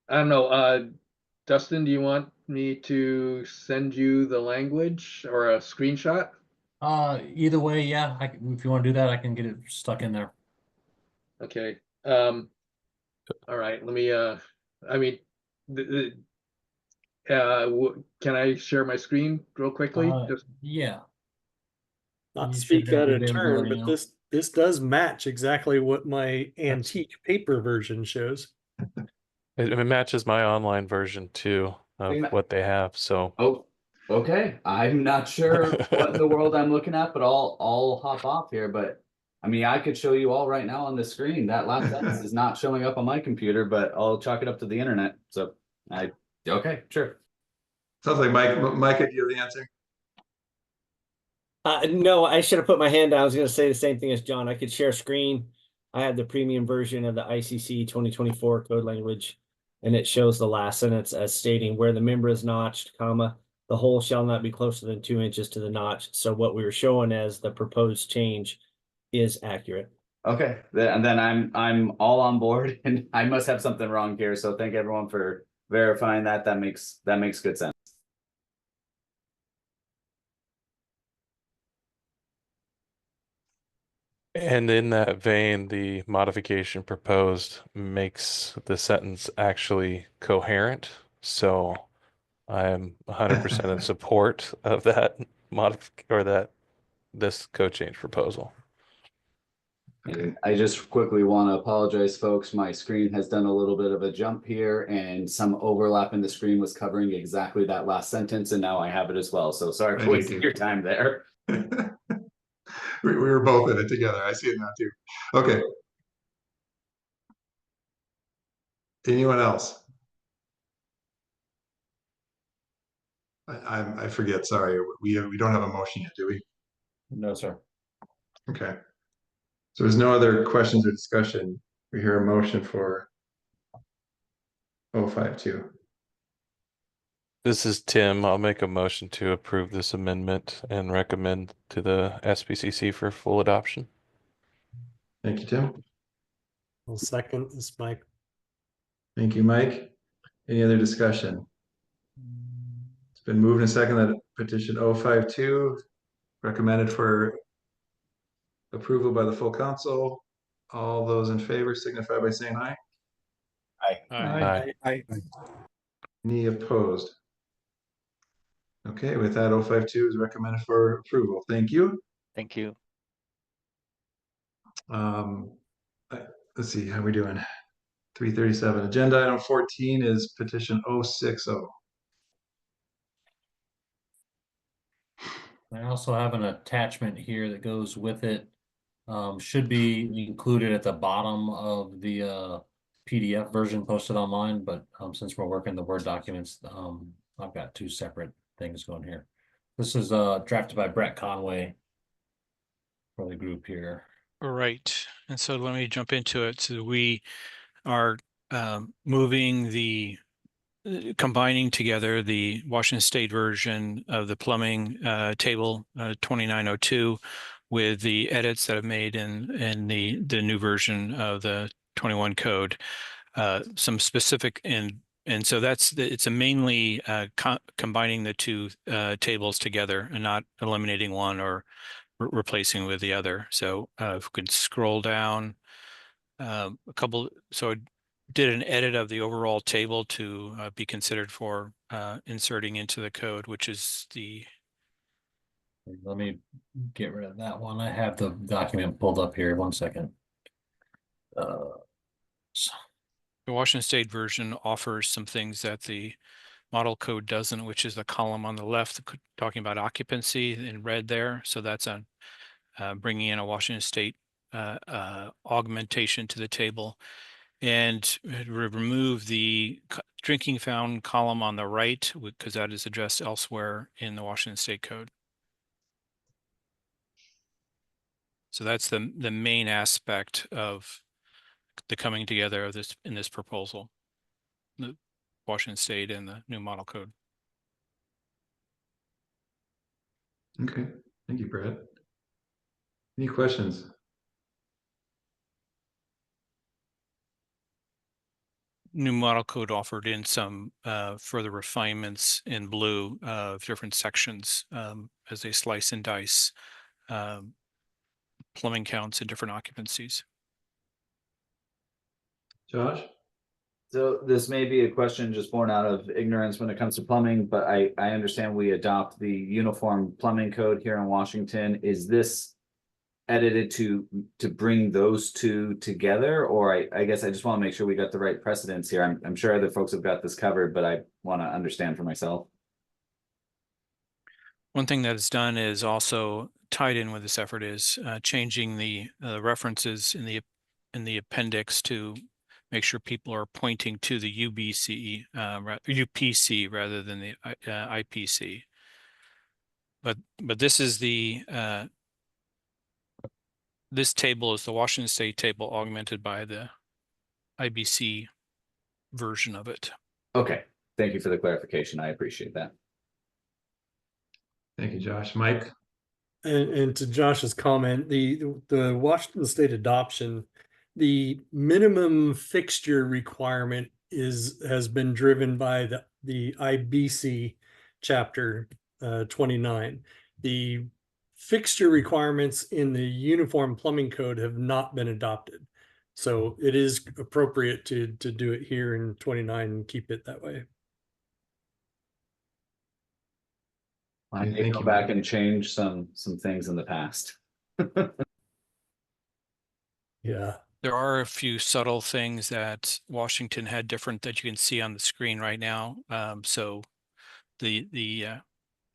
don't know, Dustin, do you want me to send you the language or a screenshot? Either way, yeah, if you want to do that, I can get it stuck in there. Okay, all right, let me, I mean, can I share my screen real quickly? Yeah. Not to You speak should have out the of turn, availability but now. this does match exactly what my antique paper version shows. It matches my online version too of what they have. So Oh, okay. I'm not sure what in the world I'm looking at, but I'll hop off here. But I mean, I could show you all right now on the screen. That last sentence is not showing up on my computer, but I'll chalk it up to the internet. So okay, sure. Sounds like Mike could give the answer. No, I should have put my hand down. I was going to say the same thing as John. I could share screen. I have the premium version of the ICC 2024 code language, and it shows the last sentence as stating where the member is notched, comma, the hole shall not be closer than 2 inches to the notch. So what we were showing as the proposed change is accurate. Okay, and then I'm all on board, and I must have something wrong here. So thank everyone for verifying that. That makes good sense. And in that vein, the modification proposed makes the sentence actually coherent. So I am 100% in support of that this code change proposal. And I just quickly want to apologize, folks. My screen has done a little bit of a jump here, and some overlap in the screen was covering exactly that last sentence, and now I have it as well. So sorry for wasting your time there. We were both in it together. I see it now too. Okay. Anyone else? I forget. Sorry, we don't have a motion yet, do we? No, sir. Okay. So there's no other questions or discussion. We hear a motion for 052. This is Tim. I'll make a motion to approve this amendment and recommend to the SBCC for full adoption. Thank you, Tim. I'll second this, Mike. Thank you, Mike. Any other discussion? It's been moved and seconded that petition 052 recommended for approval by the full council. All those in favor signify by saying aye. Aye. Aye. Any opposed? Okay, with that, 052 is recommended for approval. Thank you. Thank you. Let's see how we doing. 337. Agenda item 14 is petition 060. I also have an attachment here that goes with it. Should be included at the bottom of the PDF version posted online, but since we're working the Word documents, I've got two separate things going here. This is drafted by Brett Conway for the group here. Right. And so let me jump into it. So we are moving combining together the Washington State version of the plumbing table 2902 with the edits that I've made in the new version of the 21 code. Some specific and so it's a mainly combining the two tables together and not eliminating one or replacing with the other. So if we could scroll down a couple, so I did an edit of the overall table to be considered for inserting into the code, which is the. Let me get rid of that one. I have the document pulled up here. 1 second. The Washington State version offers some things that the model code doesn't, which is the column on the left talking about occupancy in red there. So that's on bringing in a Washington State augmentation to the table, and remove the drinking fountain column on the right because that is addressed elsewhere in the Washington State Code. So that's the main aspect of the coming together of this in this proposal, the Washington State and the new model code. Okay, thank you, Brad. Any questions? New model code offered in some further refinements in blue of different sections as they slice and dice plumbing counts and different occupancies. Josh? So this may be a question just born out of ignorance when it comes to plumbing, but I understand we adopt the uniform plumbing code here in Washington. Is this edited to bring those two together? Or I guess I just want to make sure we got the right precedents here. I'm sure other folks have got this covered, but I want to understand for myself. One thing that is done is also tied in with this effort is changing the references in the appendix to make sure people are pointing to the UBC, UPC rather than the IPC. But this is the this table is the Washington State table augmented by the IBC version of it. Okay, thank you for the clarification. I appreciate that. Thank you, Josh. Mike? And to Josh's comment, the Washington State adoption, the minimum fixture requirement has been driven by the IBC chapter 29. The fixture requirements in the uniform plumbing code have not been adopted. So it is appropriate to do it here in 29 and keep it that way. I may go back and change some things in the past. Yeah. There are a few subtle things that Washington had different that you can see on the screen right now. So the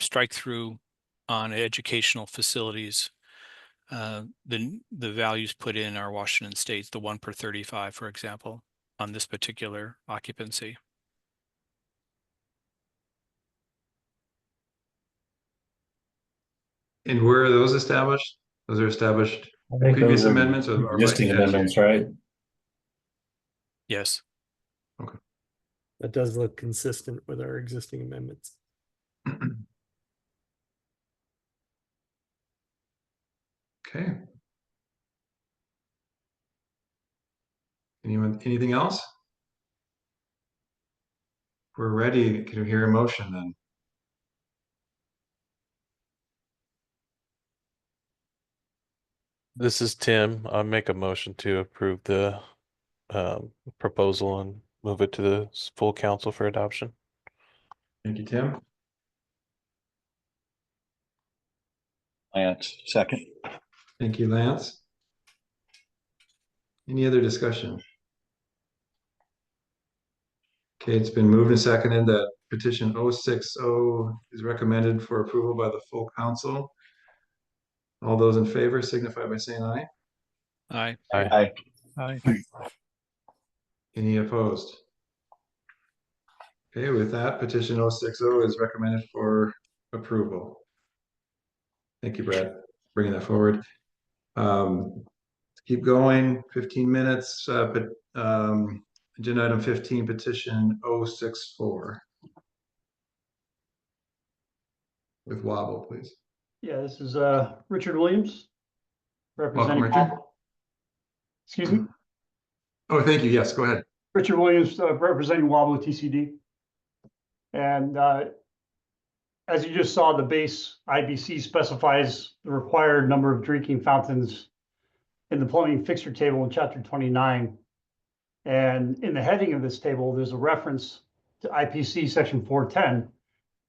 strike through on educational facilities, the values put in are Washington State's, the 1 per 35, for example, on this particular occupancy. And where are those established? Those are established previous amendments or existing amendments, right? Yes. Okay. That does look consistent with our existing amendments. Okay. Anything else? If we're ready, can we hear a motion then? This is Tim. I'll make a motion to approve the proposal and move it to the full council for adoption. Thank you, Tim. Lance, second. Thank you, Lance. Any other discussion? Okay, it's been moved and seconded that petition 060 is recommended for approval by the full council. All those in favor signify by saying aye. Aye. Aye. Aye. Any opposed? Okay, with that, petition 060 is recommended for approval. Thank you, Brad, bringing that forward. Keep going, 15 minutes, but agenda item 15, petition 064. With Wobble, please. Yeah, this is Richard Williams Welcome, representing. Richard. Excuse me? Oh, thank you. Yes, go ahead. Richard Williams representing Wobble TCD. And as you just saw, the base IBC specifies the required number of drinking fountains in the plumbing fixture table in chapter 29. And in the heading of this table, there's a reference to IPC section 410,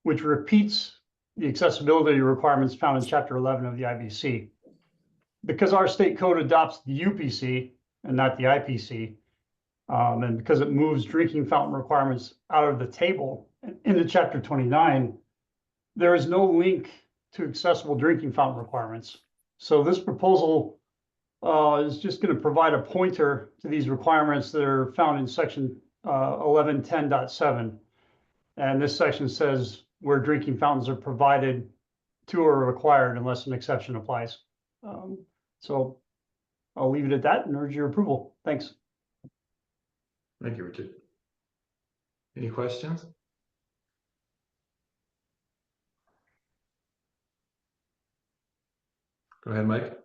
which repeats the accessibility requirements found in chapter 11 of the IBC. Because our state code adopts the UPC and not the IPC, and because it moves drinking fountain requirements out of the table into chapter 29, there is no link to accessible drinking fountain requirements. So this proposal is just going to provide a pointer to these requirements that are found in section 1110.7. And this section says where drinking fountains are provided to or required unless an exception applies. So I'll leave it at that and urge your approval. Thanks. Thank you, Richard. Any questions? Go ahead, Mike.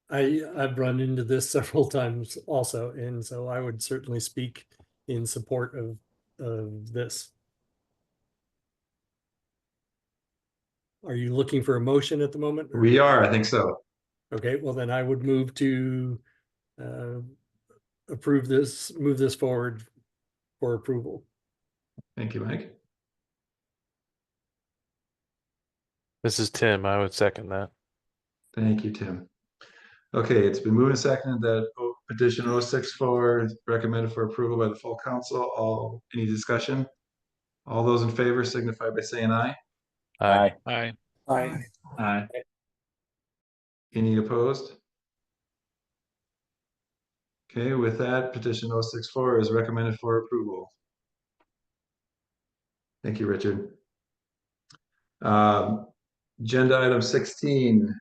I've run into this several times also, and so I would certainly speak in support of this. Are you looking for a motion at the moment? or- We are, I think so. Okay, well then I would move to approve this, move this forward for approval. Thank you, Mike. This is Tim. I would second that. Thank you, Tim. Okay, it's been moved and seconded that petition 064 is recommended for approval by the full council. Any discussion? All those in favor signify by saying aye. Aye. Aye. Aye. Aye. Any opposed? Okay, with that, petition 064 is recommended for approval. Thank you, Richard. Agenda item 16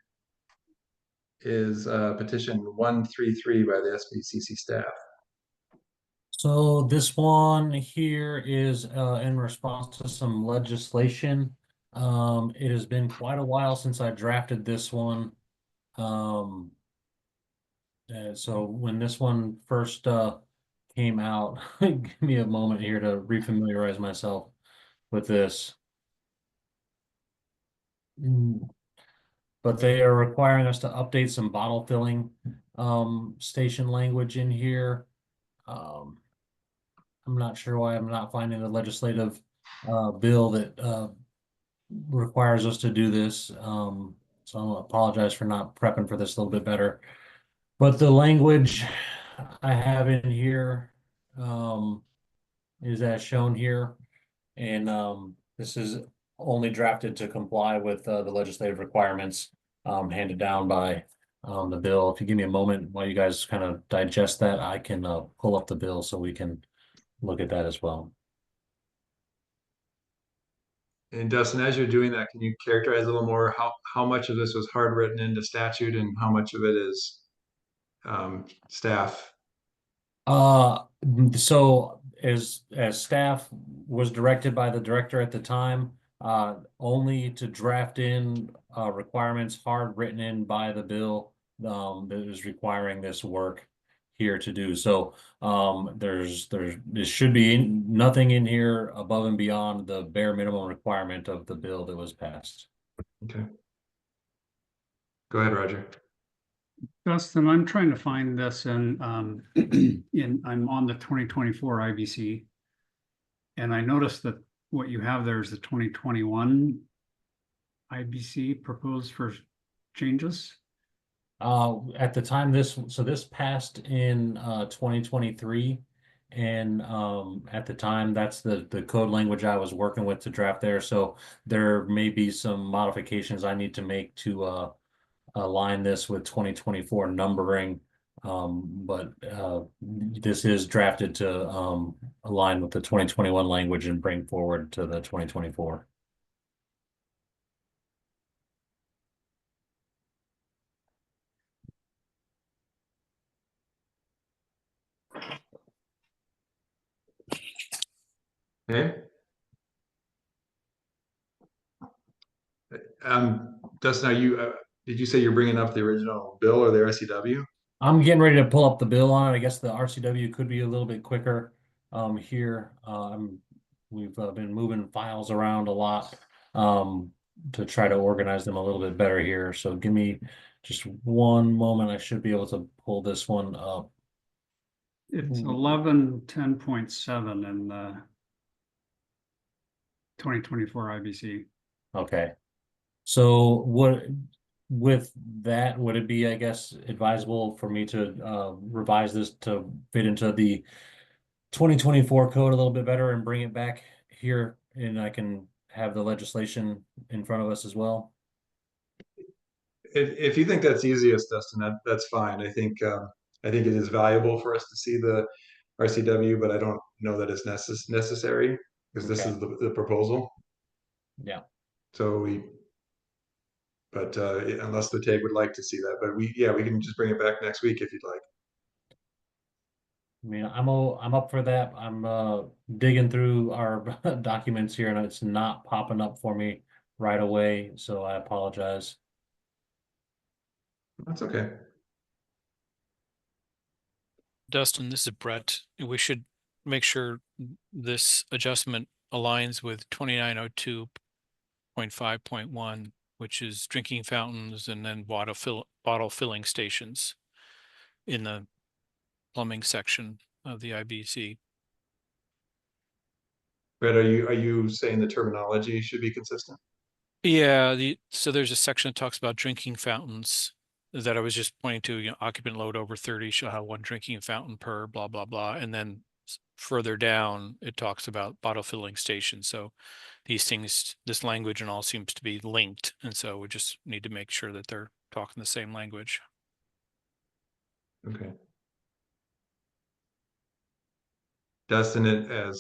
is petition 133 by the SBCC staff. So this one here is in response to some legislation. It has been quite a while since I drafted this one. So when this one first came out, give me a moment here to refamiliarize myself with this. But they are requiring us to update some bottle filling station language in here. I'm not sure why I'm not finding the legislative bill that requires us to do this. So I apologize for not prepping for this a little bit better. But the language I have in here is as shown here. And this is only drafted to comply with the legislative requirements handed down by the bill. If you give me a moment while you guys kind of digest that, I can pull up the bill so we can look at that as well. And Dustin, as you're doing that, can you characterize a little more how much of this was hard written into statute and how much of it is staff? So as staff was directed by the director at the time, only to draft in requirements hard written in by the bill that is requiring this work here to do. So there should be nothing in here above and beyond the bare minimum requirement of the bill that was passed. Okay. Go ahead, Roger. Justin, I'm trying to find this in I'm on the 2024 IBC. And I noticed that what you have there is the 2021 IBC proposed for changes. At the time this passed in 2023, and at the time that's the code language I was working with to draft there. So there may be some modifications I need to make to align this with 2024 numbering. But this is drafted to align with the 2021 language and bring forward to the 2024. Okay. Dustin, are you did you say you're bringing up the original bill or the RCW? I'm getting ready to pull up the bill on it. I guess the RCW could be a little bit quicker here. We've been moving files around a lot to try to organize them a little bit better here. So give me just one moment. I should be able to pull this one up. It's 1110.7 in the 2024 IBC. Okay. So with that, would it be, I guess, advisable for me to revise this to fit into the 2024 code a little bit better and bring it back here, and I can have the legislation in front of us as well? If you think that's easiest, Dustin, that's fine. I think it is valuable for us to see the RCW, but I don't know that it's necessary because this is the proposal. Yeah. So But unless the TAG would like to see that, but we can just bring it back next week if you'd like. I mean, I'm up for that. I'm digging through our documents here and it's not popping up for me right away, so I apologize. That's okay. Dustin, this is Brett. We should make sure this adjustment aligns with 2902.5.1, which is drinking fountains and then bottle filling stations in the plumbing section of the IBC. Brett, are you saying the terminology should be consistent? Yeah, so there's a section that talks about drinking fountains that I was just pointing to, you know, occupant load over 30 shall have one drinking fountain per blah, blah, blah. And then further down, it talks about bottle filling stations. So these things, this language and all seems to be linked. And so we just need to make sure that they're talking the same language. Okay. Dustin, I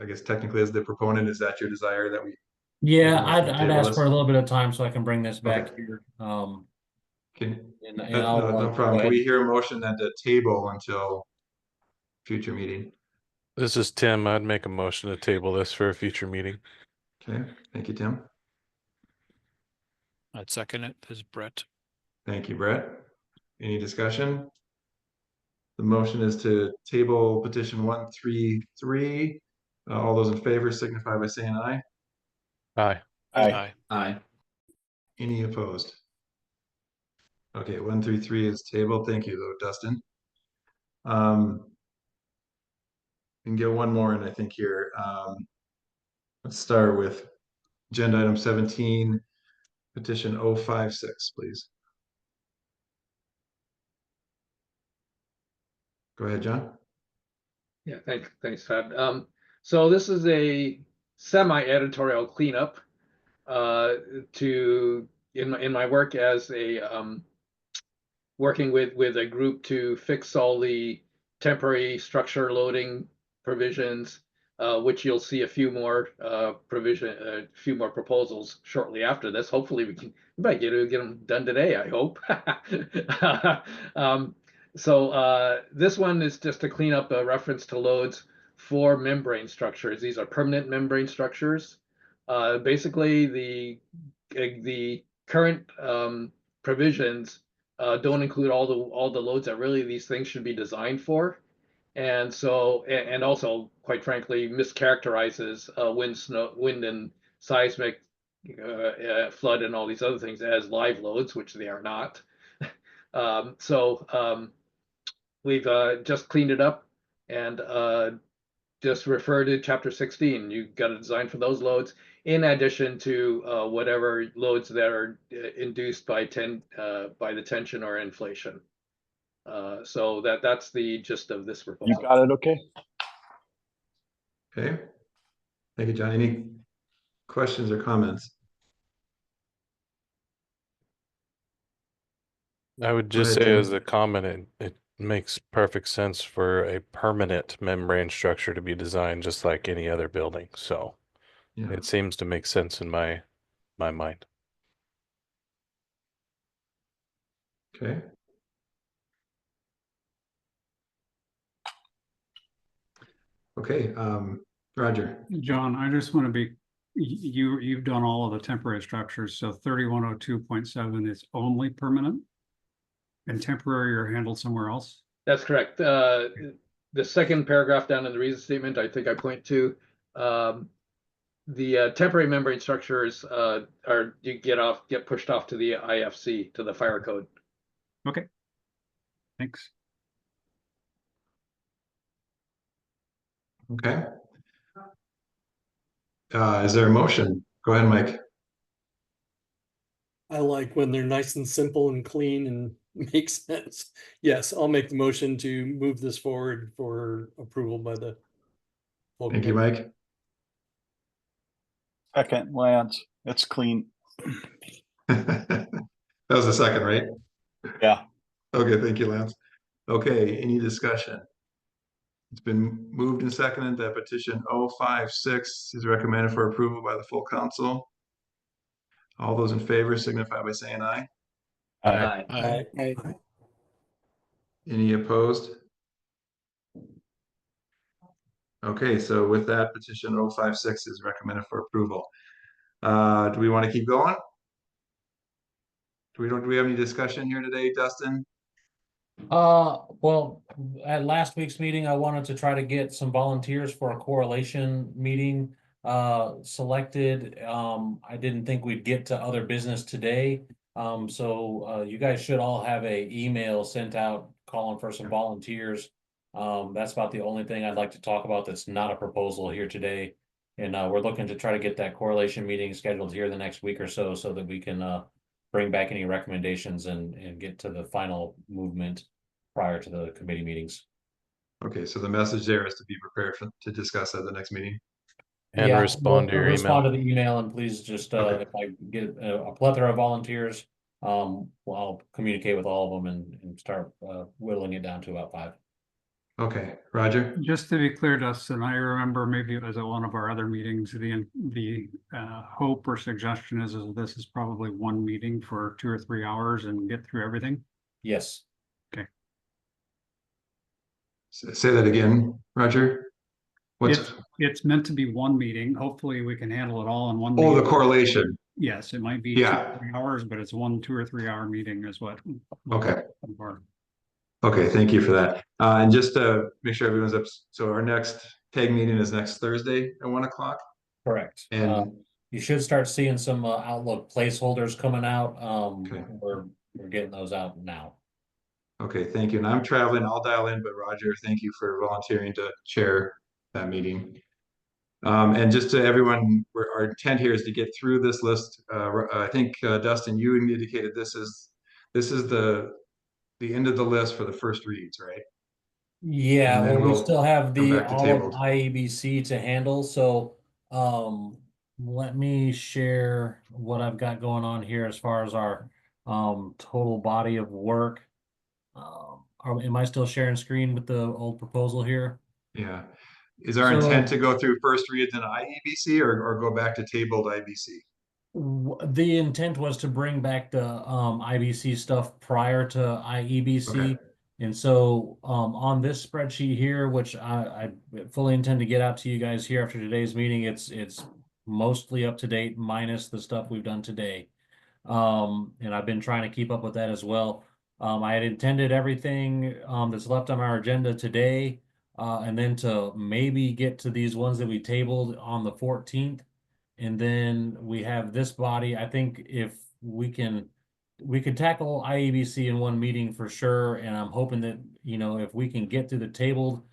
guess technically as the proponent, is that your desire that we? Yeah, I'd ask for a little bit of time so I can bring this back Okay. here. No I'll problem. go Can we ahead. hear a motion at the table until future meeting? This is Tim. I'd make a motion to table this for a future meeting. Okay, thank you, Tim. I'd second it. This is Brett. Thank you, Brett. Any discussion? The motion is to table petition 133. All those in favor signify by saying aye. Aye. Aye. Aye. Any opposed? Okay, 133 is tabled. Thank you, though, Dustin. We can get one more in, I think, here. Let's start with agenda item 17, petition 056, please. Go ahead, John. Yeah, thanks, Todd. So this is a semi-editorial cleanup in my work as a working with a group to fix all the temporary structure loading provisions, which you'll see a few more proposals shortly after this. Hopefully we might get them done today, I hope. So this one is just to clean up a reference to loads for membrane structures. These are permanent membrane structures. Basically, the current provisions don't include all the loads that really these things should be designed for, and so and also, quite frankly, mischaracterizes wind and seismic, flood, and all these other things as live loads, which they are not. We've just cleaned it up and just refer to chapter 16. You've got a design for those loads in addition to whatever loads that are induced by the tension or inflation. So that's the gist of this proposal. You got it, okay? Okay. Thank you, John. Any questions or comments? I would just say as a comment, it makes perfect sense for a permanent membrane structure to be designed just like any other building. So yeah, it seems to make sense in my mind. Okay. Okay, Roger. John, I just want to be, you've done all of the temporary structures, so 3102.7 is only permanent? And temporary are handled somewhere else? That's correct. The second paragraph down in the reason statement, I think I point to, the temporary membrane structures get pushed off to the IFC, to the fire code. Okay. Thanks. Okay. Is there a motion? Go ahead, Mike. I like when they're nice and simple and clean and make sense. Yes, I'll make the motion to move this forward for approval by the full Thank you, Mike. Second, Lance. It's clean. That was the second, right? Yeah. Okay, thank you, Lance. Okay, any discussion? It's been moved and seconded that petition 056 is recommended for approval by the full council. All those in favor signify by saying aye. Aye. Aye. Any opposed? Okay, so with that, petition 056 is recommended for approval. Do we want to keep going? Do we have any discussion here today, Dustin? Well, at last week's meeting, I wanted to try to get some volunteers for a correlation meeting selected. I didn't think we'd get to other business today. So you guys should all have a email sent out calling for some volunteers. That's about the only thing I'd like to talk about that's not a proposal here today. And we're looking to try to get that correlation meeting scheduled here the next week or so that we can bring back any recommendations and get to the final movement prior to the committee meetings. Okay, so the message there is to be prepared to discuss at the next meeting. And Yeah, respond to your respond email. to the email, and please just if I get a plethora of volunteers, well, I'll communicate with all of them and start whittling it down to about 5. Okay, Roger. Just to be clear, Dustin, I remember maybe it was at one of our other meetings, the hope or suggestion is this is probably one meeting for 2 or 3 hours and get through everything. Yes. Okay. Say that again, Roger. It's meant to be one meeting. Hopefully we can handle it all in one Oh, meeting. the correlation. Yes, it might be 2 or 3 hours, but it's 1 2 or 3 hour meeting is what. Okay. Okay, thank you for that. And just to make sure everyone's up, so our next tag meeting is next Thursday at 1 o'clock. Correct. And you should start seeing some Outlook placeholders coming out. We're getting those out now. Okay, thank you. And I'm traveling. I'll dial in, but Roger, thank you for volunteering to chair that meeting. And just to everyone, our intent here is to get through this list. I think Dustin, you indicated this is the end of the list for the first reads, right? Yeah, well, we still have come the back to all tabled. of IEBC to handle. So let me share what I've got going on here as far as our total body of work. Am I still sharing screen with the old proposal here? Yeah. Is our intent to go through first reads in IEBC or go back to tabled IBC? The intent was to bring back the IBC stuff prior to IEBC. Okay. And so on this spreadsheet here, which I fully intend to get out to you guys here after today's meeting, it's mostly up to date minus the stuff we've done today. And I've been trying to keep up with that as well. I had intended everything that's left on our agenda today, and then to maybe get to these ones that we tabled on the 14th. And then we have this body. I think if we could tackle IEBC in one meeting for sure. And I'm hoping that, if we can get through the tabled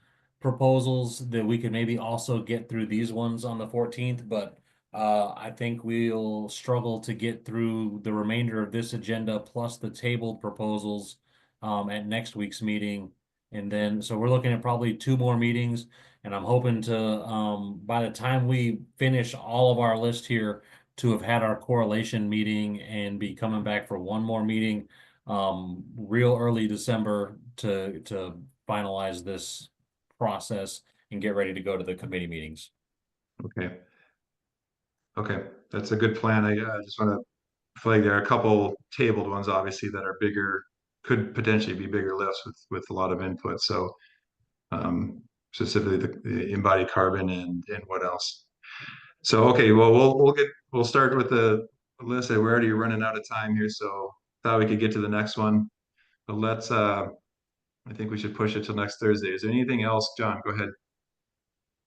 proposals, that we could maybe also get through these ones on the 14th. But I think we'll struggle to get through the remainder of this agenda plus the tabled proposals at next week's meeting. And then, so we're looking at probably 2 more meetings, and I'm hoping to, by the time we finish all of our list here, to have had our correlation meeting and be coming back for 1 more meeting, real early December to finalize this process and get ready to go to the committee meetings. Okay. Okay, that's a good plan. I just want to flag there are a couple tabled ones, obviously, that are bigger, could potentially be bigger lifts with a lot of input. So specifically the embodied carbon and what else. So okay, well we'll start with the list. We're already running out of time here, so thought we could get to the next one. But let's I think we should push it till next Thursday. Is there anything else, John? Go ahead.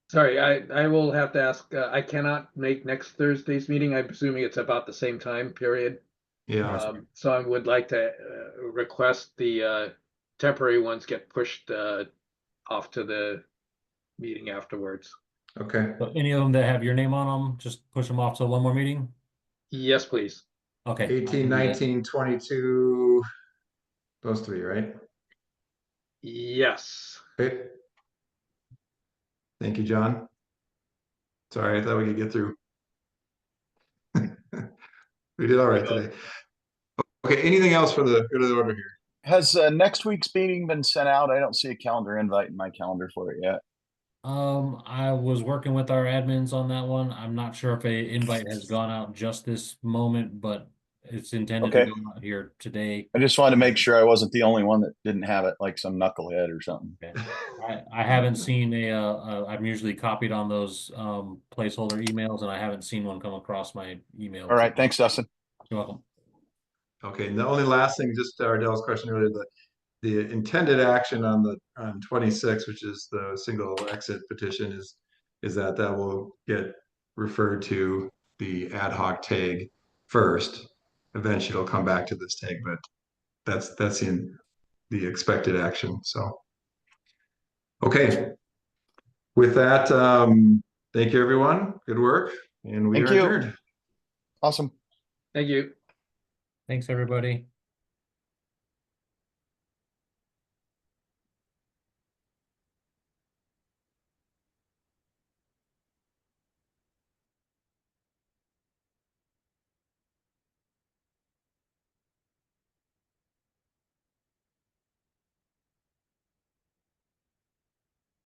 Sorry, I will have to ask, I cannot make next Thursday's meeting. I'm presuming it's about the same time period. Yeah. So I would like to request the temporary ones get pushed off to the meeting afterwards. Okay. So any of them that have your name on them, just push them off to 1 more meeting? Yes, please. Okay. 18, 19, 22, those 3, right? Yes. Okay. Thank you, John. Sorry, I thought we could get through. We did all right today. Okay, anything else for the good of the order here? Has next week's meeting been sent out? I don't see a calendar invite in my calendar for it yet. I was working with our admins on that one. I'm not sure if a invite has gone out just this moment, but it's intended to Okay. go out here today. I just wanted to make sure I wasn't the only one that didn't have it, like some knucklehead or something. I haven't seen I'm usually copied on those placeholder emails, and I haven't seen one come across my email. All right, thanks, Dustin. You're welcome. Okay, and the only last thing, just to Ardell's question earlier, the intended action on 26, which is the single exit petition, is that will get referred to the ad hoc tag first. Eventually it'll come back to this tag, but that's in the expected action. So okay. With that, thank you everyone. Good work. And we Thank are you. adjourned. Awesome. Thank you. Thanks, everybody.